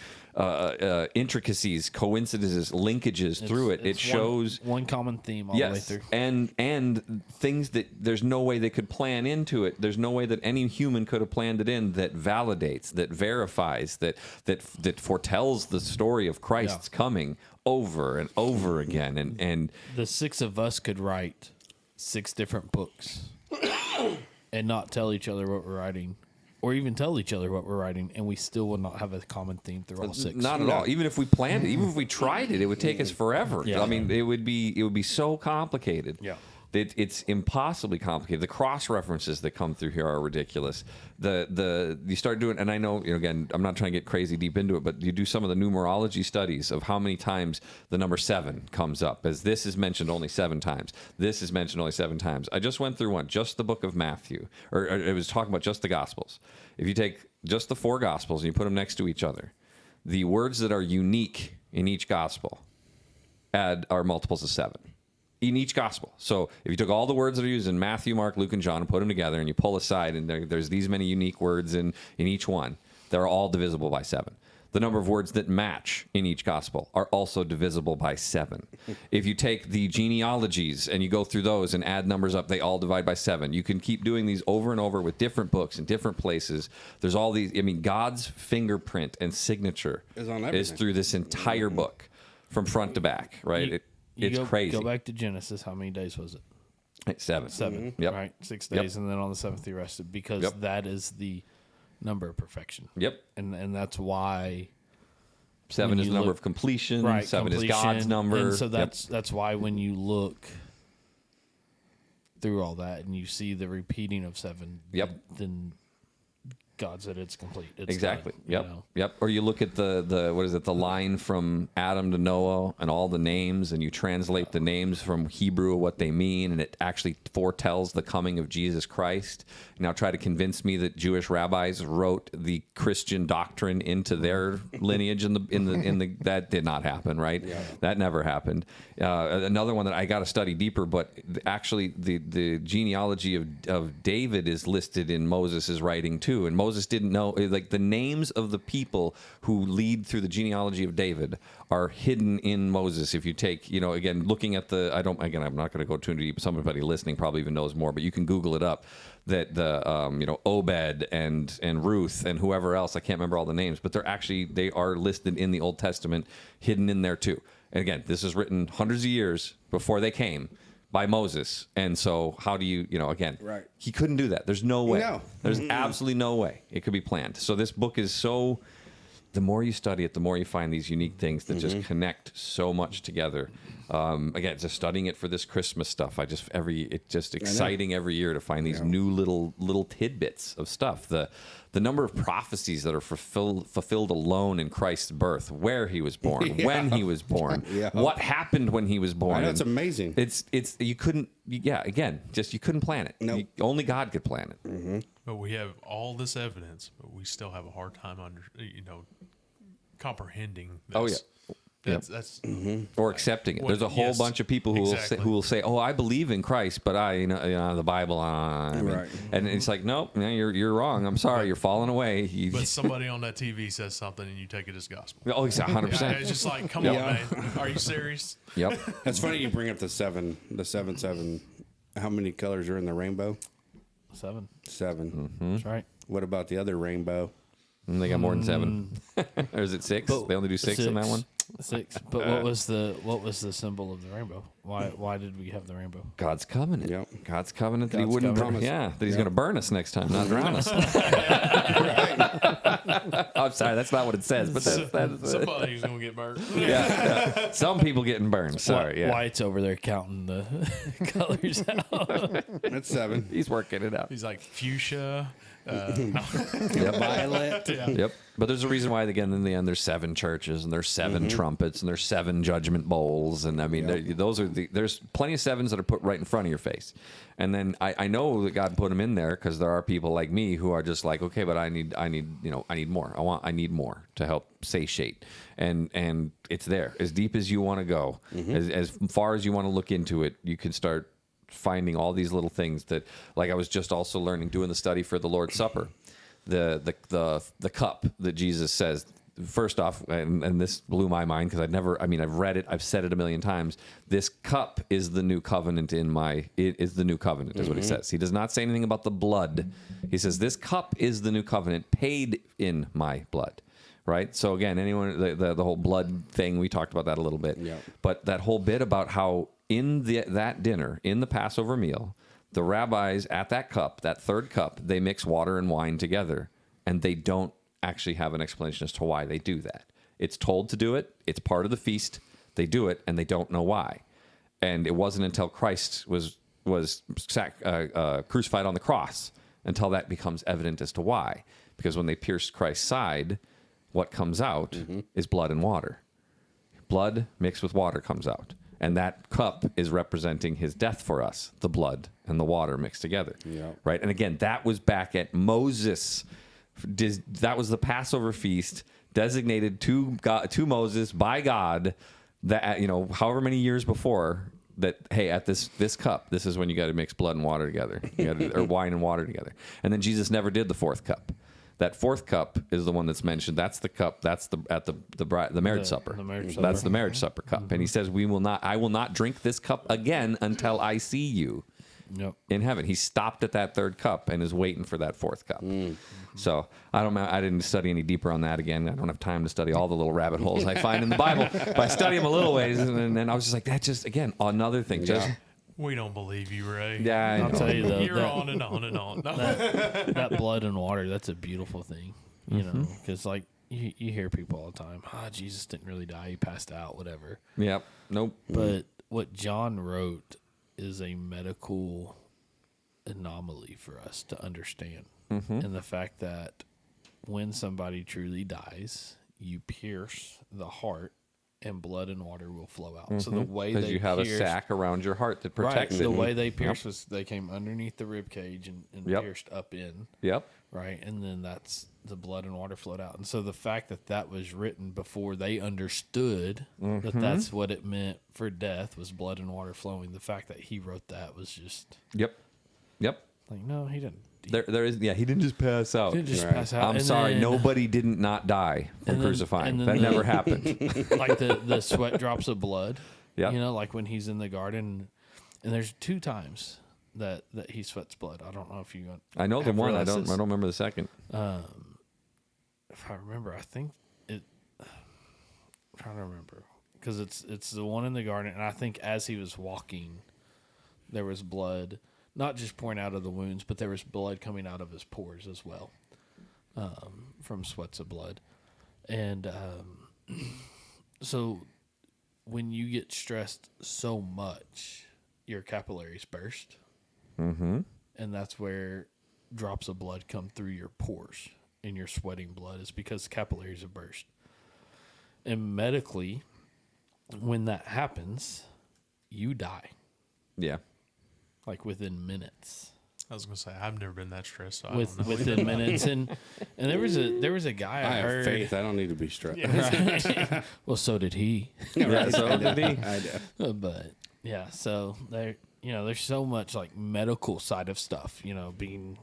intricacies, coincidences, linkages through it. It shows
one common theme all the way through.
and things that there's no way they could plan into it. There's no way that any human could have planned it in that validates, that verifies, that foretells the story of Christ's coming over and over again. And
The 6 of us could write 6 different books and not tell each other what we're writing. Or even tell each other what we're writing, and we still would not have a common theme through all 6.
Not at all. Even if we planned it, even if we tried it, it would take us forever.
Yeah.
I mean, it would be so complicated.
Yeah.
It's impossibly complicated. The cross references that come through here are ridiculous. You start doing, and I know, again, I'm not trying to get crazy deep into it, but you do some of the numerology studies of how many times the number 7 comes up, as this is mentioned only 7 times. This is mentioned only 7 times. I just went through just the book of Matthew, or it was talking about just the Gospels. If you take just the 4 Gospels and you put them next to each other, the words that are unique in each Gospel are multiples of 7. In each gospel. So if you took all the words that are used in Matthew, Mark, Luke, and John and put them together and you pull aside and there's these many unique words in each one, they're all divisible by 7. The number of words that match in each gospel are also divisible by 7. If you take the genealogies and you go through those and add numbers up, they all divide by 7. You can keep doing these over and over with different books in different places. There's all these, God's fingerprint and signature
Is on
is
everything.
through this entire book from front to back, right? It's crazy.
Go back to Genesis. How many days was it?
7.
7.
Yep.
Right. 6 days, and then on the 7th he rested, because
Yep.
that is the number of perfection.
Yep.
And that's why
7
when
is the
you
number
look-
of completion.
right,
7 is God's
completion.
number.
And so
Yep.
that's why when you look through all that and you see the repeating of 7,
Yep.
then God said it's complete. It's
Exactly.
done,
Yep.
you know?
Yep. Or you look at the what is it? The line from Adam to Noah and all the names, and you translate the names from Hebrew what they mean, and it actually foretells the coming of Jesus Christ. Now try to convince me that Jewish rabbis wrote the Christian doctrine into their lineage in the that did not happen, right? Yeah. That never happened. Another one that I got to study deeper, but actually the genealogy of David is listed in Moses' writing too, and Moses didn't know, like, the names of the people who lead through the genealogy of David are hidden in Moses. If you take, again, looking at I'm not going to go too deep. Somebody listening probably even knows more, but you can Google it up. That the Obed and Ruth and whoever else, I can't remember all the names, but they are listed in the Old Testament, hidden in there too. And again, this is written hundreds of years before they came by Moses. And so how do you, again,
Right.
He couldn't do that. There's no way.
No.
There's absolutely no way it could be planned. So this book is the more you study it, the more you find these unique things that just connect so much together. Again, just studying it for this Christmas stuff, it's just exciting every year to find these new little tidbits of stuff. The number of prophecies that are fulfilled alone in Christ's birth, where he was born, when he was born, what happened when he was born.
That's amazing.
It's you couldn't you couldn't plan it.
Nope.
Only God could plan it.
But we have all this evidence, but we still have a hard time comprehending this.
Oh, yeah.
That's
Or accepting it.
Well,
There's a whole
yes,
bunch of people who
exactly.
will say, "Oh, I believe in Christ, but the Bible."
Right.
And it's like, nope, you're wrong. I'm sorry, you're falling away.
But somebody on that TV says something and you take it as gospel.
Oh, it's 100%.
Yeah, it's just like, come on, man. Are you serious?
Yep.
That's funny you bring up the 7. How many colors are in the rainbow?
7.
7.
That's right.
What about the other rainbow?
And they got more than 7. Or is it 6?
But
They only do 6 in that one.
6. But what was the symbol of the rainbow? Why did we have the rainbow?
God's covenant.
Yep.
God's covenant that he
God's
wouldn't
covenant.
that he's going to burn us next time, not drown us. I'm sorry, that's not what it says, but that's
Somebody's going to get burned.
yeah. Some people getting burned. Sorry, yeah.
White's over there counting the colors out.
That's 7.
He's working it out.
He's like fuchsia.
Yep.
Violet.
Yep. But there's a reason why, again, in the end, there's 7 churches and there's 7 trumpets and there's 7 judgment bowls. And I mean, there's plenty of 7s that are put right in front of your face. And then I know that God put them in there because there are people like me who are just like, okay, but I need more. I need more to help satiate. And it's there. As deep as you want to go, as far as you want to look into it, you can start finding all these little things that, like I was just also learning, doing the study for the Lord's Supper, the cup that Jesus says. First off, and this blew my mind because I've read it, I've said it a million times. This cup is the new covenant it is the new covenant, is what he says. He does not say anything about the blood. He says, this cup is the new covenant paid in my blood. Right. So again, the whole blood thing, we talked about that a little bit, but that whole bit about how in that dinner, in the Passover meal, the rabbis at that cup, that third cup, they mix water and wine together, and they don't actually have an explanation as to why they do that. It's told to do it. It's part of the feast. They do it, and they don't know why. And it wasn't until Christ was crucified on the cross until that becomes evident as to why. Because when they pierced Christ's side, what comes out is blood and water. Blood mixed with water comes out. And that cup is representing his death for us, the blood and the water mixed together. Yep. Right? And again, that was back at Moses. That was the Passover feast designated to Moses by God, that however many years before, that, hey, at this cup, this is when you got to mix blood and water together, or wine and water together. And then Jesus never did the fourth cup. That fourth cup is the one that's mentioned. That's the cup. That's the marriage supper.
The marriage supper.
That's the marriage supper cup. And he says, I will not drink this cup again until I see you
Yep.
in heaven. He stopped at that third cup and is waiting for that fourth cup. So I didn't study any deeper on that again. I don't have time to study all the little rabbit holes I find in the Bible, but I study them a little ways, and then I was just like, that's just, again, another thing. Just,
We don't believe you, Ray.
yeah, I
I'll
know.
tell you though,
You're on and on and on. No.
that blood and water, that's a beautiful thing, you know, because like you hear people all the time, Jesus didn't really die, he passed out, whatever.
Yep. Nope.
But what John wrote is a medical anomaly for us to understand. And the fact that when somebody truly dies, you pierce the heart and blood and water will flow out. So the way
Because
they
you have a
pierce-
sac around your heart that protects
right,
it.
the way they pierced was they came underneath the rib cage and
Yep.
pierced up in.
Yep.
Right, and then that's the blood and water flowed out. And so the fact that that was written before they understood that that's what it meant for death was blood and water flowing. The fact that he wrote that was just
Yep. Yep.
like, no, he didn't.
There is, he didn't just pass out.
He didn't just pass out.
I'm
And
sorry,
then,
nobody didn't not die from
and then-
crucifying.
and
That
then
never happened.
like the sweat drops of blood.
Yep.
You know, like when he's in the garden, and there's 2 times that he sweats blood. I don't know if you.
I know the
have
one. I
realized
don't
this.
remember the second.
If I remember, I think it. I'm trying to remember because it's the one in the garden, and I think as he was walking, there was blood, not just pouring out of the wounds, but there was blood coming out of his pores as well, from sweats of blood, and so when you get stressed so much, your capillaries burst, and that's where drops of blood come through your pores and you're sweating blood is because capillaries have burst. And medically, when that happens, you die
Yeah.
like within minutes.
I was gonna say I've never been that stressed. So I don't know.
Within minutes, and there was a guy
I have
heard.
faith. I don't need to be stressed.
Well, so did he.
Yeah, so did he.
I do.
But yeah, so there, there's so much like medical side of stuff. Being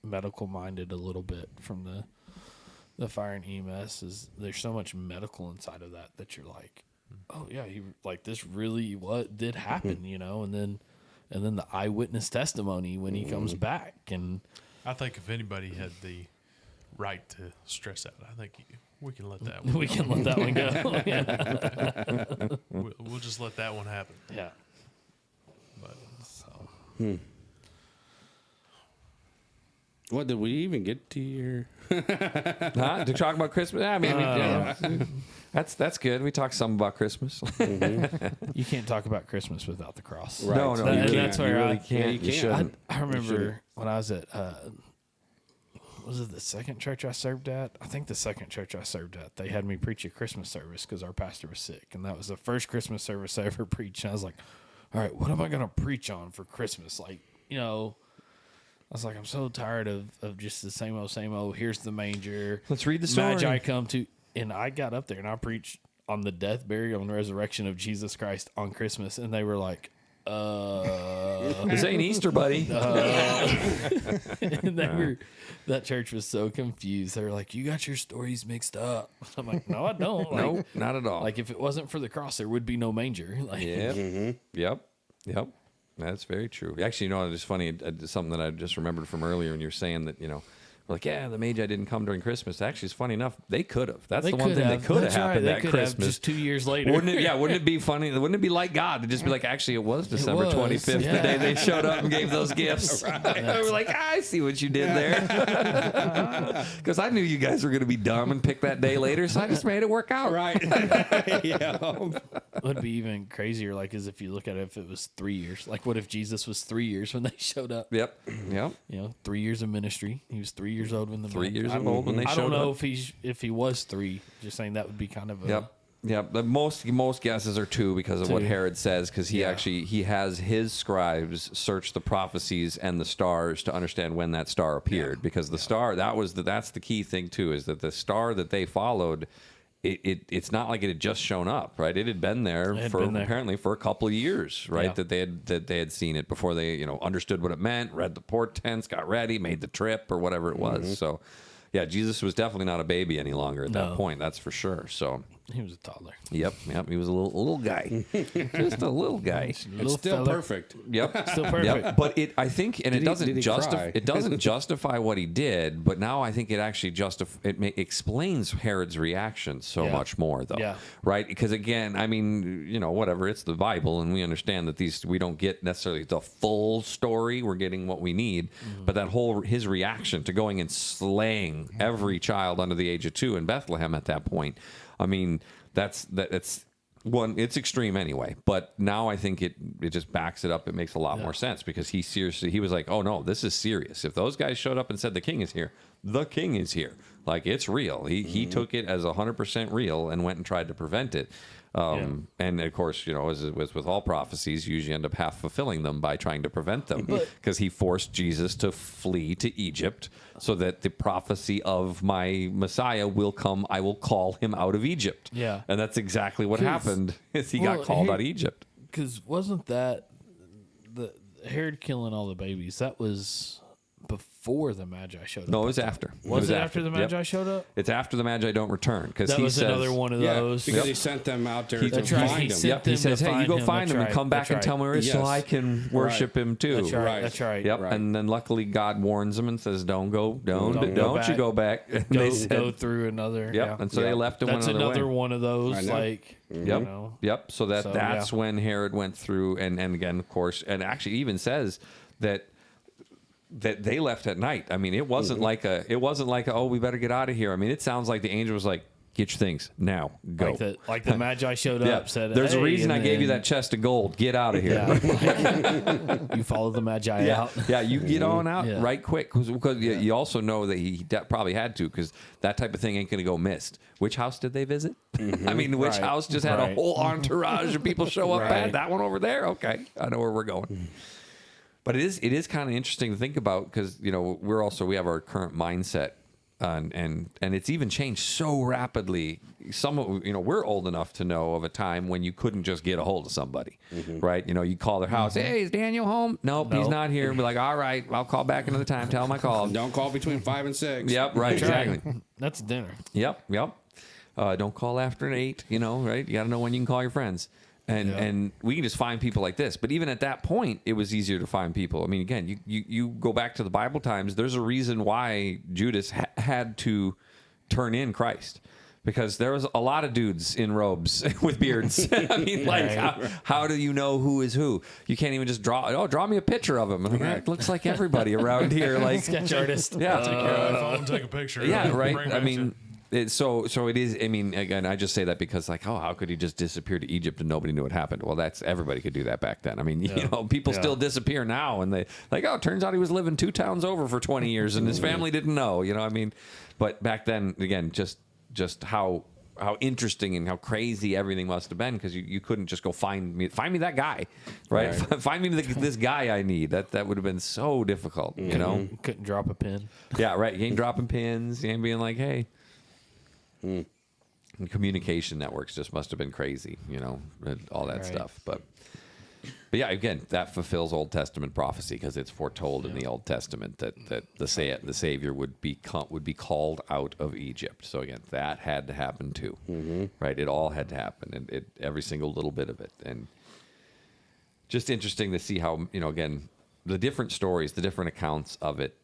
medical minded a little bit from the fire and EMS is there's so much medical inside of that you're like, oh yeah, he like this really what did happen, and then the eyewitness testimony when he comes back and
I think if anybody had the right to stress out, I think we can let that one.
we can let that one go. Yeah.
We'll just let that one happen.
Yeah.
But
So
What did we even get to your?
Huh? To talk about Christmas? I mean, that's good. We talked some about Christmas.
you can't talk about Christmas without the cross.
Right.
No,
That-
you can't.
that's where
you really
I-
can't.
you
You
can't.
shouldn't.
I remember when I was at was it the second church I served at? I think the second church I served at, they had me preach a Christmas service because our pastor was sick, and that was the first Christmas service I ever preached. And I was like, all right, what am I gonna preach on for Christmas? Like, I was like, I'm so tired of just the same old. Here's the manger.
Let's read the story.
Magi come to, and I got up there and I preached on the death, burial, and resurrection of Jesus Christ on Christmas, and they were like,
This ain't Easter, buddy.
and that church was so confused. They were like, you got your stories mixed up. I'm like, no, I don't. Like,
No, not at all.
like if it wasn't for the cross, there would be no manger. Like,
Yep. Yep. That's very true. Actually, it's funny. Something that I just remembered from earlier when you were saying that, we're like, yeah, the Magi didn't come during Christmas. Actually, it's funny enough. They could have. That's
they
the one
could
thing
have.
that could have
That's right,
happened
they
that
could have
Christmas.
just 2 years later.
Wouldn't it? Yeah, wouldn't it be funny? Wouldn't it be like God to just be like, actually, it was December
was,
25th,
yeah.
the day they showed up and gave those gifts. They were like, I see what you did there. Because I knew you guys were going to be dumb and pick that day later, so I just made it work out.
Right. Yeah.
Would be even crazier, like, as if you look at it, if it was 3 years. Like, what if Jesus was 3 years when they showed up?
Yep. Yep.
3 years of ministry. He was 3 years old when the
3 years old when they
I
showed
don't know
up.
if he was 3. Just saying that would be kind of a
Yep. Yep. The most guesses are 2 because of what
2.
Herod says, because he
Yeah.
he has his scribes search the prophecies and the stars to understand when that star appeared. Because the star, that's the key thing too, is that the star that they followed, it's not like it had just shown up, right? It had been there apparently for a couple of years, right?
Yeah.
That they had seen it before they understood what it meant, read the portents, got ready, made the trip or whatever it was. So yeah, Jesus was definitely not a baby any longer at that
No.
point. That's for sure. So
He was a toddler.
Yep. He was a little guy, just a little guy.
It's still perfect.
Yep,
Still perfect.
Yep. But I think, and
Did
it doesn't
he cry?
it doesn't justify what he did. But now I think it actually explains Herod's reaction so much more, though.
Yeah.
Right? Because again, I mean, whatever. It's the Bible, and we understand that we don't get necessarily the full story. We're getting what we need. But that his reaction to going and slaying every child under the age of 2 in Bethlehem at that point. I mean, that's one. It's extreme anyway, but now I think it just backs it up. It makes a lot more sense because he was like, oh no, this is serious. If those guys showed up and said the king is here, the king is here. Like, it's real. He took it as 100% real and went and tried to prevent it. And of course, as with all prophecies, you usually end up half fulfilling them by trying to prevent them, because he forced Jesus to flee to Egypt so that the prophecy of my Messiah will come. I will call him out of Egypt.
Yeah.
And that's exactly what happened. Is he got called out of Egypt.
Because wasn't that the Herod killing all the babies? That was before the Magi showed up.
No, it was after.
Was it after the Magi showed up?
It's after the Magi don't return, because
That
he
was
says,
another one of those.
Because he sent them out there to
That's right.
find
He
him.
sent
Yep, he
them
says,
to
hey, you
find
go
him.
find
That's
him and
right.
come back
That's
and tell me where it is so
Yes.
I can worship him too.
That's right.
Right.
That's right.
Yep,
Right.
and then luckily God warns them and says, "Don't go
back.
you go back." And
Go,
they said,
go through another.
"Yep,"
Yeah.
and so they left and
That's
went
another
way.
one of those.
I know.
Like,
Yep, yep. So that's when Herod went through, and again, of course, and actually even says that they left at night. I mean, it wasn't like oh, we better get out of here. I mean, it sounds like the angel was like, get your things now, go.
Like the Magi showed up, said,
there's a
"Hey,"
reason
and
I gave you
then-
that chest of gold. Get out of here.
Yeah. You follow the Magi out.
Yeah, you get on out
Yeah.
right quick, because you also know that he probably had to, because that type of thing ain't going to go missed. Which house did they visit? I mean, which
Right.
house just had a
Right.
whole entourage of people show up
Right.
at? That one over there? Okay, I know where we're going. But it is kind of interesting to think about, because we have our current mindset, and it's even changed so rapidly. We're old enough to know of a time when you couldn't just get a hold of somebody, right? You call their house, hey, is Daniel home? Nope, he's not here. Be like, all right, I'll call back another time. Tell him I called.
Don't call between 5 and 6.
Yep, right, exactly.
That's dinner.
Yep. Don't call after an 8. Right? You got to know when you can call your friends. And we can just find people like this. But even at that point, it was easier to find people. I mean, again, you go back to the Bible times. There's a reason why Judas had to turn in Christ, because there was a lot of dudes in robes with beards. I mean, like, how do you know who is who? You can't even just draw me a picture of him. Like, it looks like everybody around here. Like,
Sketch artist.
yeah,
Take your iPhone, take a picture.
yeah, right.
Bring
I
back
mean, so it is. I mean, again, I just say that because, like, how could he just disappear to Egypt and nobody knew what happened? Well, everybody could do that back then. I mean, people still disappear now, and they it turns out he was living 2 towns over for 20 years, and his family didn't know. I mean, but back then, again, just how interesting and how crazy everything must have been, because you couldn't just go find me that guy, right? Find me this guy I need. That would have been so difficult,
Couldn't drop a pin.
Yeah, right. You ain't dropping pins. You ain't being like, hey. And communication networks just must have been crazy, and all that stuff. But yeah, again, that fulfills Old Testament prophecy, because it's foretold in the Old Testament that the Savior would be called out of Egypt. So again, that had to happen too, right? It all had to happen, and every single little bit of it. And just interesting to see how again, the different stories, the different accounts of it.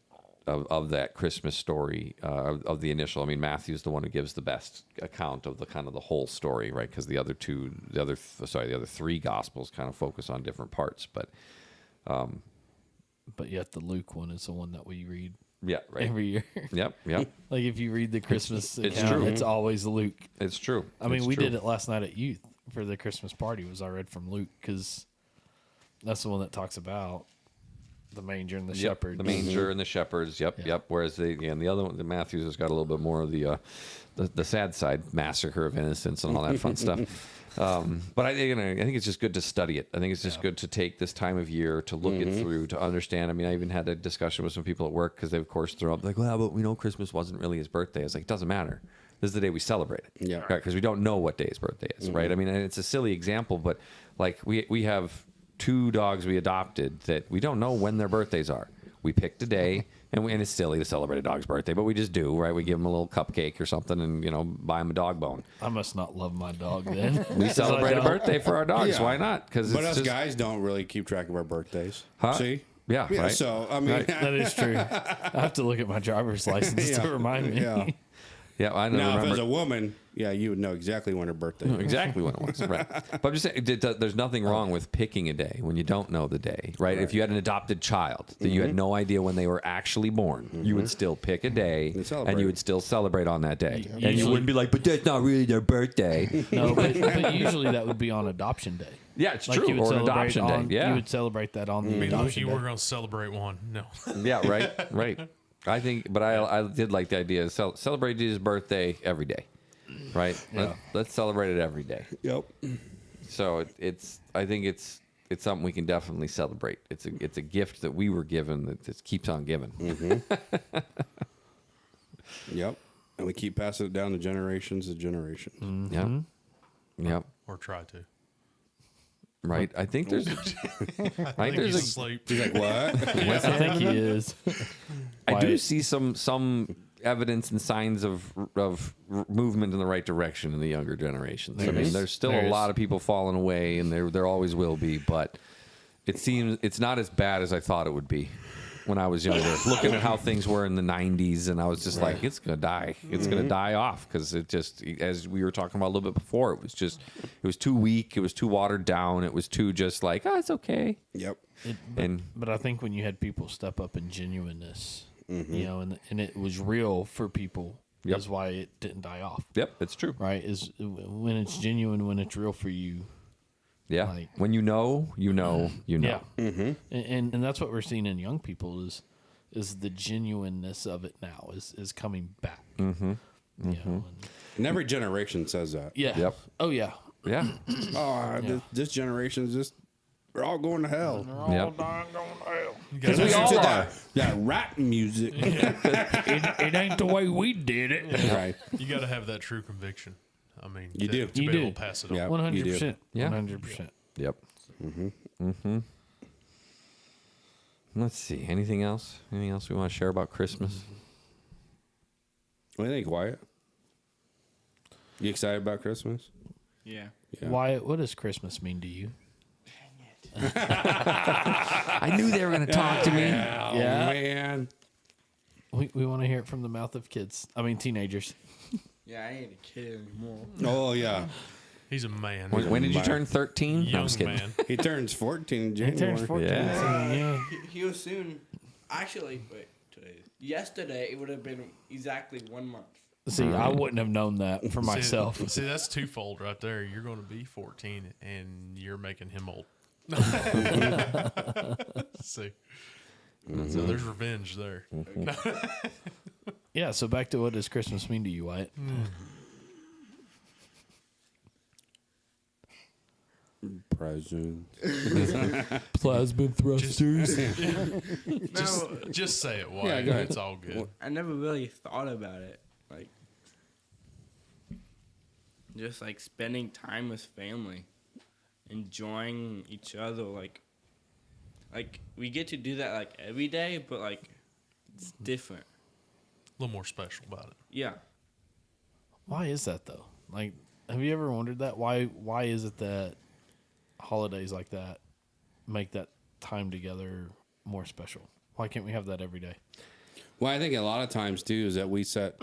Of that Christmas story, of the initial. I mean, Matthew's the one who gives the best account of the kind of the whole story, right? Because the other 3 Gospels kind of focus on different parts, but
yet the Luke one is the one that we read
every
year.
Yep.
Like, if you read the Christmas
It's
account,
true.
it's always Luke.
It's true.
I mean,
It's
we
true.
did it last night at youth for the Christmas party. I read from Luke, because that's the one that talks about the manger and the shepherds.
The manger and the shepherds. Yep. Whereas the other one, the Matthews, has got a little bit more of the sad side, massacre of innocents and all that fun stuff. But I think it's just good to study it. I think it's just good to take this time of year to look it through, to understand. I mean, I even had a discussion with some people at work, because they, of course, throw up like, well, but we know Christmas wasn't really his birthday. I was like, it doesn't matter. This is the day we celebrate it.
Yeah.
Right? Because we don't know what day his birthday is, right? I mean, and it's a silly example, but like we have 2 dogs we adopted that we don't know when their birthdays are. We picked a day, And it's silly to celebrate a dog's birthday, but we just do, right? We give him a little cupcake or something and, buy him a dog bone.
I must not love my dog then.
We celebrate a birthday for our dogs.
Yeah.
Why not?
But us guys don't really keep track of our birthdays.
Huh?
See?
Yeah, right.
So, I mean,
Right.
That is true. I have to look at my driver's license to remind me.
yeah.
Yeah, I know.
Now, if it was a woman, you would know exactly when her birthday is.
Exactly when it was, right? But I'm just saying, there's nothing wrong with picking a day when you don't know the day, right? If you had an adopted child that you had no idea when they were actually born, you would still pick a day and you would still celebrate on that day. And you
Usually-
wouldn't be like, but that's not really their birthday.
No, but usually that would be on adoption day.
Yeah, it's
Like
true.
you would
Or an
celebrate
adoption
on,
day. Yeah.
you would celebrate that on the
I mean, if
adoption
you
day.
were going to celebrate one, no.
Yeah, right. I think, but I did like the idea of celebrate Jesus' birthday every day, right?
Yeah.
Let's celebrate it every day.
Yep.
So I think it's something we can definitely celebrate. It's a gift that we were given that just keeps on giving.
Yep. And we keep passing it down to generations to generations.
Yep.
Or try to.
Right. I think there's.
I think he's asleep.
He's like, what?
Yes, I think he is.
I do
Wyatt.
see some evidence and signs of movement in the right direction in the younger generations. I mean, there's still a lot of people falling away, and there always will be. But it seems it's not as bad as I thought it would be when I was younger. Looking at how things were in the '90s, and I was just like, it's gonna die. It's gonna die off because it just, as we were talking about a little bit before, it was too weak. It was too watered down. It was too just like, oh, it's okay.
Yep.
But I think when you had people step up in genuineness, and it was real for people,
Yep.
is why it didn't die off.
Yep, it's true.
Right? Is when it's genuine, when it's real for you.
Yeah,
Like-
when you know.
Yeah. And that's what we're seeing in young people is the genuineness of it now is coming back. You know,
And every generation says that.
yeah.
Yep.
Oh yeah.
Yeah.
This generation's just, we're all going to hell.
Yep.
You guys
Listen
all
to
are.
that rap music.
It ain't the way we did it.
Right.
You got to have that true conviction. I mean,
You do.
To
You
be able
do.
to pass it
Yeah.
on.
100%.
Yeah.
100%.
Yep. Let's see. Anything else? Anything else we want to share about Christmas?
What do you think, Wyatt? You excited about Christmas?
Yeah.
Yeah.
Wyatt, what does Christmas mean to you?
I knew they were going to talk to me.
Yeah.
Man.
We want to hear it from the mouth of kids. I mean, teenagers.
Yeah, I ain't a kid anymore.
Oh, yeah.
He's a man.
When did you turn 13? No, I'm
Young
just kidding.
man.
He turns 14 in
He
January.
turns 14.
Yeah.
So, yeah.
He was soon. Actually, wait, yesterday it would have been exactly 1 month.
See, I wouldn't have known that for
See,
myself.
See, that's twofold right there. You're going to be 14 and you're making him old. See. So there's revenge there.
Yeah, so back to what does Christmas mean to you, Wyatt?
Presents.
Plasma thrusters.
Just say it, Wyatt.
Yeah, go ahead.
It's all good.
I never really thought about it. Like, just like spending time with family, enjoying each other. Like we get to do that like every day, but like it's different.
A little more special about it.
Yeah.
Why is that though? Like, have you ever wondered that? Why is it that holidays like that make that time together more special? Why can't we have that every day?
Well, I think a lot of times, too, is that we set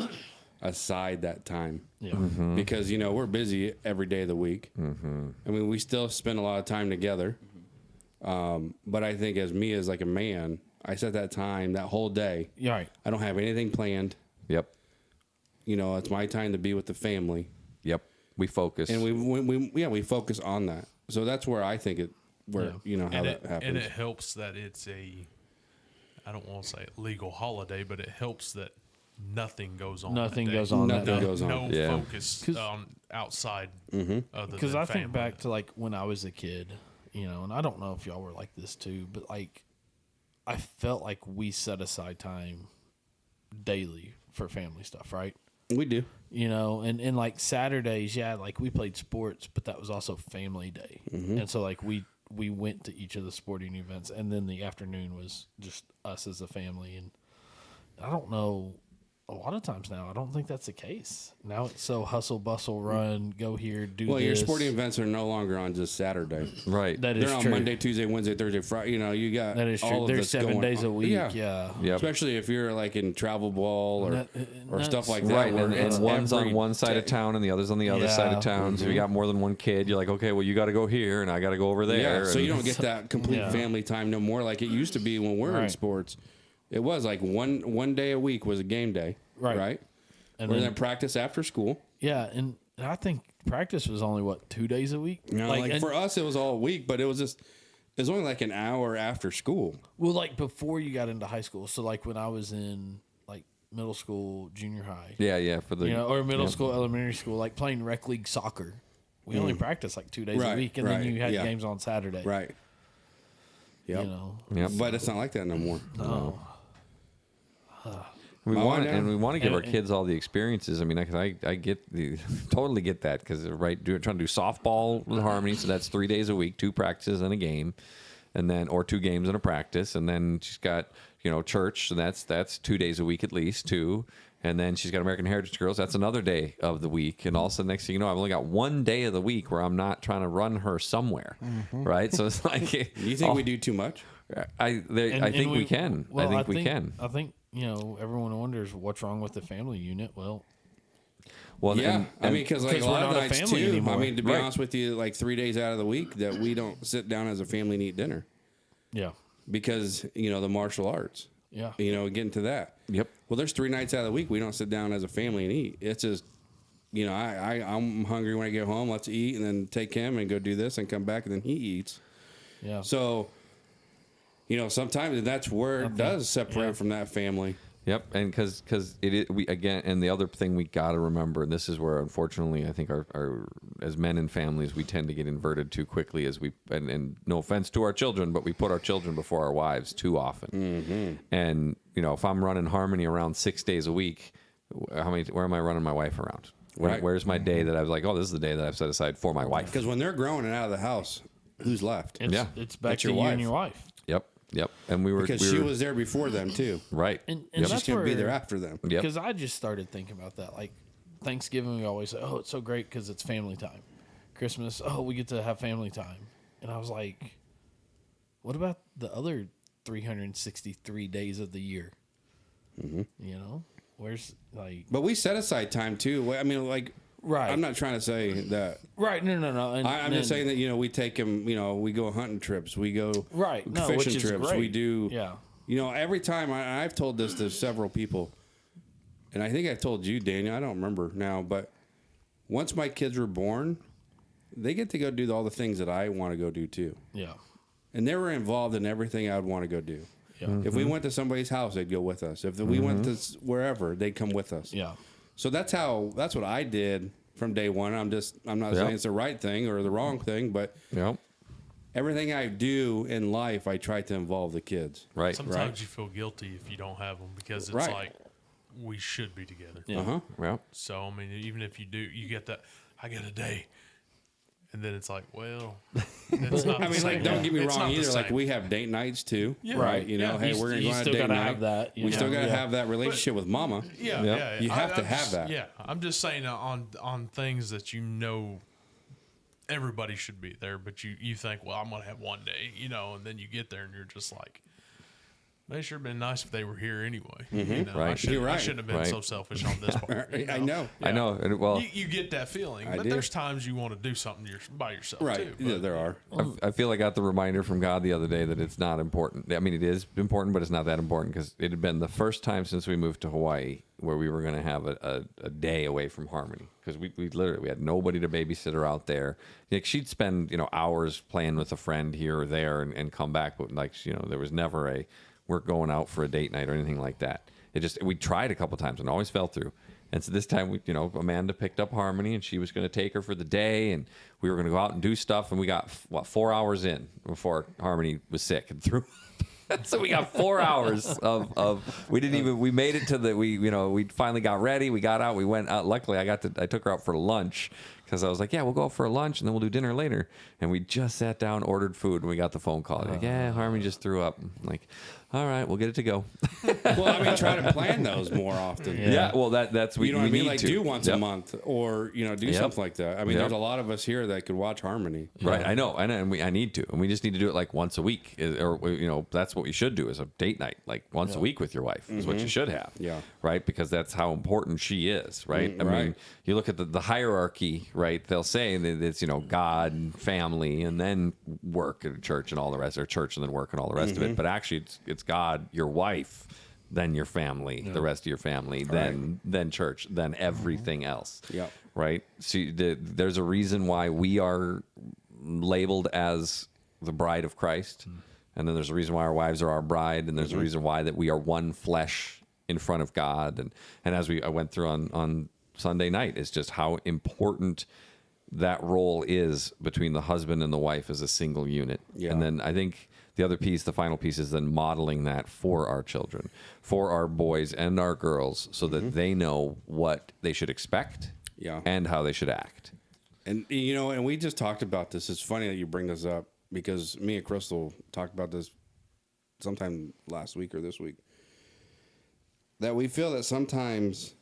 aside that time.
Yeah.
Because, we're busy every day of the week. I mean, we still spend a lot of time together. But I think as like a man, I set that time, that whole day.
Yeah, right.
I don't have anything planned.
Yep.
It's my time to be with the family.
Yep. We focus.
And we focus on that. So that's where I think how that happens.
And it helps that it's I don't want to say legal holiday, but it helps that nothing goes on.
Nothing
that day.
goes on that
Nothing
day.
goes on.
No
Yeah.
focus on outside other than
Because I think
family.
back to like when I was a kid, and I don't know if y'all were like this too, but like I felt like we set aside time daily for family stuff, right?
We do.
And like Saturdays, yeah, like we played sports, but that was also family day. And so like we went to each of the sporting events, and then the afternoon was just us as a family. And I don't know. A lot of times now, I don't think that's the case. Now it's so hustle, bustle, run, go here, do
Well,
this.
your sporting events are no longer on just Saturday.
Right.
That is
They're on
true.
Monday, Tuesday, Wednesday, Thursday, Friday. You know, you got
That is true.
all of
There's
this
7
going
days
on.
a week. Yeah.
Yep.
Especially if you're like in travel ball or
And
stuff
that's-
like that.
Right,
where
and
it's
one's on
every
one side of
day.
town and the other's on the other side
Yeah.
of town. So you got more than one kid. You're like, okay, well, you got to go here and I got to go over there.
Yeah, so
and-
you don't get that complete
Yeah.
family time no more like it used to be when we were in
Right.
sports. It was like one day a week was a game day,
Right.
right?
And
We're
then,
then practice after school.
yeah, and I think practice was only, 2 days a week?
You know, like
and-
for us, it was all week, but it was only like an hour after school.
Well, like before you got into high school. So like when I was in like middle school, junior high,
yeah, for the
or middle school, elementary school, like playing rec league soccer. We only practiced like 2 days a
Right,
week, and then
right,
you had
yeah.
games on Saturday.
Right. Yep.
You know,
Yep.
But it's not like that no more.
no.
We
My
want
wife-
and we want to give our
and-
kids all the experiences. I mean, I get the totally get that because trying to do softball with Harmony, so that's 3 days a week, 2 practices and a game, and then or 2 games and a practice, and then she's got church, so that's 2 days a week at least, 2. And then she's got American Heritage Girls. That's another day of the week. And also, next thing you know, I've only got 1 day of the week where I'm not trying to run her somewhere, right? So it's like,
You think we do too much?
I think we can.
Well,
I think we can.
I think everyone wonders what's wrong with the family unit. Well,
Well,
Yeah, I mean, because like a
because we're
lot of
not a
nights
family
too.
anymore.
I mean, to be
Right.
honest with you, like 3 days out of the week that we don't sit down as a family and eat dinner
yeah,
because the martial arts.
yeah,
Getting to that.
Yep.
Well, there's 3 nights out of the week we don't sit down as a family and eat. It's just, I'm hungry when I get home. Let's eat and then take him and go do this and come back and then he eats.
yeah.
So, sometimes that's where it does separate
yeah.
from that family.
Yep, and because it is, we again, and the other thing we got to remember, and this is where unfortunately I think our as men and families we tend to get inverted too quickly as and no offense to our children, but we put our children before our wives too often.
Mm-hmm.
And if I'm running Harmony around 6 days a week, where am I running my wife around?
Right.
Where's my day that I was like, oh, this is the day that I've set aside for my wife?
Because when they're growing and out of the house, who's left?
Yeah.
It's back
That's
to
your
you
wife.
and your wife.
Yep, and we were
Because she was there before them too.
right.
And
Yep.
that's
She's going to be
where-
there after them.
Yep.
Because I just started thinking about that. Like Thanksgiving, we always say, "Oh, it's so great because it's family time." Christmas, "Oh, we get to have family time." And I was like, "What about the other 363 days of the year?" Where's like
But we set aside time too. I mean, like,
right?
I'm not trying to say that.
right. No. And
I'm just saying that we take him. We go hunting trips. We go
right. No,
fishing
which is
trips.
great.
We do.
Yeah.
Every time I've told this to several people, and I think I told you, Daniel. I don't remember now, but once my kids were born, they get to go do all the things that I want to go do too,
Yeah.
and they were involved in everything I would want to go do.
Yeah.
If we went to somebody's house, they'd go with us. If we went to wherever, they'd come with us.
Yeah.
So that's what I did from day one. I'm not saying it's the right thing or the wrong thing, but
Yep.
everything I do in life, I try to involve the kids.
Right.
Sometimes you feel guilty if you don't have them because it's
Right.
like we should be together.
Yeah.
Uh-huh.
Yep.
So I mean, even if you do, you get that. I get a day, and then it's like, well, it's not.
I mean, like, don't get me
It's
wrong
not the
either. Like,
same.
we have date nights too,
Yeah.
right?
Yeah.
Hey, we're going to
you
go on a
still
date
gotta
night.
have that,
We still got to
yeah.
have that relationship with mama.
Yeah,
Yep.
yeah.
You have to
I'm
have
just-
that.
Yeah, I'm just saying on things that everybody should be there, but you think, well, I'm gonna have one day, and then you get there and you're just like, they sure been nice if they were here anyway.
Right.
I
You're right.
shouldn't have been
Right.
so selfish on this part.
I know.
I know. And, well,
You get that feeling,
I
but
do.
there's times you want to do something by yourself
Right.
too.
Yeah,
but-
there are.
I feel I got the reminder from God the other day that it's not important. I mean, it is important, but it's not that important because it had been the first time since we moved to Hawaii where we were going to have a day away from Harmony because we literally had nobody to babysit her out there. Like she'd spend hours playing with a friend here or there and come back, but like there was never we're going out for a date night or anything like that. We tried a couple times and always fell through. And so this time, Amanda picked up Harmony and she was going to take her for the day and we were going to go out and do stuff. And we got 4 hours in before Harmony was sick and threw. So we got 4 hours of we made it to we finally got ready. We got out, we went out. Luckily I took her out for lunch because I was like, yeah, we'll go out for a lunch and then we'll do dinner later. And we just sat down, ordered food, and we got the phone call. Like, yeah, Harmony just threw up. I'm like, all right, we'll get it to go.
Well, I mean, try to plan those more often.
Yeah, well, that's
You know what I mean? Like
to.
do once
Yep.
a month, or do
Yep.
something like that. I mean,
Yep.
there's a lot of us here that could watch Harmony.
Right, I know, and I need to, and we just need to do it like once a week, or that's what we should do is a date night, like once a week with your wife is what you should have.
Yeah.
Right, because that's how important she is. Right, I mean,
right.
you look at the hierarchy. Right, they'll say that it's God, family, and then work at a church and all the rest, or church and then work and all the rest of it. But actually, it's God, your wife, then your family, the rest of your family, then church, then everything else.
Yeah.
Right. See, there's a reason why we are labeled as the bride of Christ, and then there's a reason why our wives are our bride, and there's a reason why that we are one flesh in front of God, and as I went through on Sunday night, it's just how important that role is between the husband and the wife as a single unit.
Yeah.
And then I think the other piece, the final piece, is then modeling that for our children, for our boys and our girls, so that they know what they should expect and how they should act.
And and we just talked about this. It's funny that you bring this up because me and Crystal talked about this sometime last week or this week. That we feel that sometimes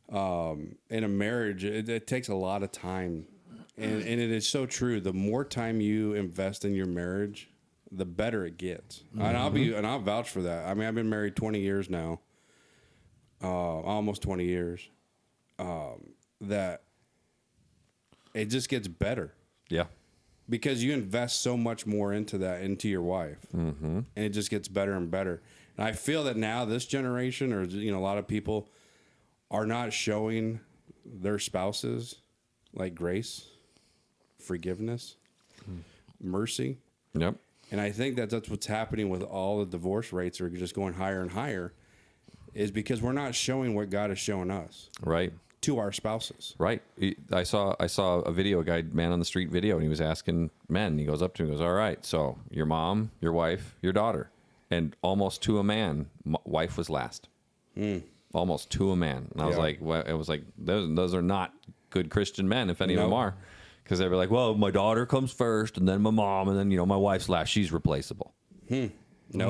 in a marriage, it takes a lot of time. And it is so true. The more time you invest in your marriage, the better it gets. And I'll vouch for that. I mean, I've been married 20 years now, almost 20 years. That it just gets better.
Yeah.
Because you invest so much more into your wife, and it just gets better and better. And I feel that now this generation, or a lot of people, are not showing their spouses like grace, forgiveness, mercy.
Yep.
And I think that that's what's happening with all the divorce rates are just going higher and higher, is because we're not showing what God is showing us.
Right.
To our spouses.
Right. I saw a video, a guy, man on the street video, and he was asking men. He goes up to him and goes, all right, so your mom, your wife, your daughter. And almost to a man, wife was last. Almost to a man. And I was like, well, it was like, those are not good Christian men, if any of them are. Because they were like, well, my daughter comes first, and then my mom, and then, my wife's last. She's replaceable.
Nope.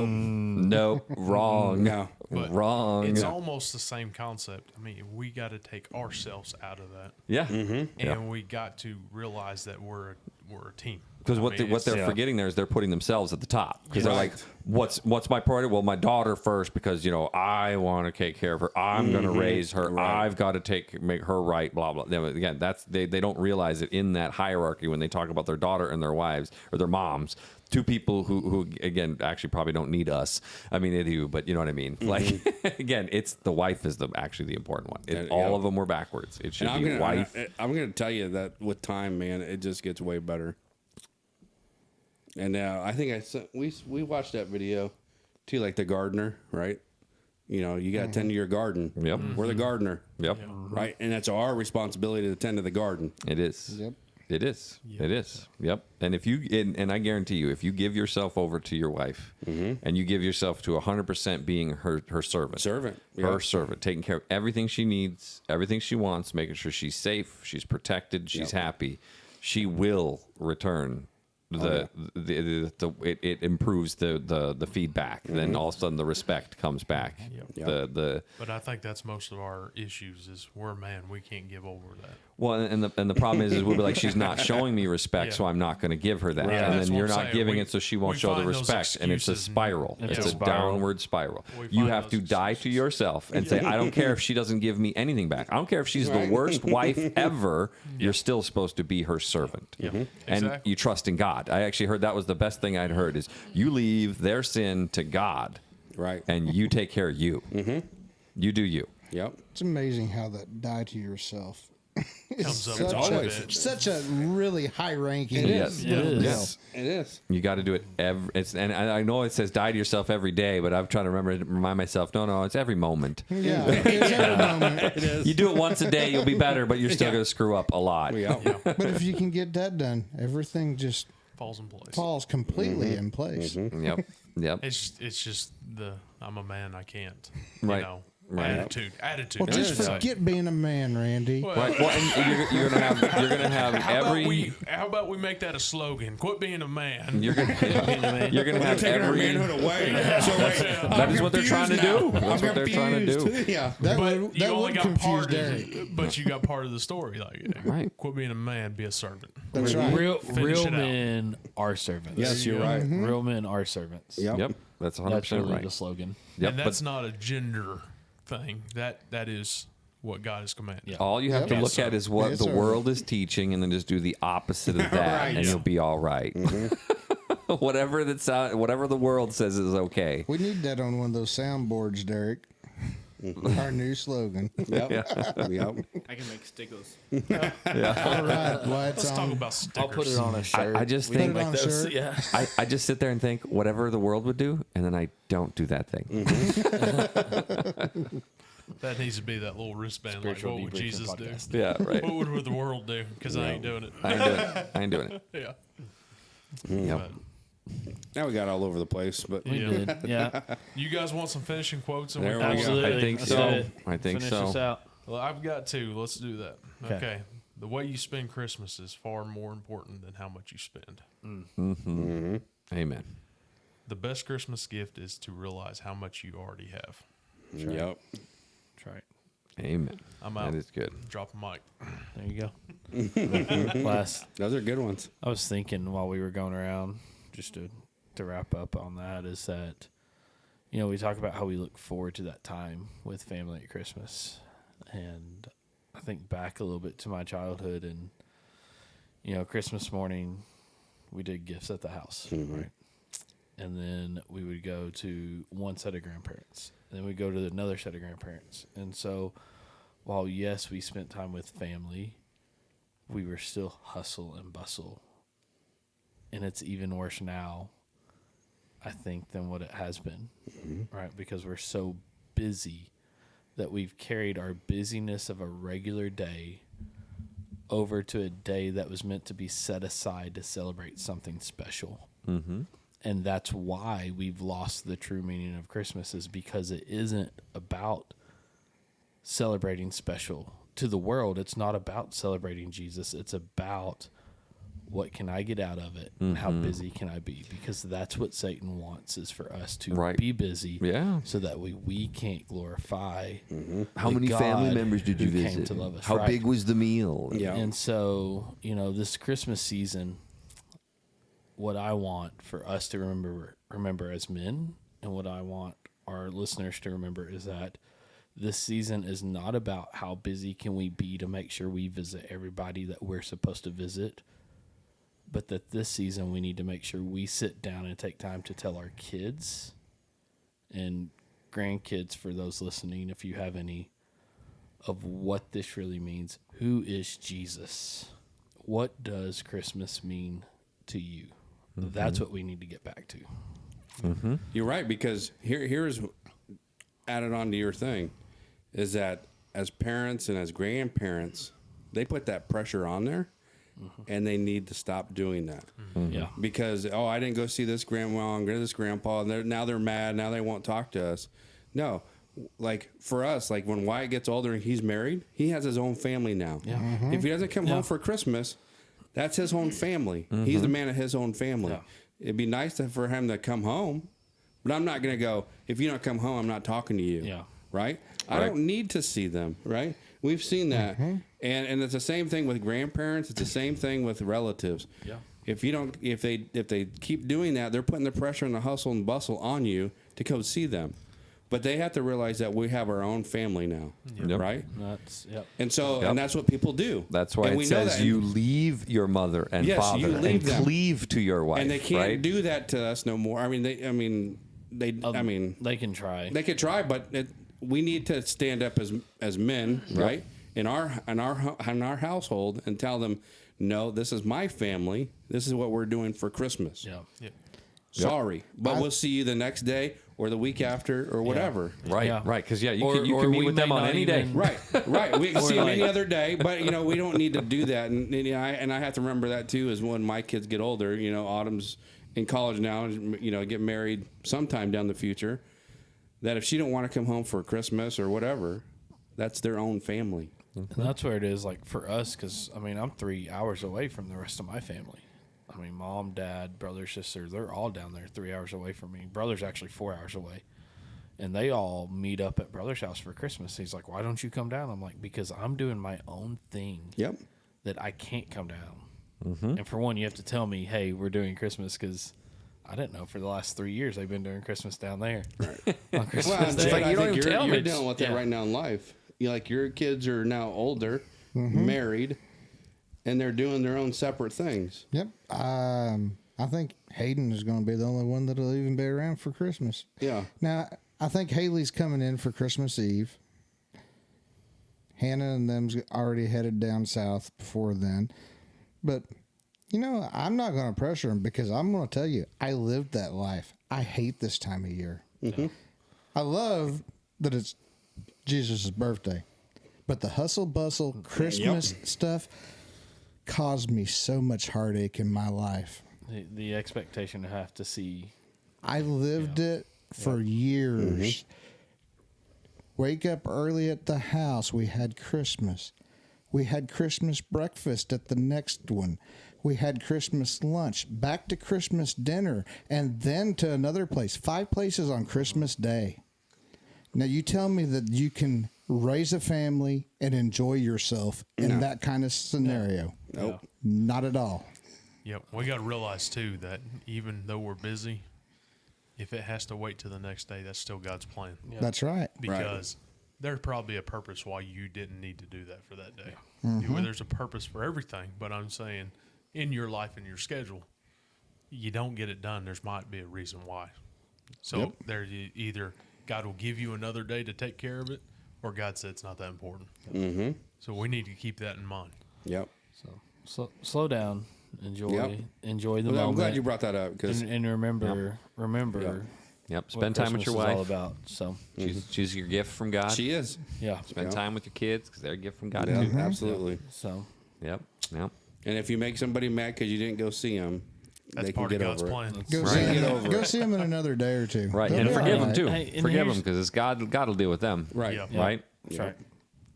Nope. Wrong.
No.
But
Wrong.
It's almost the same concept. I mean, we got to take ourselves out of that,
Yeah.
and we got to realize that we're a team.
Because
I
what
mean,
they're
it's-
forgetting there is they're putting themselves at the top. Because they're
Right.
like, what's my priority? Well, my daughter first, because I want to take care of her. I'm going to raise her.
Right.
I've got to make her right. Blah blah. Again, that's they don't realize it in that hierarchy when they talk about their daughter and their wives or their moms. Two people who again actually probably don't need us. I mean, they do, but you know what I mean. Like again, it's the wife is actually the important one. All of them were backwards. It should be wife.
I'm going to tell you that with time, man, it just gets way better. And I think we watched that video too, like the gardener, right? You got to tend to your garden.
Yep.
We're the gardener.
Yep.
Right. And that's our responsibility to tend to the garden.
It is.
Yep.
It is. It is. Yep. And if you and I guarantee you, if you give yourself over to your wife and you give yourself to 100% being her servant, her servant, taking care of everything she needs, everything she wants, making sure she's safe, she's protected, she's happy, she will return. It improves the feedback. Then all of a sudden the respect comes back.
But I think that's most of our issues is we're man, we can't give over that.
Well, and the problem is we'll be like, she's not showing me respect, so I'm not going to give her that.
Right.
And
That's
then
what
you're
I'm
not
saying.
giving
We-
it, so she won't
we
show the
find those
respect, and it's a
excuses and-
spiral.
It's
It's
a
a
spiral.
downward spiral.
We
You
find
have to
those
die to
excuses.
yourself and say, I don't care if she doesn't give me anything back. I don't care if she's the worst wife ever. You're still supposed to be her servant. And
Exactly.
you trust in God. I actually heard that was the best thing I'd heard is you leave their sin to God,
Right.
and you take care of you. You do you.
Yep.
It's amazing how that die to yourself
Comes up
such
with
always-
it.
such a really high ranking.
is.
little deal.
Yes.
It is.
You got to do it and I know it says die to yourself every day, but I'm trying to remind myself, no, it's every moment.
Yeah, it's every moment.
You do it once a day, you'll be better, but you're still going to screw up a lot.
Yeah.
But if you can get that done, everything just
Falls in place.
falls completely in place.
Yep.
It's just I'm a man. I can't.
Right.
You know, Attitude.
Well, just forget being a man, Randy.
Well,
Right. Well, and you're gonna have
how about we make that a slogan? Quit being a man.
you're gonna have
Taking our
every.
manhood away. So
That is what they're trying to do. That's what they're trying to do.
Yeah.
That
But
would,
you
that
only
would
got
confuse
part of
Derek.
it. But you got part of the story. Like,
Right.
quit being a man, be a servant.
That's right.
Real
Finish it out.
men are servants.
Yes, you're right.
Real men are servants.
Yep.
Yep. That's 100%
That's really
right.
the slogan.
Yep.
And
But
that's not a gender thing. That is what God has commanded.
Yeah.
all you have to
Yep.
look at is what
Yes,
the
sir.
world is teaching, and then just do the opposite of that,
Right.
and you'll be all right. whatever the world says is okay.
We need that on one of those soundboards, Derek. Our new slogan.
Yep. Yep.
I can make stickers.
All right. Well, it's
Let's talk
on.
about stickers.
I'll put it on a shirt.
I just
We
think-
can
Put it
make
on a
those-
shirt.
Yeah.
I just sit there and think whatever the world would do, and then I don't do that thing.
That needs to be that little wristband.
Spiritual
Like, what would
Debriefing
Jesus
podcast.
do?
Yeah, right.
What would the world do? Because I ain't doing it.
I ain't doing it.
Yeah.
Yep.
Now we got all over the place, but
We
Yeah.
did. Yeah.
You guys want some finishing quotes? And
There
we
we go.
Absolutely.
I think
Let's
so.
do it.
I think
Finish
so.
this out.
Well, I've got two. Let's do that.
Okay.
Okay. The way you spend Christmas is far more important than how much you spend.
Amen.
The best Christmas gift is to realize how much you already have.
yep.
That's right.
Amen.
I'm out.
That is good.
Drop a mic.
There you go. Last,
Those are good ones.
I was thinking while we were going around, just to wrap up on that, is that, we talk about how we look forward to that time with family at Christmas. And I think back a little bit to my childhood, and, Christmas morning, we did gifts at the house, right? And then we would go to one set of grandparents. And then we'd go to another set of grandparents. And so while, yes, we spent time with family, we were still hustle and bustle. And it's even worse now, I think, than what it has been, right? Because we're so busy that we've carried our busyness of a regular day over to a day that was meant to be set aside to celebrate something special. And that's why we've lost the true meaning of Christmas, is because it isn't about celebrating special. To the world, it's not about celebrating Jesus. It's about what can I get out of it and how busy can I be? Because that's what Satan wants, is for us to
Right.
be busy,
Yeah.
so that we can't glorify
How
the
many
God
family members did you
who came
visit?
to love us,
How
right?
big was the meal?
Yeah.
And so, this Christmas season, what I want for us to remember as men, and what I want our listeners to remember, is that this season is not about how busy can we be to make sure we visit everybody that we're supposed to visit, but that this season we need to make sure we sit down and take time to tell our kids and grandkids, for those listening, if you have any, of what this really means. Who is Jesus? What does Christmas mean to you? That's what we need to get back to.
You're right, because here's added on to your thing, is that as parents and as grandparents, they put that pressure on there, and they need to stop doing that.
Yeah.
Because, I didn't go see this grandma and this grandpa, and now they're mad, now they won't talk to us. No, like for us, like when Wyatt gets older and he's married, he has his own family now.
Yeah.
If he doesn't come home for Christmas, that's his own family. He's the man of his own family.
Yeah.
It'd be nice for him to come home, but I'm not going to go, if you don't come home, I'm not talking to you.
Yeah.
Right? I don't need to see them, right? We've seen that. And it's the same thing with grandparents. It's the same thing with relatives.
Yeah.
If they keep doing that, they're putting the pressure and the hustle and bustle on you to go see them. But they have to realize that we have our own family now,
Yep.
right?
That's, yep.
And so,
Yep.
and that's what people do.
That's why
And
it
we know
says
that.
you leave your mother and
Yes,
father
you
and
leave them.
cleave to your wife.
And they can't
right?
do that to us no more. They
They can try.
they could try, but we need to stand up as men, right? In our household, and tell them, no, this is my family. This is what we're doing for Christmas.
Yeah.
Yeah.
Sorry, but we'll see you the next day or the week after or whatever.
Right,
Yeah.
right. Because, you
Or
can meet
we
with
may
them on
not
any day.
even-
Right. We can see them
like-
any other day, but we don't need to do that. And I have to remember that too, is when my kids get older. Autumn's in college now, and get married sometime down the future. that if she don't want to come home for Christmas or whatever, that's their own family.
And that's where it is, like, for us, because, I mean, I'm 3 hours away from the rest of my family. I mean, mom, dad, brother, sister, they're all down there 3 hours away from me. Brother's actually 4 hours away. And they all meet up at brother's house for Christmas. He's like, why don't you come down? I'm like, because I'm doing my own thing
Yep.
that I can't come down. And for one, you have to tell me, hey, we're doing Christmas, because I didn't know for the last 3 years they've been doing Christmas down there. Right. On Christmas
Well,
Day.
like,
you don't
I think
even tell
you're
me.
dealing with that
Yeah.
right now in life. Like your kids are now older, married, and they're doing their own separate things.
Yep. I think Hayden is going to be the only one that'll even be around for Christmas.
Yeah.
Now, I think Haley's coming in for Christmas Eve. Hannah and them's already headed down south before then. But, you know, I'm not going to pressure them because I'm going to tell you, I lived that life. I hate this time of year. I love that it's Jesus' birthday. But the hustle bustle Christmas stuff caused me so much heartache in my life.
The expectation to have to see.
I lived it for years. Wake up early at the house. We had Christmas. We had Christmas breakfast at the next one. We had Christmas lunch, back to Christmas dinner, and then to another place. 5 places on Christmas Day. Now, you tell me that you can raise a family and enjoy yourself in that kind of scenario.
Nope.
Not at all.
Yep. We got to realize, too, that even though we're busy, if it has to wait till the next day, that's still God's plan.
That's right.
Because there's probably a purpose why you didn't need to do that for that day. Well, there's a purpose for everything, but I'm saying in your life and your schedule, you don't get it done. There might be a reason why. So there, either God will give you another day to take care of it, or God said it's not that important. So we need to keep that in mind.
Yep.
So slow down, enjoy the
Well,
moment.
I'm glad you brought that up because
and remember.
Yep.
what
Spend time with
Christmas
your
is all
wife.
about. So
She's your gift from God.
she is.
yeah,
Spend time with your kids because they're a gift from God
Yeah,
too.
absolutely.
so
Yep. Yep.
And if you make somebody mad because you didn't go see them,
That's
they can
part
get
of God's
over
plan.
it.
Go,
Right.
see
Get
him,
over
go
it.
see him in another day or two.
Right.
They'll
And
be
forgive
all
them
right.
too.
Hey, and
Forgive them
here's-
because God will deal with them.
Right.
Yeah.
Right.
that's right.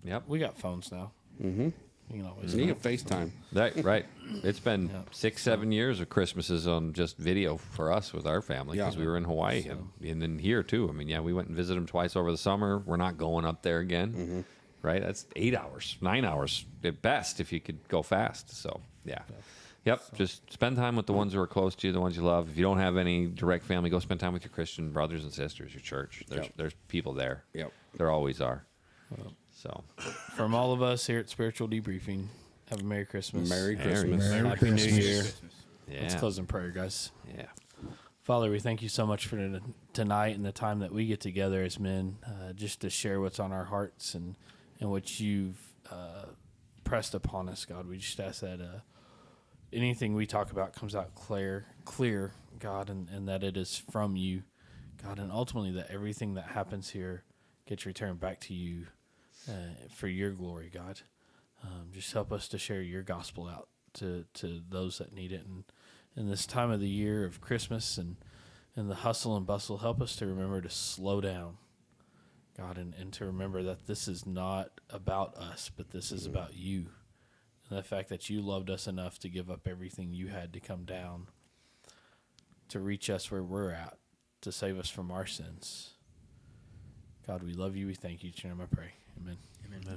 Yep.
We got phones now. You can always.
You can FaceTime.
Right. It's been 6-7 years of Christmases on just video for us with our family because
Yeah.
we were in Hawaii and then here too. I mean, we went and visited them twice over the summer. We're not going up there again. Right? That's 8 hours, 9 hours at best if you could go fast. So yeah. Yep. Just spend time with the ones who are close to you, the ones you love. If you don't have any direct family, go spend time with your Christian brothers and sisters, your church. There's people there.
Yep.
There always are. So
From all of us here at Spiritual Debriefing, have a Merry Christmas.
Merry Christmas.
Happy New Year.
yeah.
Let's close in prayer, guys.
Yeah.
Father, we thank you so much for tonight and the time that we get together as men, just to share what's on our hearts and what you've pressed upon us, God. We just ask that anything we talk about comes out clear, God, and that it is from you, God, and ultimately that everything that happens here gets returned back to you for your glory, God. Just help us to share your gospel out to those that need it. And in this time of the year of Christmas and the hustle and bustle, help us to remember to slow down, God, and to remember that this is not about us, but this is about you. And the fact that you loved us enough to give up everything you had to come down to reach us where we're at, to save us from our sins. God, we love you. We thank you. In your name I pray. Amen.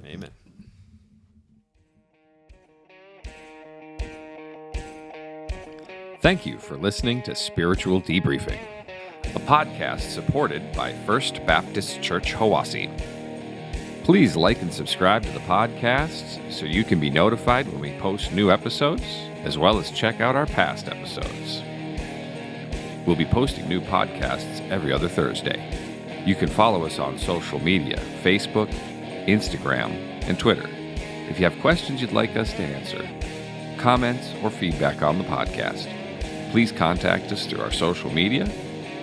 Amen. Thank you for listening to Spiritual Debriefing, a podcast supported by First Baptist Church Hiwasse. Please like and subscribe to the podcast so you can be notified when we post new episodes, as well as check out our past episodes. We'll be posting new podcasts every other Thursday. You can follow us on social media, Facebook, Instagram, and Twitter. If you have questions you'd like us to answer, comments, or feedback on the podcast, please contact us through our social media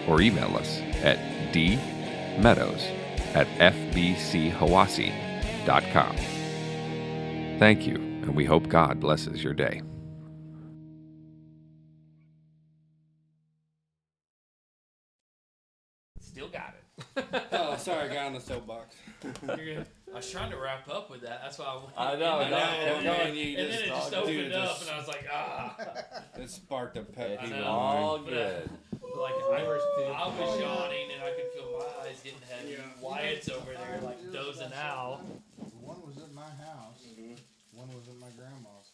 or email us at dmeadows@fbchiwasse.com. Thank you, and we hope God blesses your day. Still got it.
Oh, sorry, I got on the soapbox.
I was trying to wrap up with that. That's why
I know.
And
Man,
then it just opened up, and I was like,
It sparked a pet peeve.
know.
all good.
Like I was yawning, and I could feel my eyes getting heavy. Wyatt's over there like dozing out.
One was at my house. One was at my grandma's.